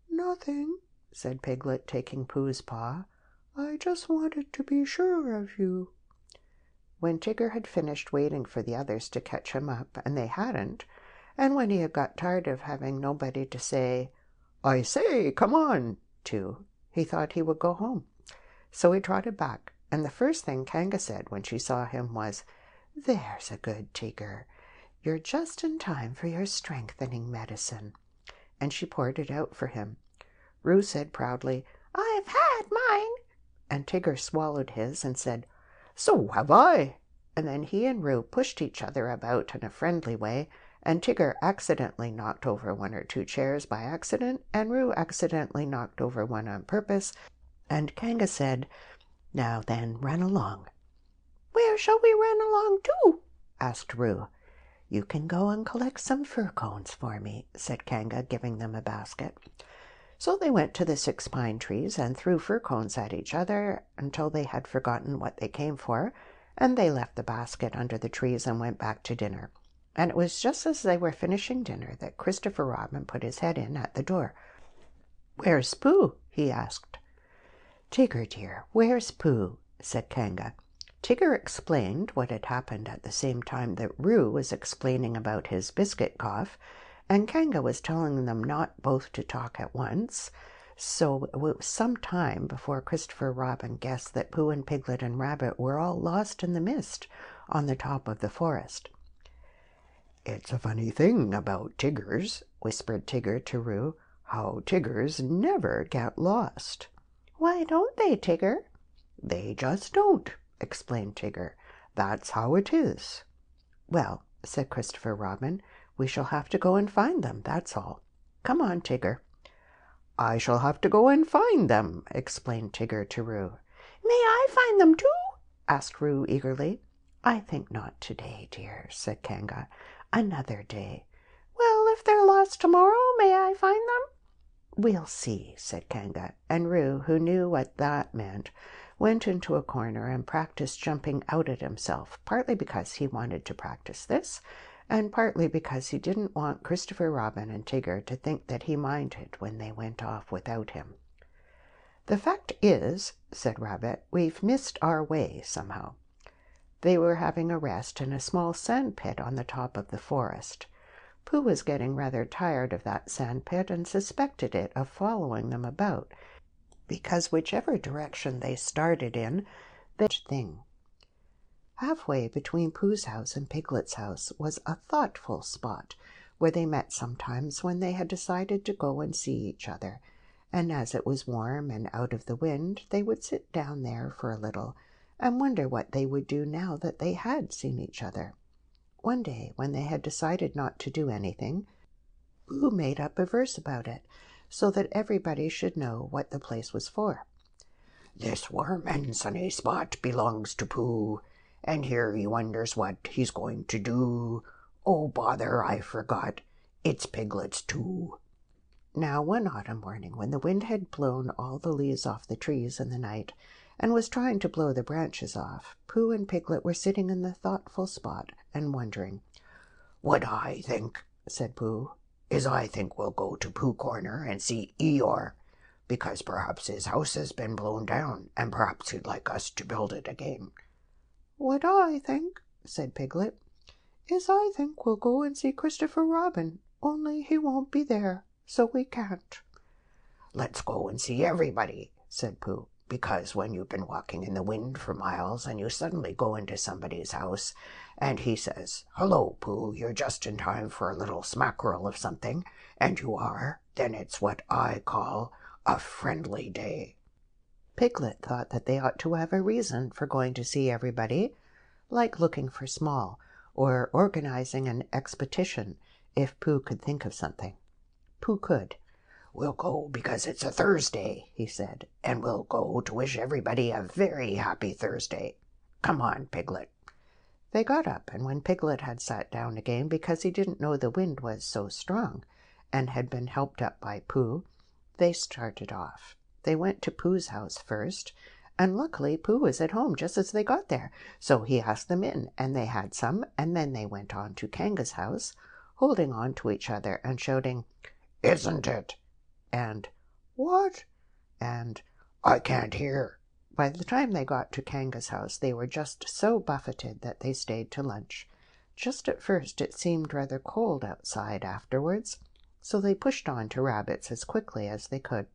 S3: "Nothing,"
S1: said Piglet, taking Pooh's paw.
S3: "I just wanted to be sure of you."
S1: When Tigger had finished waiting for the others to catch him up, and they hadn't, and when he had got tired of having nobody to say, "I say, come on," to, he thought he would go home. So he trotted back, and the first thing Kanga said when she saw him was, "There's a good Tigger. You're just in time for your strengthening medicine." And she poured it out for him. Roo said proudly, "I've had mine." And Tigger swallowed his and said, "So have I." And then he and Roo pushed each other about in a friendly way, and Tigger accidentally knocked over 1 or 2 chairs by accident, and Roo accidentally knocked over one on purpose, and Kanga said, "Now then, run along."
S3: "Where shall we run along to?"
S1: asked Roo. "You can go and collect some fir cones for me," said Kanga, giving them a basket. So they went to the 6 pine trees and threw fir cones at each other until they had forgotten what they came for, and they left the basket under the trees and went back to dinner. And it was just as they were finishing dinner that Christopher Robin put his head in at the door. "Where's Pooh?" he asked. "Tigger, dear, where's Pooh?" said Kanga. Tigger explained what had happened at the same time that Roo was explaining about his biscuit cough, and Kanga was telling them not both to talk at once. So it was some time before Christopher Robin guessed that Pooh and Piglet and Rabbit were all lost in the mist on the top of the forest.
S2: "It's a funny thing about Tiggers," whispered Tigger to Roo, "how Tiggers never get lost."
S3: "Why don't they, Tigger?"
S2: "They just don't," explained Tigger. "That's how it is."
S1: "Well," said Christopher Robin, "we shall have to go and find them, that's all. Come on, Tigger."
S2: "I shall have to go and find them," explained Tigger to Roo.
S3: "May I find them too?"
S1: asked Roo eagerly. "I think not today, dear," said Kanga. "Another day."
S3: "Well, if they're lost tomorrow, may I find them?"
S1: "We'll see," said Kanga, and Roo, who knew what that meant, went into a corner and practiced jumping out at himself, partly because he wanted to practice this, and partly because he didn't want Christopher Robin and Tigger to think that he minded when they went off without him. "The fact is," said Rabbit, "we've missed our way somehow." They were having a rest in a small sand pit on the top of the forest. Pooh was getting rather tired of that sand pit and suspected it of following them about, because whichever direction they started in, that thing. Halfway between Pooh's house and Piglet's house was a thoughtful spot where they met sometimes when they had decided to go and see each other, and as it was warm and out of the wind, they would sit down there for a little and wonder what they would do now that they had seen each other. One day, when they had decided not to do anything, Pooh made up a verse about it, so that everybody should know what the place was for.
S2: "This warm and sunny spot belongs to Pooh, and here he wonders what he's going to do. Oh, bother, I forgot. It's Piglet's too."
S1: Now, one autumn morning, when the wind had blown all the leaves off the trees in the night, and was trying to blow the branches off, Pooh and Piglet were sitting in the thoughtful spot and wondering.
S2: "What I think," said Pooh, "is I think we'll go to Pooh Corner and see Eeyore, because perhaps his house has been blown down, and perhaps he'd like us to build it again."
S3: "What I think," said Piglet, "is I think we'll go and see Christopher Robin, only he won't be there, so we can't."
S2: "Let's go and see everybody," said Pooh, "because when you've been walking in the wind for miles and you suddenly go into somebody's house and he says, 'Hello, Pooh, you're just in time for a little smackerel of something,' and you are, then it's what I call a friendly day."
S1: Piglet thought that they ought to have a reason for going to see everybody, like looking for Small, or organizing an expedition, if Pooh could think of something. Pooh could.
S2: "We'll go because it's a Thursday," he said, "and we'll go to wish everybody a very happy Thursday. Come on, Piglet."
S1: They got up, and when Piglet had sat down again because he didn't know the wind was so strong, and had been helped up by Pooh, they started off. They went to Pooh's house first, and luckily Pooh was at home just as they got there, so he asked them in, and they had some, and then they went on to Kanga's house, holding on to each other and shouting,
S2: "Isn't it?"
S1: and
S3: "What?"
S1: and
S2: "I can't hear."
S1: by the time they got to Kanga's house, they were just so buffeted that they stayed to lunch. Just at first it seemed rather cold outside afterwards, so they pushed on to Rabbit's as quickly as they could.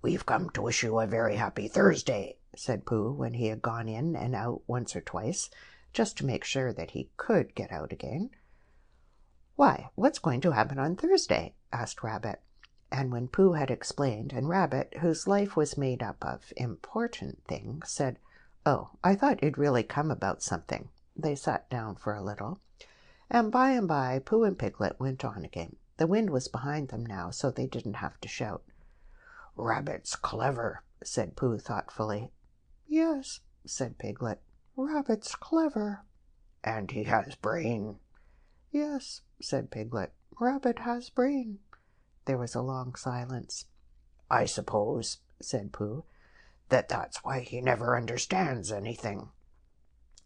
S2: "We've come to wish you a very happy Thursday,"
S1: said Pooh when he had gone in and out once or twice, just to make sure that he could get out again. "Why, what's going to happen on Thursday?" asked Rabbit. And when Pooh had explained, and Rabbit, whose life was made up of important things, said, "Oh, I thought you'd really come about something," they sat down for a little, and by Pooh and Piglet went on again. The wind was behind them now, so they didn't have to shout.
S2: "Rabbit's clever," said Pooh thoughtfully.
S3: "Yes,"
S1: said Piglet.
S3: "Rabbit's clever."
S2: "And he has brain."
S3: "Yes,"
S1: said Piglet.
S3: "Rabbit has brain."
S1: There was a long silence.
S2: "I suppose," said Pooh, "that's why he never understands anything."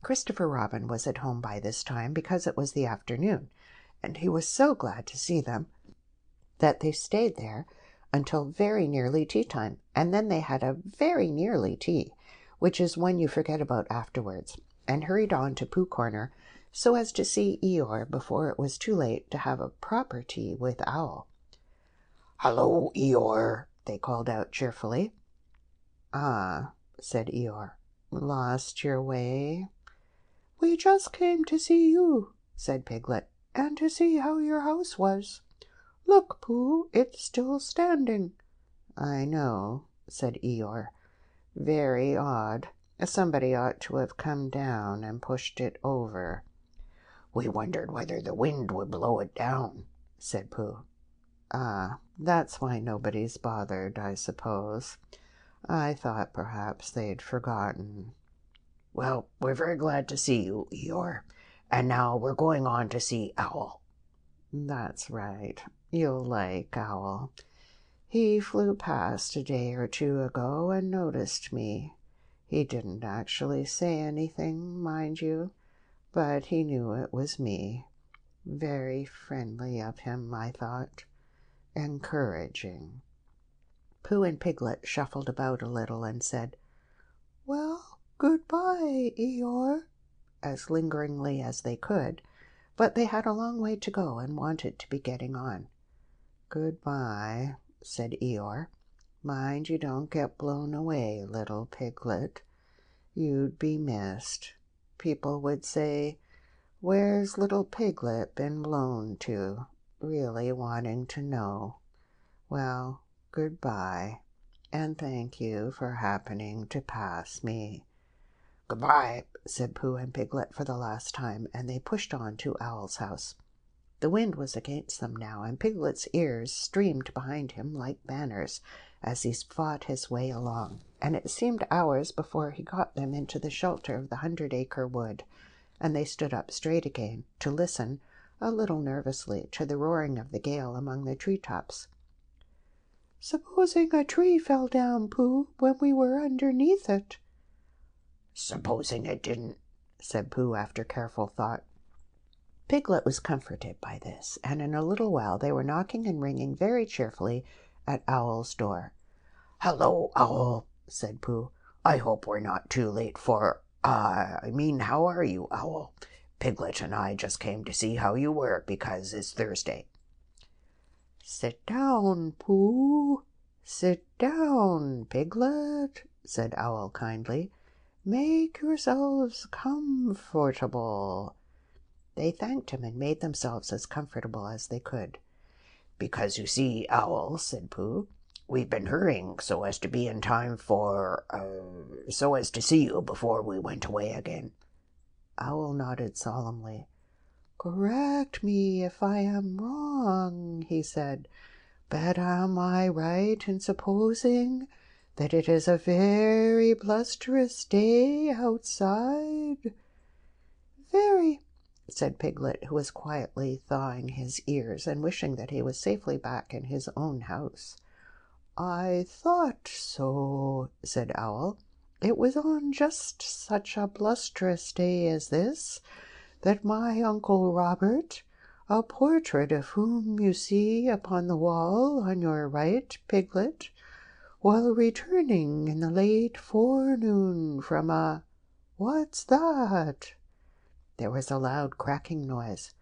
S1: Christopher Robin was at home by this time because it was the afternoon, and he was so glad to see them that they stayed there until very nearly tea time, and then they had a very nearly tea, which is one you forget about afterwards, and hurried on to Pooh Corner so as to see Eeyore before it was too late to have a proper tea with Owl.
S2: "Hello, Eeyore,"
S1: they called out cheerfully. "Ah," said Eeyore, "lost your way?"
S3: "We just came to see you," said Piglet, "and to see how your house was. Look, Pooh, it's still standing."
S1: "I know," said Eeyore. "Very odd. Somebody ought to have come down and pushed it over."
S2: "We wondered whether the wind would blow it down," said Pooh.
S1: "Ah, that's why nobody's bothered, I suppose. I thought perhaps they'd forgotten."
S2: "Well, we're very glad to see you, Eeyore. And now we're going on to see Owl."
S1: "That's right. You'll like Owl. He flew past a day or two ago and noticed me. He didn't actually say anything, mind you, but he knew it was me. Very friendly of him, I thought. Encouraging." Pooh and Piglet shuffled about a little and said,
S3: "Well, goodbye, Eeyore,"
S1: as lingeringly as they could, but they had a long way to go and wanted to be getting on. "Goodbye," said Eeyore. "Mind you don't get blown away, little Piglet. You'd be missed. People would say, 'Where's little Piglet been blown to?' really wanting to know. Well, goodbye, and thank you for happening to pass me."
S2: "Goodbye,"
S1: said Pooh and Piglet for the last time, and they pushed on to Owl's house. The wind was against them now, and Piglet's ears streamed behind him like banners as he fought his way along, and it seemed hours before he got them into the shelter of the 100-acre wood, and they stood up straight again to listen, a little nervously, to the roaring of the gale among the tree-tops.
S3: "Supposing a tree fell down, Pooh, when we were underneath it?"
S2: "Supposing it didn't,"
S1: said Pooh after careful thought. Piglet was comforted by this, and in a little while they were knocking and ringing very cheerfully at Owl's door.
S2: "Hello, Owl," said Pooh. "I hope we're not too late how are you, Owl? Piglet and I just came to see how you were because it's Thursday."
S1: "Sit down, Pooh. Sit down, Piglet," said Owl kindly. "Make yourselves comfortable." They thanked him and made themselves as comfortable as they could.
S2: "Because you see, Owl," said Pooh, "we've been hurrying so as to be in time so as to see you before we went away again."
S1: Owl nodded solemnly. "Correct me if I am wrong," he said, "but am I right in supposing that it is a very blusterous day outside?"
S3: "Very,"
S1: said Piglet, who was quietly thawing his ears and wishing that he was safely back in his own house. "I thought so," said Owl. "It was on just such a blusterous day as this that my Uncle Robert, a portrait of whom you see upon the wall on your right, Piglet, while returning in the late forenoon from a— What's that?" There was a loud cracking noise.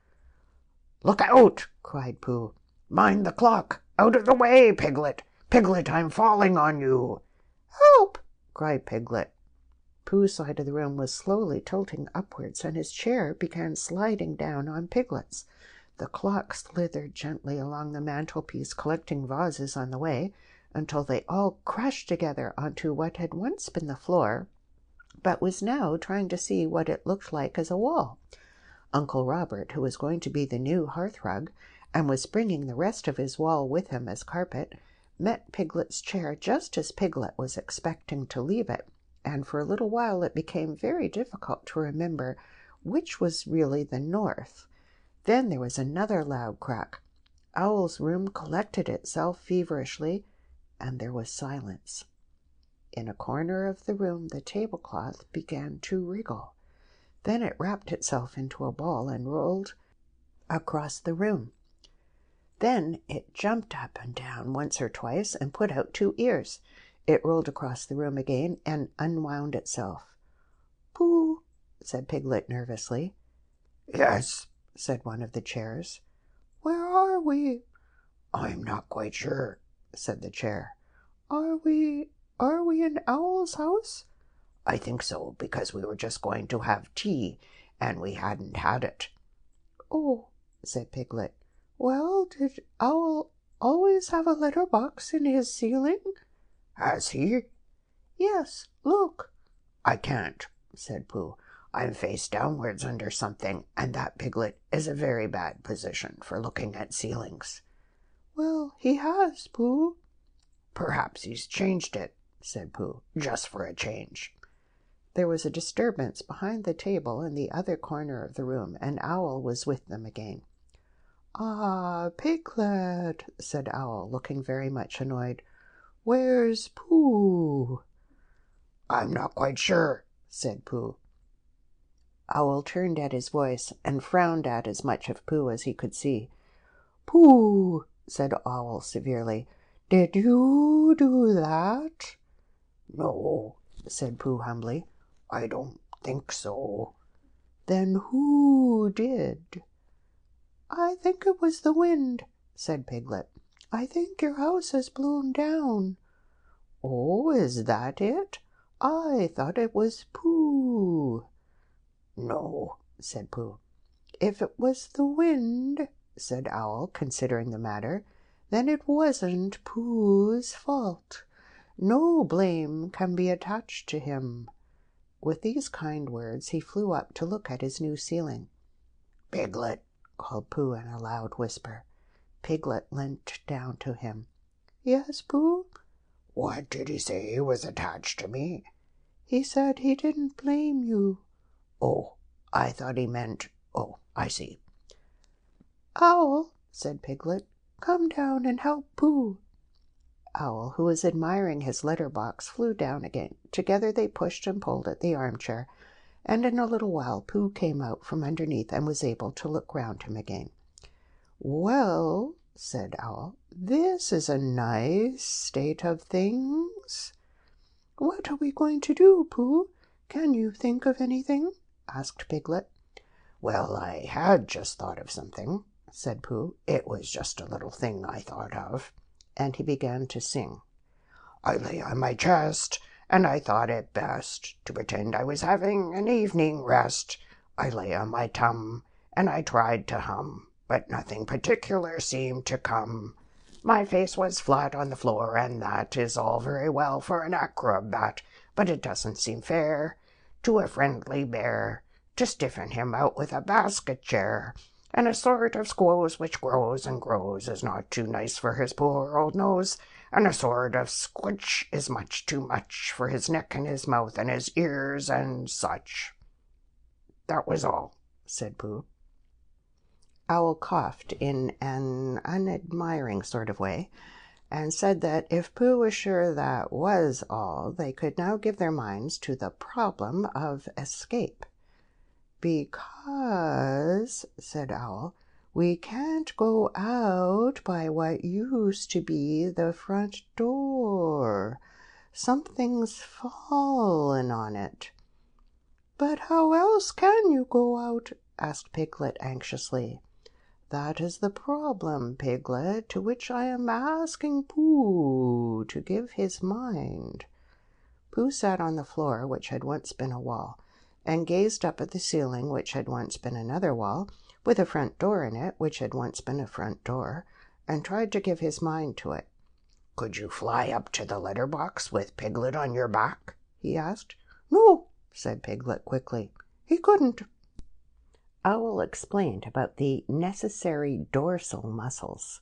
S2: "Look out!" cried Pooh. "Mind the clock! Out of the way, Piglet! Piglet, I'm falling on you!"
S3: "Help!"
S1: cried Piglet. Pooh's side of the room was slowly tilting upwards, and his chair began sliding down on Piglet's. The clock slithered gently along the mantelpiece, collecting vases on the way, until they all crashed together onto what had once been the floor, but was now trying to see what it looked like as a wall. Uncle Robert, who was going to be the new hearthrug, and was bringing the rest of his wall with him as carpet, met Piglet's chair just as Piglet was expecting to leave it, and for a little while it became very difficult to remember which was really the north. Then there was another loud crack. Owl's room collected itself feverishly, and there was silence. In a corner of the room the tablecloth began to wriggle. Then it wrapped itself into a ball and rolled across the room. Then it jumped up and down once or twice and put out 2 ears. It rolled across the room again and unwound itself. "Pooh," said Piglet nervously.
S2: "Yes,"
S1: said one of the chairs.
S3: "Where are we?"
S2: "I'm not quite sure,"
S1: said the chair.
S2: Are we in Owl's house? I think so, because we were just going to have tea, and we hadn't had it. Oh, said Piglet. Well, did Owl always have a letter box in his ceiling? Has he? Yes, look. I can't, said Pooh. I'm face downwards under something, and that Piglet is a very bad position for looking at ceilings. Well, he has, Pooh. Perhaps he's changed it, said Pooh, just for a change. There was a disturbance behind the table in the other corner of the room, and Owl was with them again. Ah, Piglet, said Owl, looking very much annoyed. Where's Pooh? I'm not quite sure, said Pooh. Owl turned at his voice and frowned at as much of Pooh as he could see. Pooh, said Owl severely, did you do that? No, said Pooh humbly. I don't think so. Then who did? I think it was the wind, said Piglet. I think your house has blown down. Oh, is that it? I thought it was Pooh. No, said Pooh. If it was the wind, said Owl, considering the matter, then it wasn't Pooh's fault. No blame can be attached to him. With these kind words he flew up to look at his new ceiling. Piglet, called Pooh in a loud whisper. Piglet leant down to him. Yes, Pooh? What did he say was attached to me? He said he didn't blame you. Oh, I thought he meant... Oh, I see. Owl, said Piglet, come down and help Pooh. Owl, who was admiring his letter box, flew down again. Together they pushed and pulled at the armchair, and in a little while Pooh came out from underneath and was able to look round him again. Well, said Owl, this is a nice state of things. What are we going to do, Pooh? Can you think of anything? Asked Piglet. Well, I had just thought of something, said Pooh. It was just a little thing I thought of. And he began to sing. I lay on my chest, and I thought it best to pretend I was having an evening rest. I lay on my tum, and I tried to hum, but nothing particular seemed to come. My face was flat on the floor, and that is all very well for an acrobat, but it doesn't seem fair to a friendly bear to stiffen him out with a basket chair. And a sort of squoze which grows and grows is not too nice for his poor old nose, and a sort of squitch is much too much for his neck and his mouth and his ears and such. That was all, said Pooh. Owl coughed in an unadmiring sort of way, and said that if Pooh was sure that was all, they could now give their minds to the problem of escape. Because, said Owl, we can't go out by what used to be the front door. Something's fallen on it. But how else can you go out? Asked Piglet anxiously. That is the problem, Piglet, to which I am asking Pooh to give his mind. Pooh sat on the floor, which had once been a wall, and gazed up at the ceiling, which had once been another wall, with a front door in it, which had once been a front door, and tried to give his mind to it. Could you fly up to the letter box with Piglet on your back? He asked. No, said Piglet quickly. He couldn't. Owl explained about the necessary dorsal muscles.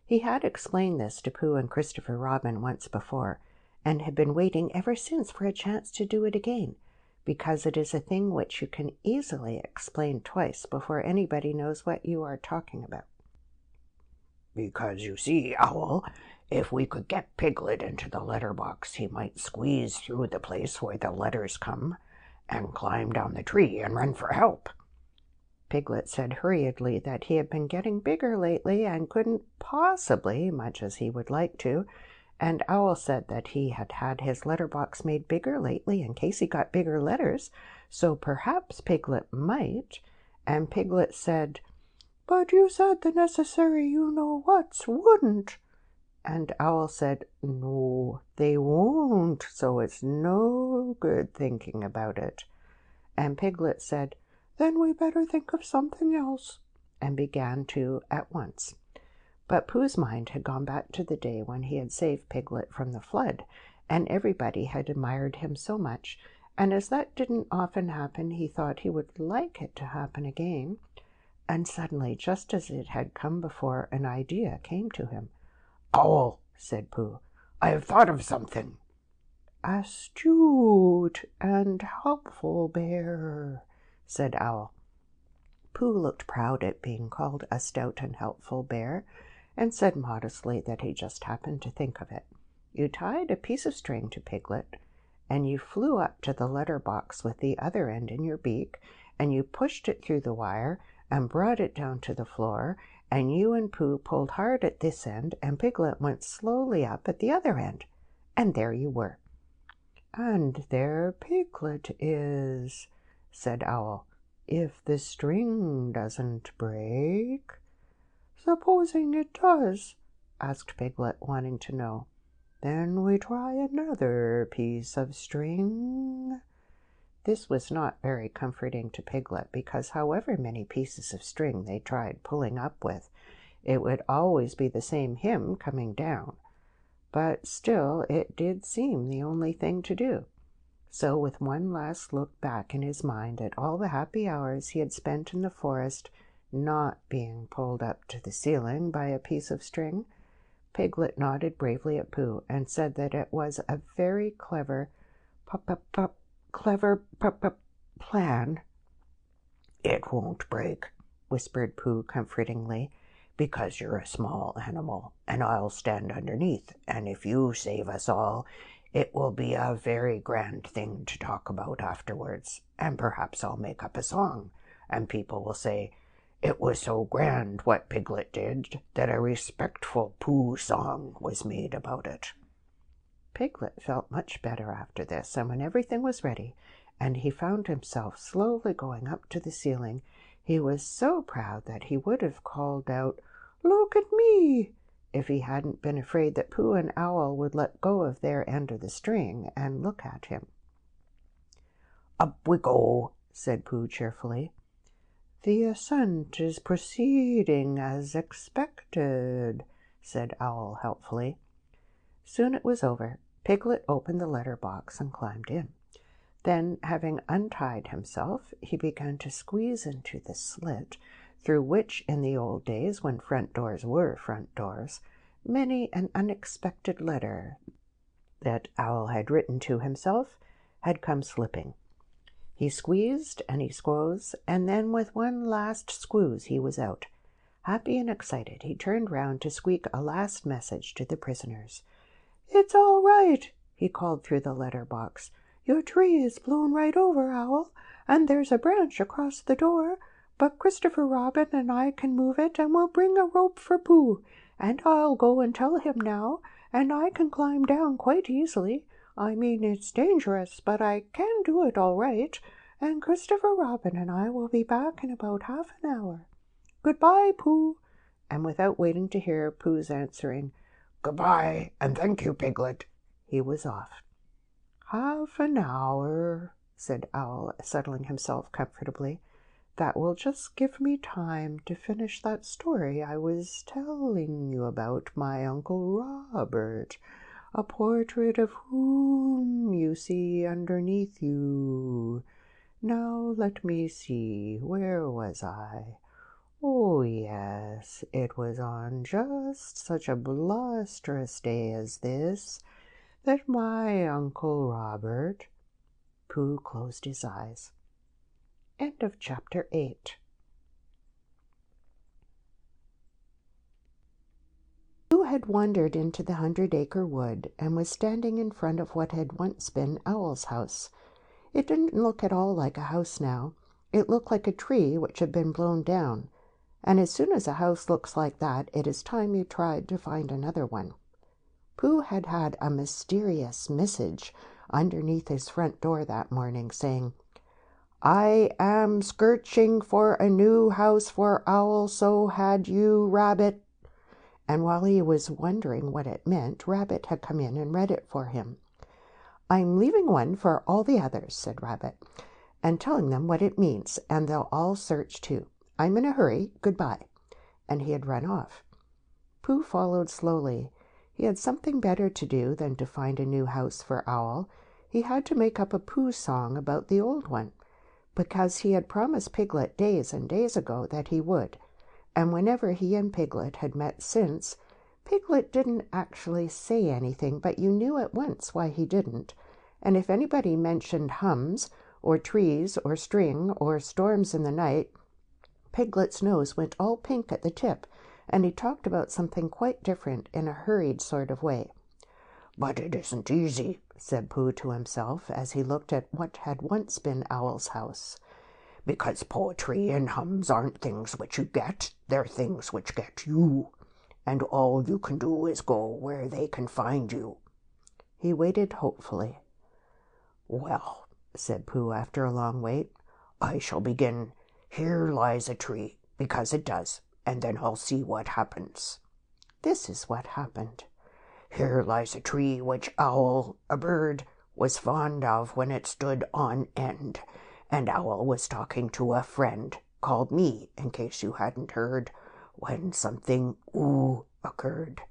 S2: He had explained this to Pooh and Christopher Robin once before, and had been waiting ever since for a chance to do it again, because it is a thing which you can easily explain twice before anybody knows what you are talking about. Because you see, Owl, if we could get Piglet into the letter box, he might squeeze through the place where the letters come, and climb down the tree and run for help. Piglet said hurriedly that he had been getting bigger lately and couldn't possibly, much as he would like to, and Owl said that he had had his letter box made bigger lately in case he got bigger letters, so perhaps Piglet might, and Piglet said, But you said the necessary you-know-whats wouldn't.
S1: And Owl said, "No, they won't, so it's no good thinking about it." And Piglet said, "Then we better think of something else," and began to at once. But Pooh's mind had gone back to the day when he had saved Piglet from the flood, and everybody had admired him so much, and as that didn't often happen, he thought he would like it to happen again. And suddenly, just as it had come before, an idea came to him.
S2: "Owl," said Pooh, "I have thought of something."
S1: "Astute and helpful bear," said Owl. Pooh looked proud at being called a stout and helpful bear, and said modestly that he just happened to think of it. "You tied a piece of string to Piglet, and you flew up to the letter box with the other end in your beak, and you pushed it through the wire and brought it down to the floor, and you and Pooh pulled hard at this end, and Piglet went slowly up at the other end, and there you were." "And there Piglet is," said Owl, "if the string doesn't break." "Supposing it does?" asked Piglet, wanting to know. "Then we try another piece of string." This was not very comforting to Piglet, because however many pieces of string they tried pulling up with, it would always be the same hymn coming down. But still it did seem the only thing to do. So with one last look back in his mind at all the happy hours he had spent in the forest, not being pulled up to the ceiling by a piece of string, Piglet nodded bravely at Pooh and said that it was a very clever plan.
S2: "It won't break," whispered Pooh comfortingly, "because you're a small animal, and I'll stand underneath, and if you save us all, it will be a very grand thing to talk about afterwards, and perhaps I'll make up a song, and people will say, 'It was so grand what Piglet did that a respectful Pooh song was made about it.'"
S1: Piglet felt much better after this, and when everything was ready, and he found himself slowly going up to the ceiling, he was so proud that he would have called out, "Look at me!" if he hadn't been afraid that Pooh and Owl would let go of their end of the string and look at him.
S2: "Up we go," said Pooh cheerfully.
S1: "The ascent is proceeding as expected," said Owl helpfully. Soon it was over. Piglet opened the letter box and climbed in. Then, having untied himself, he began to squeeze into the slit, through which in the old days, when front doors were front doors, many an unexpected letter that Owl had written to himself had come slipping. He squeezed and he squoze, and then with one last squooze he was out. Happy and excited, he turned round to squeak a last message to the prisoners. "It's all right," he called through the letter box. "Your tree is blown right over, Owl, and there's a branch across the door, but Christopher Robin and I can move it, and we'll bring a rope for Pooh, and I'll go and tell him now, and I can climb down quite easily. I mean, it's dangerous, but I can do it all right, and Christopher Robin and I will be back in about half an hour. Goodbye, Pooh." And without waiting to hear Pooh's answering,
S2: "Goodbye, and thank you, Piglet,"
S1: he was off. "Half an hour," said Owl, settling himself comfortably. "That will just give me time to finish that story I was telling you about my Uncle Robert, a portrait of whom you see underneath you. Now let me see, where was I? Oh, yes, it was on just such a blusterous day as this that my Uncle Robert—" Pooh closed his eyes. End of chapter 8. Pooh had wandered into the 100-acre wood and was standing in front of what had once been Owl's house. It didn't look at all like a house now. It looked like a tree which had been blown down. And as soon as a house looks like that, it is time you tried to find another one. Pooh had had a mysterious message underneath his front door that morning, saying, "I am searching for a new house for Owl, so had you, Rabbit." and while he was wondering what it meant, Rabbit had come in and read it for him. "I'm leaving one for all the others," said Rabbit, "and telling them what it means, and they'll all search too. I'm in a hurry. Goodbye." And he had run off. Pooh followed slowly. He had something better to do than to find a new house for Owl. He had to make up a Pooh song about the old one, because he had promised Piglet days and days ago that he would. And whenever he and Piglet had met since, Piglet didn't actually say anything, but you knew at once why he didn't. And if anybody mentioned hums, or trees, or string, or storms in the night, Piglet's nose went all pink at the tip, and he talked about something quite different in a hurried sort of way.
S2: "But it isn't easy,"
S1: said Pooh to himself as he looked at what had once been Owl's house.
S2: "Because poetry and hums aren't things which you get, they're things which get you. And all you can do is go where they can find you."
S1: He waited hopefully.
S2: "Well," said Pooh after a long wait, "I shall begin 'Here lies a tree,' because it does, and then I'll see what happens."
S1: This is what happened.
S2: "Here lies a tree which Owl, a bird, was fond of when it stood on end, and Owl was talking to a friend, called me, in case you hadn't heard, when something occurred.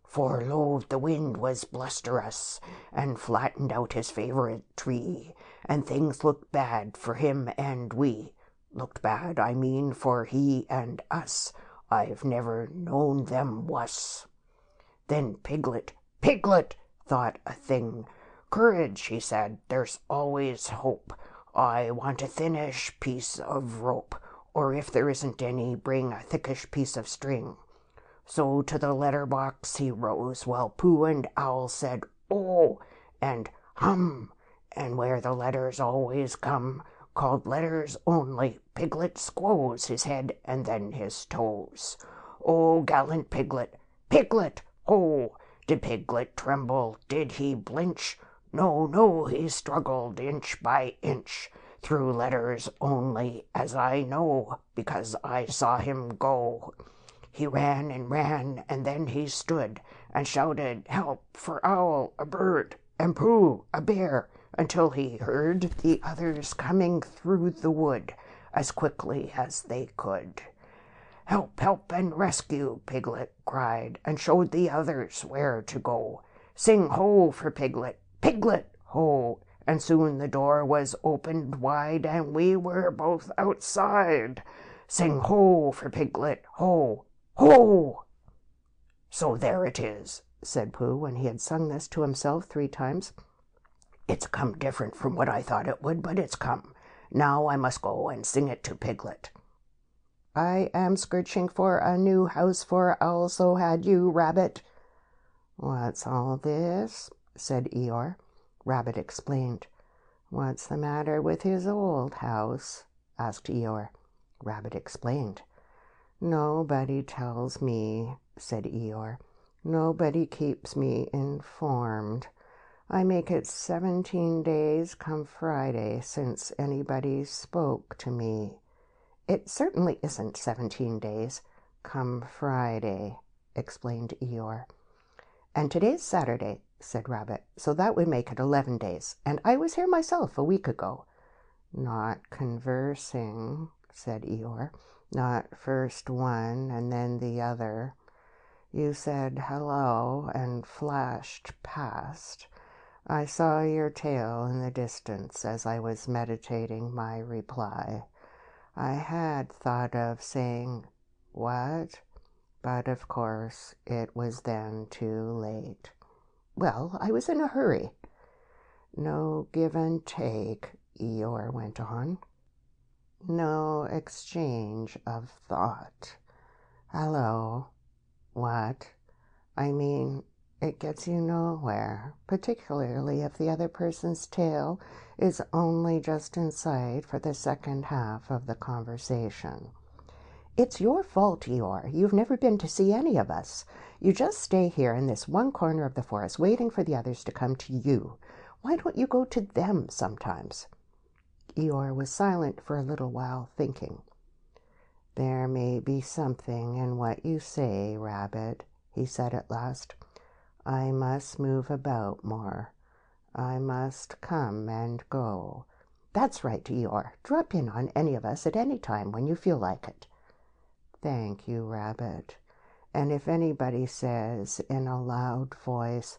S2: For lo, the wind was blusterous, and flattened out his favourite tree, and things looked bad for him and we. Looked bad, I mean, for he and us. I've never known them wuss. Then Piglet thought a thing. 'Courage,' he said, 'there's always hope. I want a thinnish piece of rope, or if there isn't any, bring a thickish piece of string.' So to the letter box he rose, while Pooh and Owl said 'Oh!' and 'Hum!' and where the letters always come, called letters only, Piglet squoze his head and then his toes. Oh, gallant Piglet! Piglet! Oh! Did Piglet tremble? Did he blinch? No, no, he struggled inch by inch through letters only, as I know, because I saw him go. He ran, and then he stood and shouted, 'Help!' for Owl, a bird, and Pooh, a bear, until he heard the others coming through the wood as quickly as they could. 'Help, help, and rescue!' Piglet cried, and showed the others where to go. 'Sing ho for Piglet! Piglet, ho!' And soon the door was opened wide, and we were both outside. 'Sing ho for Piglet, ho! Ho!' So there it is," said Pooh when he had sung this to himself 3 times. "It's come different from what I thought it would, but it's come. Now I must go and sing it to Piglet.
S1: I am searching for a new house for Owl, so had you, Rabbit." "What's all this?" said Eeyore. Rabbit explained. "What's the matter with his old house?" asked Eeyore. Rabbit explained. "Nobody tells me," said Eeyore. "Nobody keeps me informed. I make it 17 days come Friday since anybody spoke to me." "It certainly isn't 17 days come Friday," explained Eeyore. "And today's Saturday," said Rabbit, "so that would make it 11 days, and I was here myself a week ago." "Not conversing," said Eeyore. "Not first one and then the other. You said hello and flashed past. I saw your tail in the distance as I was meditating my reply. I had thought of saying, 'What?' but of course it was then too late." "Well, I was in a hurry." "No give and take," Eeyore went on. "No exchange of thought. Hello. What? I mean, it gets you nowhere, particularly if the other person's tail is only just in sight for the second half of the conversation." "It's your fault, Eeyore. You've never been to see any of us. You just stay here in this one corner of the forest waiting for the others to come to you. Why don't you go to them sometimes?" Eeyore was silent for a little while, thinking. "There may be something in what you say, Rabbit," he said at last. "I must move about more. I must come and go." "That's right, Eeyore. Drop in on any of us at any time when you feel like it." "Thank you, Rabbit. And if anybody says in a loud voice,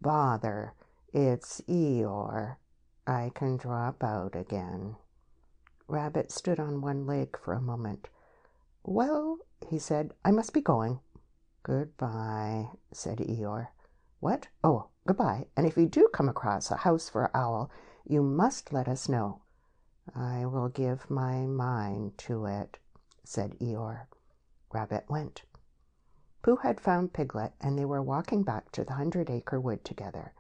S1: 'Bother, it's Eeyore,' I can drop out again." Rabbit stood on one leg for a moment. "Well," he said, "I must be going." "Goodbye," said Eeyore. "What? Oh, goodbye. And if you do come across a house for Owl, you must let us know." "I will give my mind to it," said Eeyore. Rabbit went. Pooh had found Piglet, and they were walking back to the 100-acre wood together.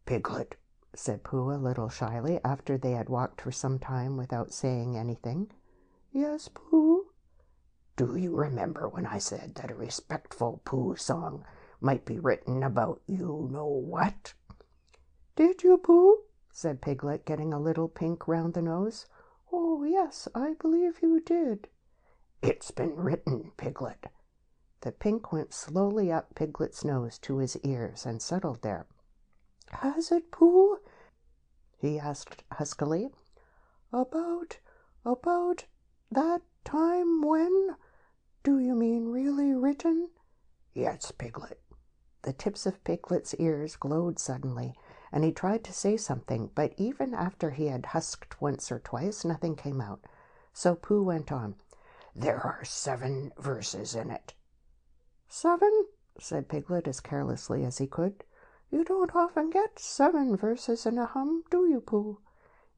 S2: "Piglet,"
S1: said Pooh a little shyly, after they had walked for some time without saying anything. "Yes, Pooh?"
S2: "Do you remember when I said that a respectful Pooh song might be written about you-know-what?"
S1: "Did you, Pooh?" said Piglet, getting a little pink round the nose. "Oh, yes, I believe you did."
S2: "It's been written, Piglet."
S1: The pink went slowly up Piglet's nose to his ears and settled there. "Has it, Pooh?" he asked huskily. About that time when? Do you mean really written?"
S2: "Yes, Piglet."
S1: The tips of Piglet's ears glowed suddenly, and he tried to say something, but even after he had husked once or twice, nothing came out. So Pooh went on.
S2: "There are 7 verses in it."
S1: "7?" said Piglet as carelessly as he could. "You don't often get 7 verses in a hum, do you, Pooh?"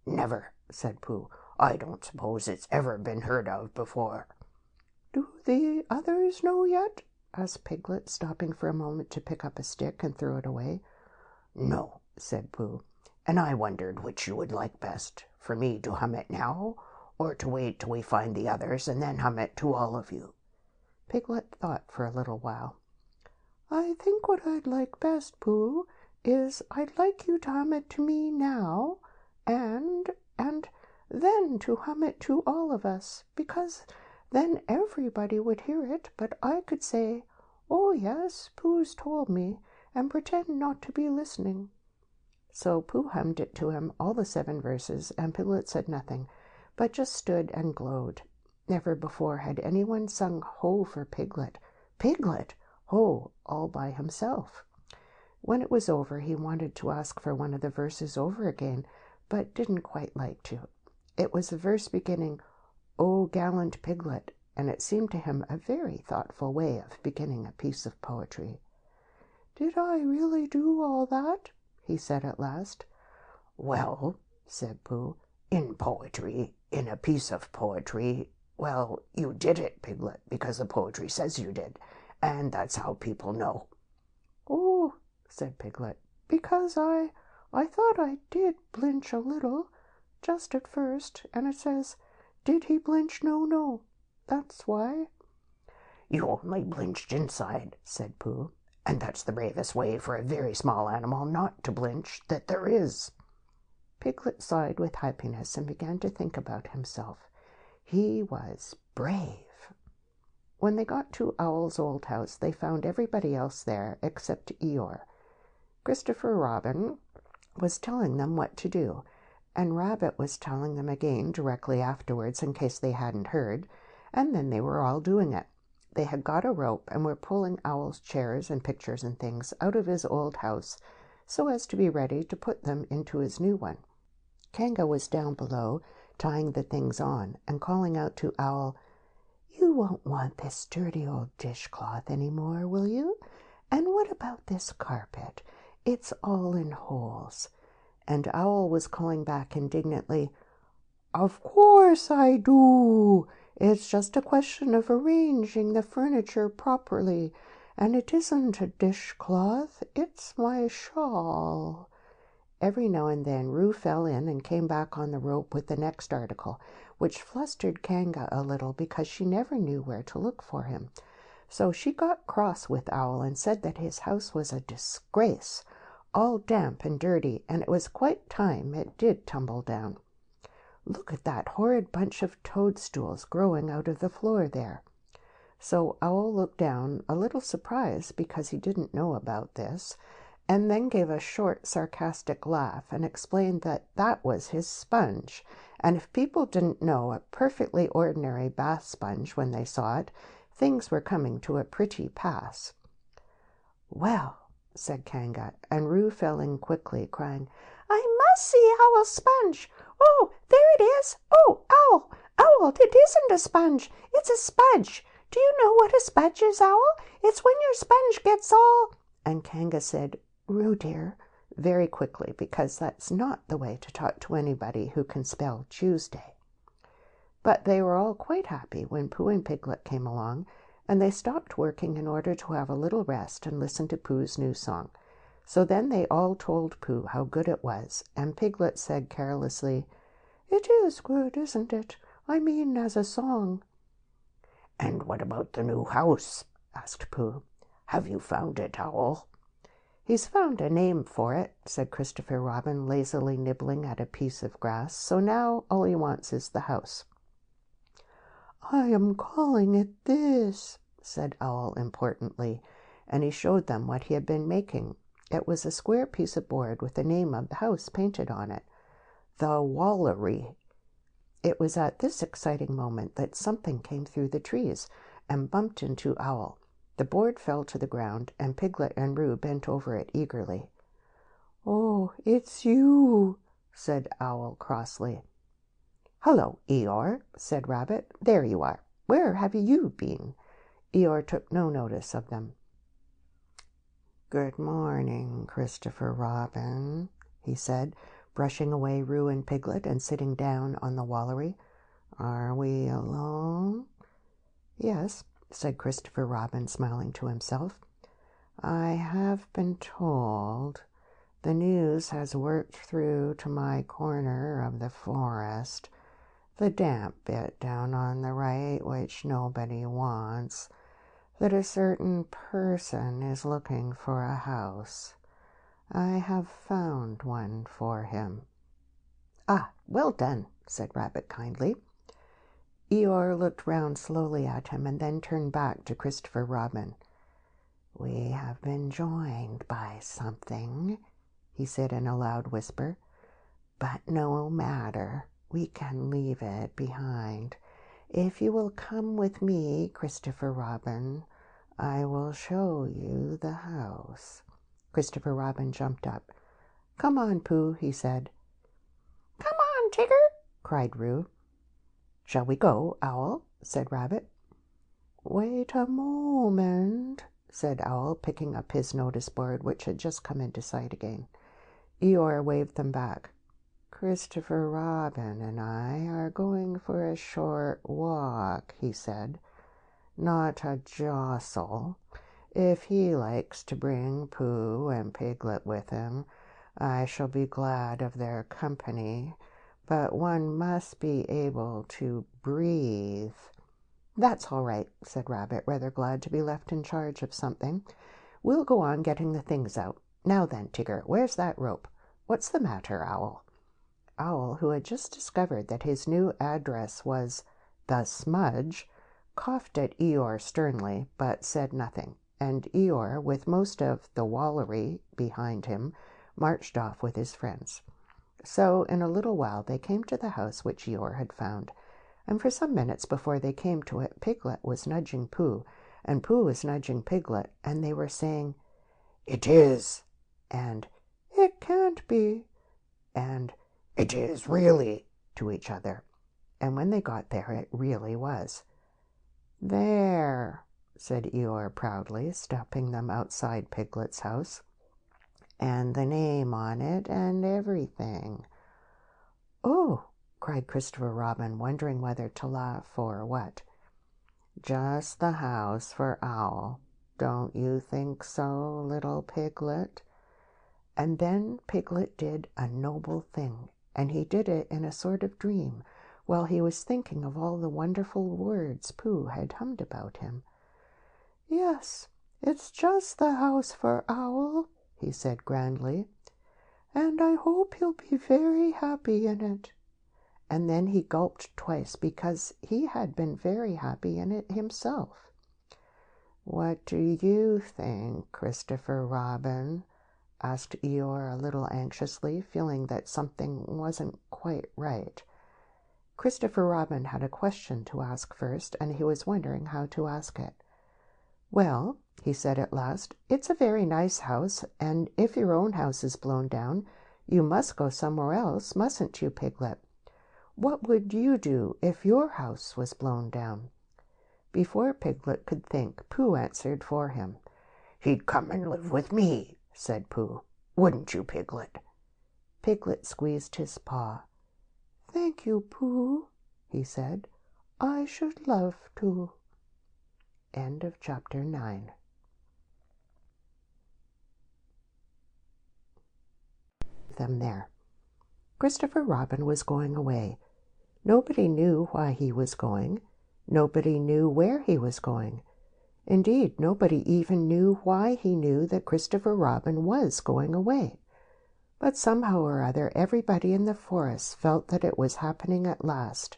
S2: "Never," said Pooh. "I don't suppose it's ever been heard of before."
S1: "Do the others know yet?" asked Piglet, stopping for a moment to pick up a stick and throw it away.
S2: "No," said Pooh. "And I wondered which you would like best, for me to hum it now, or to wait till we find the others and then hum it to all of you."
S1: Piglet thought for a little while. "I think what I'd like best, Pooh, is I'd like you to hum it to me now, and then to hum it to all of us, because then everybody would hear it, but I could say, 'Oh, yes, Pooh's told me,' and pretend not to be listening." So Pooh hummed it to him, all the 7 verses, and Piglet said nothing, but just stood and glowed. Never before had anyone sung "Ho" for Piglet. Piglet! Ho! All by himself. When it was over, he wanted to ask for one of the verses over again, but didn't quite like to. It was the verse beginning, "O gallant Piglet," and it seemed to him a very thoughtful way of beginning a piece of poetry. "Did I really do all that?" he said at last.
S2: "Well," said Pooh, "in poetry, in a piece of poetry, well, you did it, Piglet, because the poetry says you did, and that's how people know."
S1: "Oh," said Piglet, "because I thought I did blinch a little, just at first, and it says, 'Did he blinch? No, no.' That's why."
S2: "You only blinched inside," said Pooh, "and that's the bravest way for a very small animal not to blinch that there is."
S1: Piglet sighed with happiness and began to think about himself. He was brave. When they got to Owl's old house, they found everybody else there except Eeyore. Christopher Robin was telling them what to do, and Rabbit was telling them again directly afterwards in case they hadn't heard, and then they were all doing it. They had got a rope and were pulling Owl's chairs and pictures and things out of his old house so as to be ready to put them into his new one. Kanga was down below, tying the things on and calling out to Owl, "You won't want this dirty old dishcloth any more, will you? And what about this carpet? It's all in holes." And Owl was calling back indignantly, "Of course I do. It's just a question of arranging the furniture properly, and it isn't a dishcloth, it's my shawl." Every now and then Roo fell in and came back on the rope with the next article, which flustered Kanga a little because she never knew where to look for him. So she got cross with Owl and said that his house was a disgrace, all damp and dirty, and it was quite time it did tumble down. "Look at that horrid bunch of toadstools growing out of the floor there." So Owl looked down, a little surprised because he didn't know about this, and then gave a short, sarcastic laugh and explained that that was his sponge, and if people didn't know a perfectly ordinary bath sponge when they saw it, things were coming to a pretty pass. "Well," said Kanga, and Roo fell in quickly, crying, "I must see Owl's sponge. Oh, there it is. Oh, Owl, Owl, it isn't a sponge. It's a spudge. Do you know what a spudge is, Owl? It's when your sponge gets all—" And Kanga said, "Roo, dear," very quickly, because that's not the way to talk to anybody who can spell Tuesday. But they were all quite happy when Pooh and Piglet came along, and they stopped working in order to have a little rest and listen to Pooh's new song. So then they all told Pooh how good it was, and Piglet said carelessly, "It is good, isn't it? I mean as a song."
S2: "And what about the new house?" asked Pooh. "Have you found it, Owl?"
S1: "He's found a name for it," said Christopher Robin, lazily nibbling at a piece of grass, "so now all he wants is the house." "I am calling it this," said Owl importantly, and he showed them what he had been making. It was a square piece of board with the name of the house painted on it, the Wallery. It was at this exciting moment that something came through the trees and bumped into Owl. The board fell to the ground, and Piglet and Roo bent over it eagerly. "Oh, it's you," said Owl crossly. "Hello, Eeyore," said Rabbit. "There you are. Where have you been?" Eeyore took no notice of them. "Good morning, Christopher Robin," he said, brushing away Roo and Piglet and sitting down on the Wallery. "Are we alone?" "Yes," said Christopher Robin, smiling to himself. "I have been told the news has worked through to my corner of the forest, the damp bit down on the right which nobody wants, that a certain person is looking for a house. I have found one for him." "Ah, well done," said Rabbit kindly. Eeyore looked round slowly at him and then turned back to Christopher Robin. "We have been joined by something," he said in a loud whisper. "But no matter, we can leave it behind. If you will come with me, Christopher Robin, I will show you the house." Christopher Robin jumped up. "Come on, Pooh," he said.
S3: "Come on, Tigger,"
S1: cried Roo. "Shall we go, Owl?" said Rabbit. "Wait a moment," said Owl, picking up his notice board, which had just come into sight again. Eeyore waved them back. "Christopher Robin and I are going for a short walk," he said. "Not a jostle. If he likes to bring Pooh and Piglet with him, I shall be glad of their company, but one must be able to breathe." "That's all right," said Rabbit, rather glad to be left in charge of something. "We'll go on getting the things out. Now then, Tigger, where's that rope? What's the matter, Owl?" Owl, who had just discovered that his new address was the Smudge, coughed at Eeyore sternly, but said nothing, and Eeyore, with most of the Wallery behind him, marched off with his friends. So in a little while they came to the house which Eeyore had found, and for some minutes before they came to it, Piglet was nudging Pooh, and Pooh was nudging Piglet, and they were saying,
S2: "It is,"
S1: and "It can't be," and
S2: "It is really,"
S1: to each other. And when they got there, it really was. "There," said Eeyore proudly, stopping them outside Piglet's house. "And the name on it and everything." "Oh!" cried Christopher Robin, wondering whether to laugh or what. "Just the house for Owl. Don't you think so, little Piglet?" And then Piglet did a noble thing, and he did it in a sort of dream, while he was thinking of all the wonderful words Pooh had hummed about him. "Yes, it's just the house for Owl," he said grandly, "and I hope he'll be very happy in it." And then he gulped twice, because he had been very happy in it himself. "What do you think, Christopher Robin?" asked Eeyore a little anxiously, feeling that something wasn't quite right. Christopher Robin had a question to ask first, and he was wondering how to ask it. "Well," he said at last, "it's a very nice house, and if your own house is blown down, you must go somewhere else, mustn't you, Piglet? What would you do if your house was blown down?" Before Piglet could think, Pooh answered for him.
S2: "He'd come and live with me," said Pooh. "Wouldn't you, Piglet?"
S1: Piglet squeezed his paw. "Thank you, Pooh," he said. "I should love to." End of chapter 9. Them there. Christopher Robin was going away. Nobody knew why he was going. Nobody knew where he was going. Indeed, nobody even knew why he knew that Christopher Robin was going away. But somehow or other, everybody in the forest felt that it was happening at last.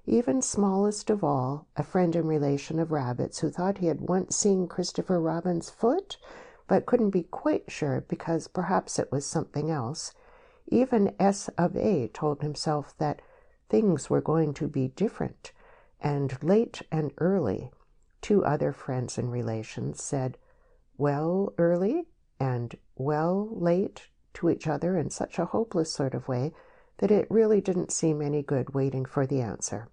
S1: Even smallest of all, a friend and relation of Rabbit's, who thought he had once seen Christopher Robin's foot, but couldn't be quite sure because perhaps it was something else. Even S of A told himself that things were going to be different, and late and early. Two other friends and relations said, "Well, early," and "well, late," to each other in such a hopeless sort of way that it really didn't seem any good waiting for the answer.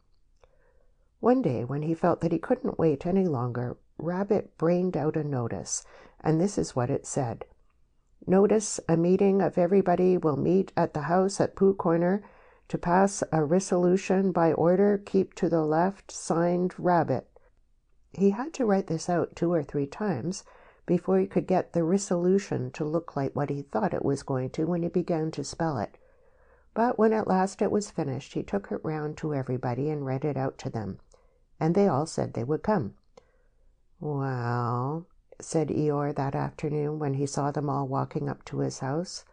S1: One day, when he felt that he couldn't wait any longer, Rabbit brained out a notice, and this is what it said. "Notice a meeting of everybody will meet at the house at Pooh Corner to pass a resolution by order, keep to the left, signed Rabbit." He had to write this out 2 or 3 times before he could get the resolution to look like what he thought it was going to when he began to spell it. But when at last it was finished, he took it round to everybody and read it out to them, and they all said they would come. "Well," said Eeyore that afternoon when he saw them all walking up to his house,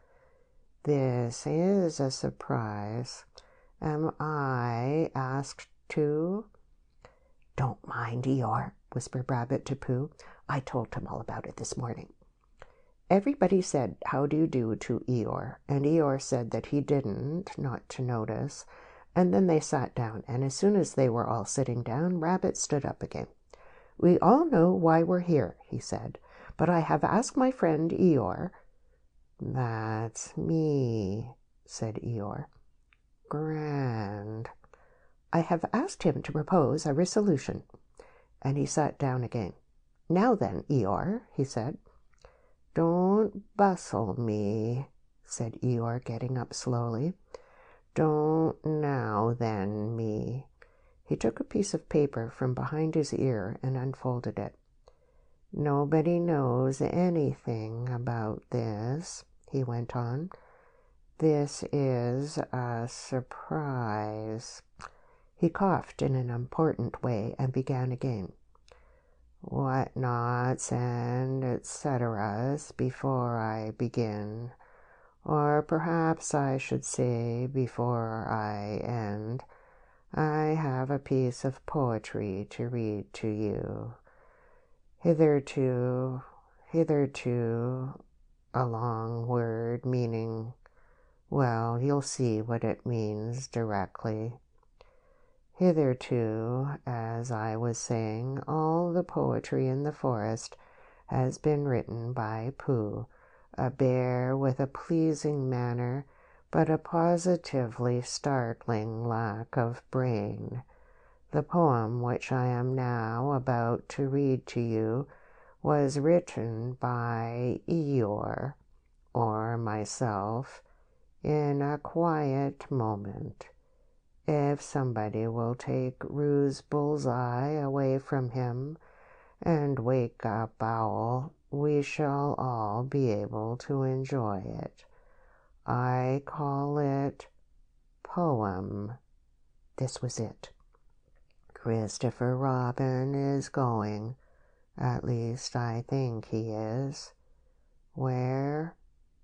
S1: "this is a surprise. Am I asked too?"
S2: "Don't mind, Eeyore," whispered Rabbit to Pooh. "I told him all about it this morning."
S1: Everybody said, "How do you do?" to Eeyore, and Eeyore said that he didn't, not to notice, and then they sat down, and as soon as they were all sitting down, Rabbit stood up again. "We all know why we're here," he said, "but I have asked my friend Eeyore—" "That's me," said Eeyore. "Grand. I have asked him to propose a resolution." And he sat down again. "Now then, Eeyore," he said. "Don't bustle me," said Eeyore, getting up slowly. "Don't now then me." He took a piece of paper from behind his ear and unfolded it. "Nobody knows anything about this," he went on. "This is a surprise." He coughed in an important way and began again. "Whatnots and etceteras before I begin, or perhaps I should say before I end. I have a piece of poetry to read to you. Hitherto, a long word meaning, well, you'll see what it means directly. Hitherto, as I was saying, all the poetry in the forest has been written by Pooh, a bear with a pleasing manner, but a positively startling lack of brain. The poem which I am now about to read to you was written by Eeyore, or myself, in a quiet moment. If somebody will take Ruse Bullseye away from him and wake up Owl, we shall all be able to enjoy it. I call it poem." This was it. "Christopher Robin is going. At least I think he is. Where?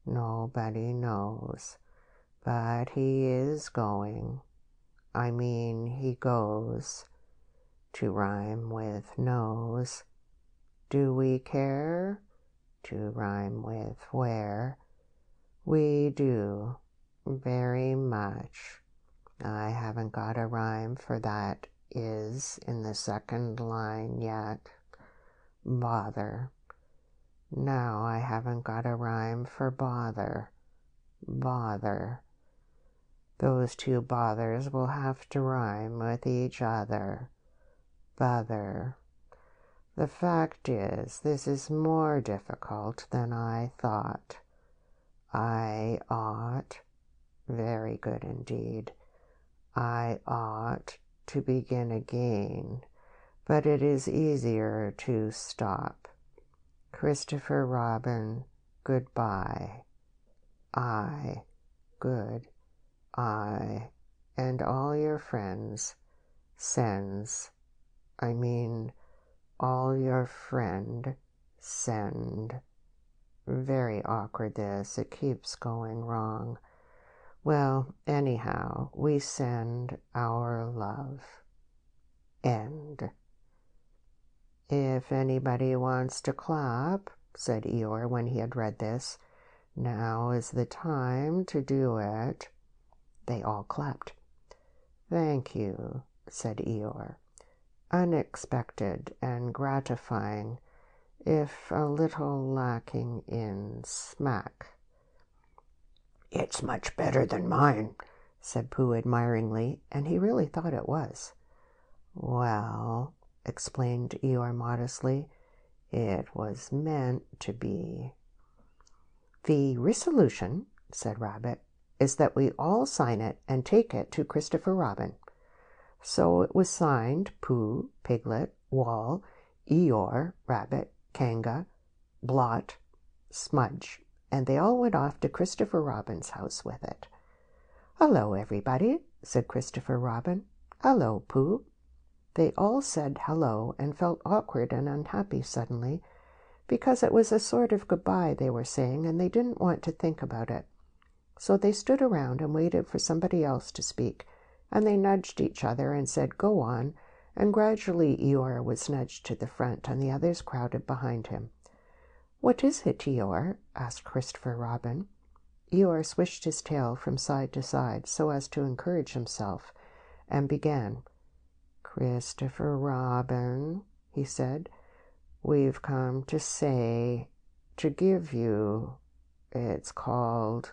S1: Nobody knows. But he is going. I mean, he goes, to rhyme with nose. do we care to rhyme with where? We do, very much. I haven't got a rhyme for that is in the second line yet. Bother. No, I haven't got a rhyme for bother. Bother. Those two bothers will have to rhyme with each other. Bother. The fact is, this is more difficult than I thought. I ought, very good indeed, I ought to begin again, but it is easier to stop. Christopher Robin, goodbye. Good, and all your friends, all your friend, send. Very awkward this, it keeps going wrong. Well, anyhow, we send our love. End. If anybody wants to clap, said Eeyore when he had read this, now is the time to do it. They all clapped. Thank you, said Eeyore. Unexpected and gratifying, if a little lacking in smack.
S2: It's much better than mine,
S1: said Pooh admiringly, and he really thought it was. Well, explained Eeyore modestly, it was meant to be. The resolution, said Rabbit, is that we all sign it and take it to Christopher Robin. So it was signed Pooh, Piglet, Wall, Eeyore, Rabbit, Kanga, Blot, Smudge, and they all went off to Christopher Robin's house with it. "Hello, everybody," said Christopher Robin. "Hello, Pooh." They all said hello and felt awkward and unhappy suddenly, because it was a sort of goodbye they were saying, and they didn't want to think about it. So they stood around and waited for somebody else to speak, and they nudged each other and said, "Go on," and gradually Eeyore was nudged to the front, and the others crowded behind him. "What is it, Eeyore?" asked Christopher Robin. Eeyore swished his tail from side to side so as to encourage himself, and began. "Christopher Robin," he said, "we've come to give you, it's called,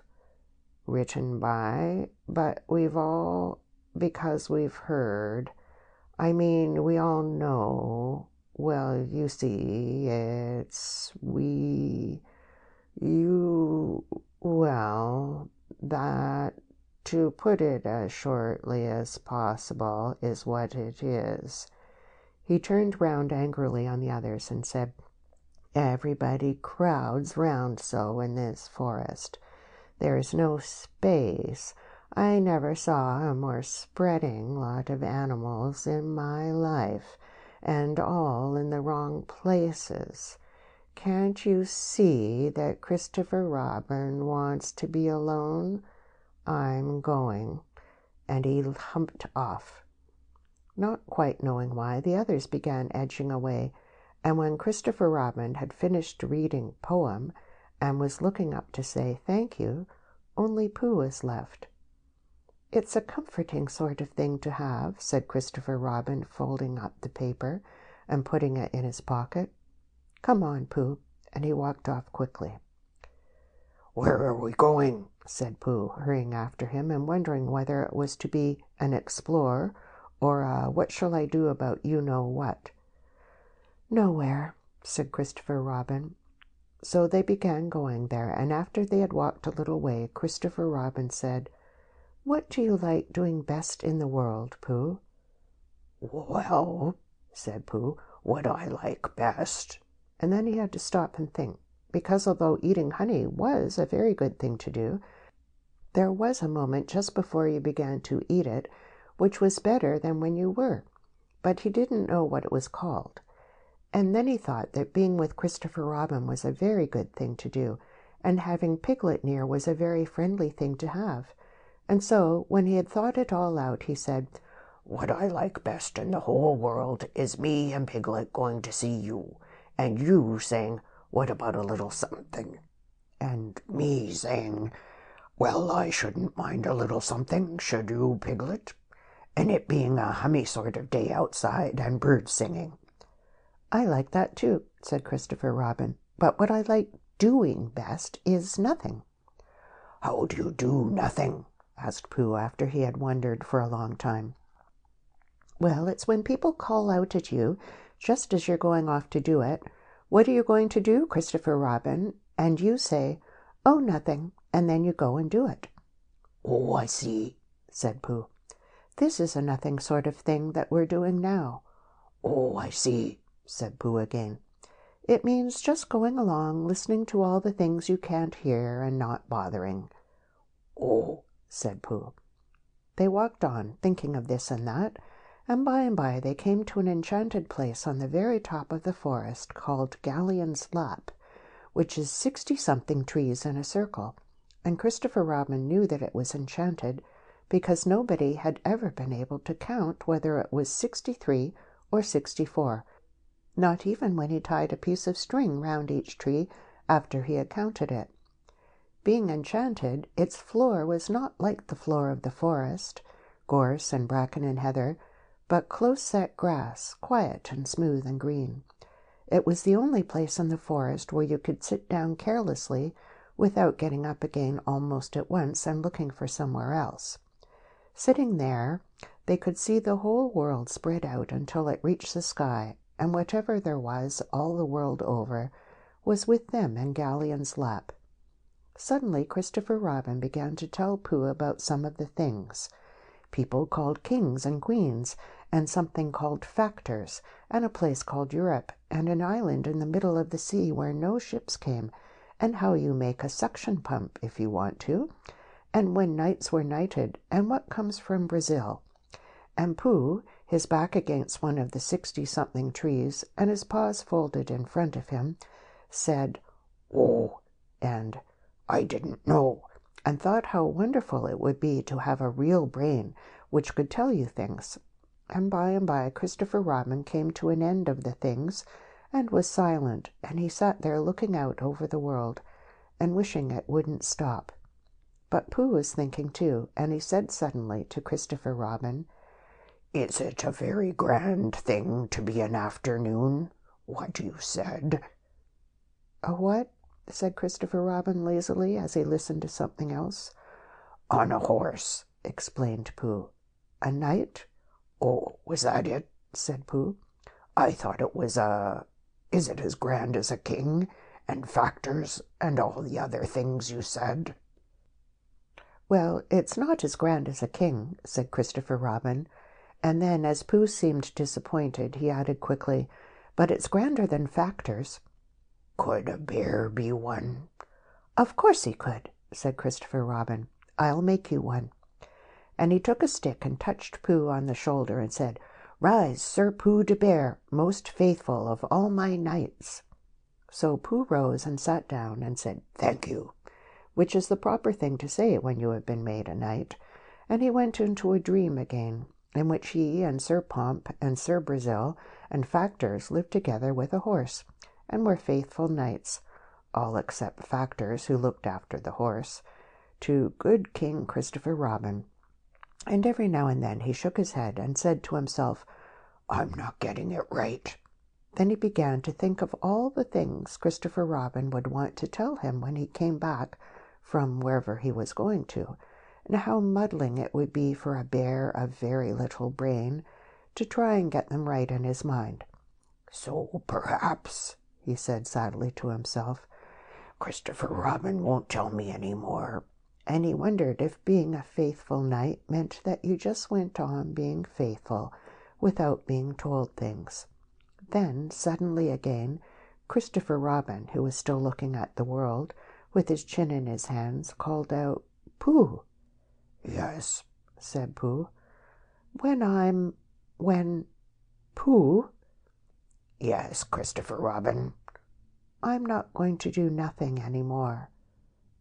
S1: written by, but because we've heard, we all know, well, you see, that, to put it as shortly as possible, is what it is." He turned round angrily on the others and said, "Everybody crowds round so in this forest. There is no space. I never saw a more spreading lot of animals in my life, and all in the wrong places. Can't you see that Christopher Robin wants to be alone? I'm going." And he humped off. Not quite knowing why, the others began edging away, and when Christopher Robin had finished reading poem and was looking up to say thank you, only Pooh was left. "It's a comforting sort of thing to have," said Christopher Robin, folding up the paper and putting it in his pocket. "Come on, Pooh," and he walked off quickly.
S2: "Where are we going?"
S1: said Pooh, hurrying after him and wondering whether it was to be an explore or what shall I do about you-know-what. "Nowhere," said Christopher Robin. So they began going there, and after they had walked a little way, Christopher Robin said, "What do you like doing best in the world, Pooh?"
S2: "Well," said Pooh, "what I like best."
S1: And then he had to stop and think, because although eating honey was a very good thing to do, there was a moment just before you began to eat it which was better than when you were, but he didn't know what it was called. And then he thought that being with Christopher Robin was a very good thing to do, and having Piglet near was a very friendly thing to have. And so, when he had thought it all out, he said,
S2: "What I like best in the whole world is me and Piglet going to see you, and you saying, "What about a little something?" And me saying, "Well, I shouldn't mind a little something, should you, Piglet?" And it being a hummy sort of day outside and birds singing.
S1: "I like that too," said Christopher Robin, "but what I like doing best is nothing."
S2: "How do you do nothing?"
S1: asked Pooh after he had wondered for a long time. "Well, it's when people call out at you just as you're going off to do it. 'What are you going to do, Christopher Robin?' And you say, 'Oh, nothing,' and then you go and do it."
S2: "Oh, I see,"
S1: said Pooh. "This is a nothing sort of thing that we're doing now."
S2: "Oh, I see,"
S1: said Pooh again. "It means just going along, listening to all the things you can't hear and not bothering."
S2: "Oh,"
S1: said Pooh. They walked on, thinking of this and that, and by they came to an enchanted place on the very top of the forest called Galleon's Lap, which is 60-something trees in a circle, and Christopher Robin knew that it was enchanted because nobody had ever been able to count whether it was 63 or 64, not even when he tied a piece of string round each tree after he had counted it. Being enchanted, its floor was not like the floor of the forest, gorse and bracken and heather, but close-set grass, quiet and smooth and green. It was the only place in the forest where you could sit down carelessly without getting up again almost at once and looking for somewhere else. Sitting there, they could see the whole world spread out until it reached the sky, and whatever there was all the world over was with them in Galleon's Lap. Suddenly Christopher Robin began to tell Pooh about some of the things. People called kings and queens, and something called factors, and a place called Europe, and an island in the middle of the sea where no ships came, and how you make a suction pump if you want to, and when knights were knighted, and what comes from Brazil. And Pooh, his back against one of the 60-something trees, and his paws folded in front of him, said,
S2: "Oh,"
S1: and
S2: "I didn't know,"
S1: and thought how wonderful it would be to have a real brain which could tell you things. And by Christopher Robin came to an end of the things and was silent, and he sat there looking out over the world and wishing it wouldn't stop. But Pooh was thinking too, and he said suddenly to Christopher Robin,
S2: "Is it a very grand thing to be an afternoon, what you said?"
S1: "A what?" said Christopher Robin lazily as he listened to something else.
S2: "On a horse,"
S1: explained Pooh. "A knight?"
S2: "Oh, was that it?"
S1: said Pooh.
S2: "I thought it was Is it as grand as a king, and factors, and all the other things you said?"
S1: "Well, it's not as grand as a king," said Christopher Robin, and then, as Pooh seemed disappointed, he added quickly, "but it's grander than factors."
S2: "Could a bear be one?"
S1: "Of course he could," said Christopher Robin. "I'll make you one." And he took a stick and touched Pooh on the shoulder and said, "Rise, Sir Pooh de Bear, most faithful of all my knights." So Pooh rose and sat down and said, "Thank you," which is the proper thing to say when you have been made a knight, and he went into a dream again, in which he and Sir Pomp and Sir Brazil and Factors lived together with a horse, and were faithful knights, all except Factors, who looked after the horse, to good King Christopher Robin. And every now and then he shook his head and said to himself,
S2: "I'm not getting it right."
S1: Then he began to think of all the things Christopher Robin would want to tell him when he came back from wherever he was going to, and how muddling it would be for a bear of very little brain to try and get them right in his mind.
S2: "So perhaps," he said sadly to himself, "Christopher Robin won't tell me any more."
S1: And he wondered if being a faithful knight meant that you just went on being faithful without being told things. Then, suddenly again, Christopher Robin, who was still looking at the world, with his chin in his hands, called out, "Pooh!"
S2: "Yes,"
S1: said Pooh. When Pooh?"
S2: "Yes, Christopher Robin."
S1: "I'm not going to do nothing any more."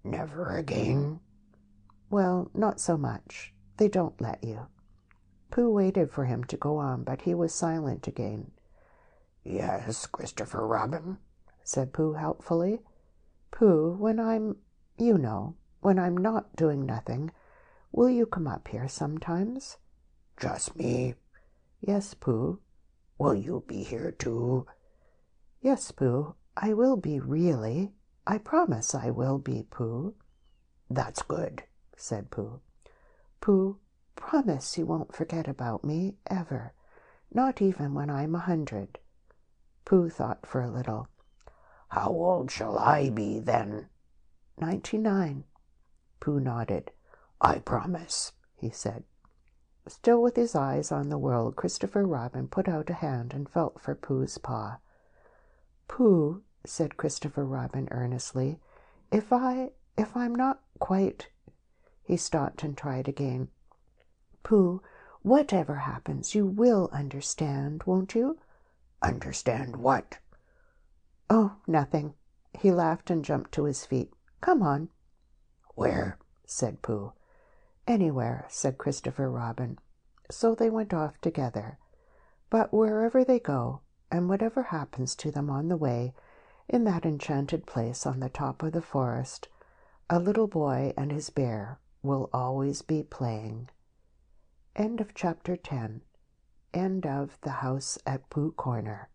S2: "Never again?"
S1: "Well, not so much. They don't let you." Pooh waited for him to go on, but he was silent again.
S2: Yes, Christopher Robin,
S1: said Pooh helpfully. Pooh, when I'm not doing nothing, will you come up here sometimes?
S2: Just me?
S1: Yes, Pooh.
S2: Will you be here too?
S1: Yes, Pooh, I will be really. I promise I will be, Pooh.
S2: That's good,
S1: said Pooh. Pooh, promise you won't forget about me, ever. Not even when I'm 100. Pooh thought for a little.
S2: How old shall I be then?
S1: 99. Pooh nodded.
S2: I promise,
S1: he said. Still with his eyes on the world, Christopher Robin put out a hand and felt for Pooh's paw. Pooh, said Christopher Robin earnestly, if I'm not quite... He stopped and tried again. Pooh, whatever happens, you will understand, won't you?
S2: Understand what?
S1: Oh, nothing. He laughed and jumped to his feet. Come on.
S2: Where?
S1: said Pooh. Anywhere, said Christopher Robin. So they went off together. But wherever they go, and whatever happens to them on the way, in that enchanted place on the top of the forest, a little boy and his bear will always be playing. End of chapter 10. End of The House at Pooh Corner.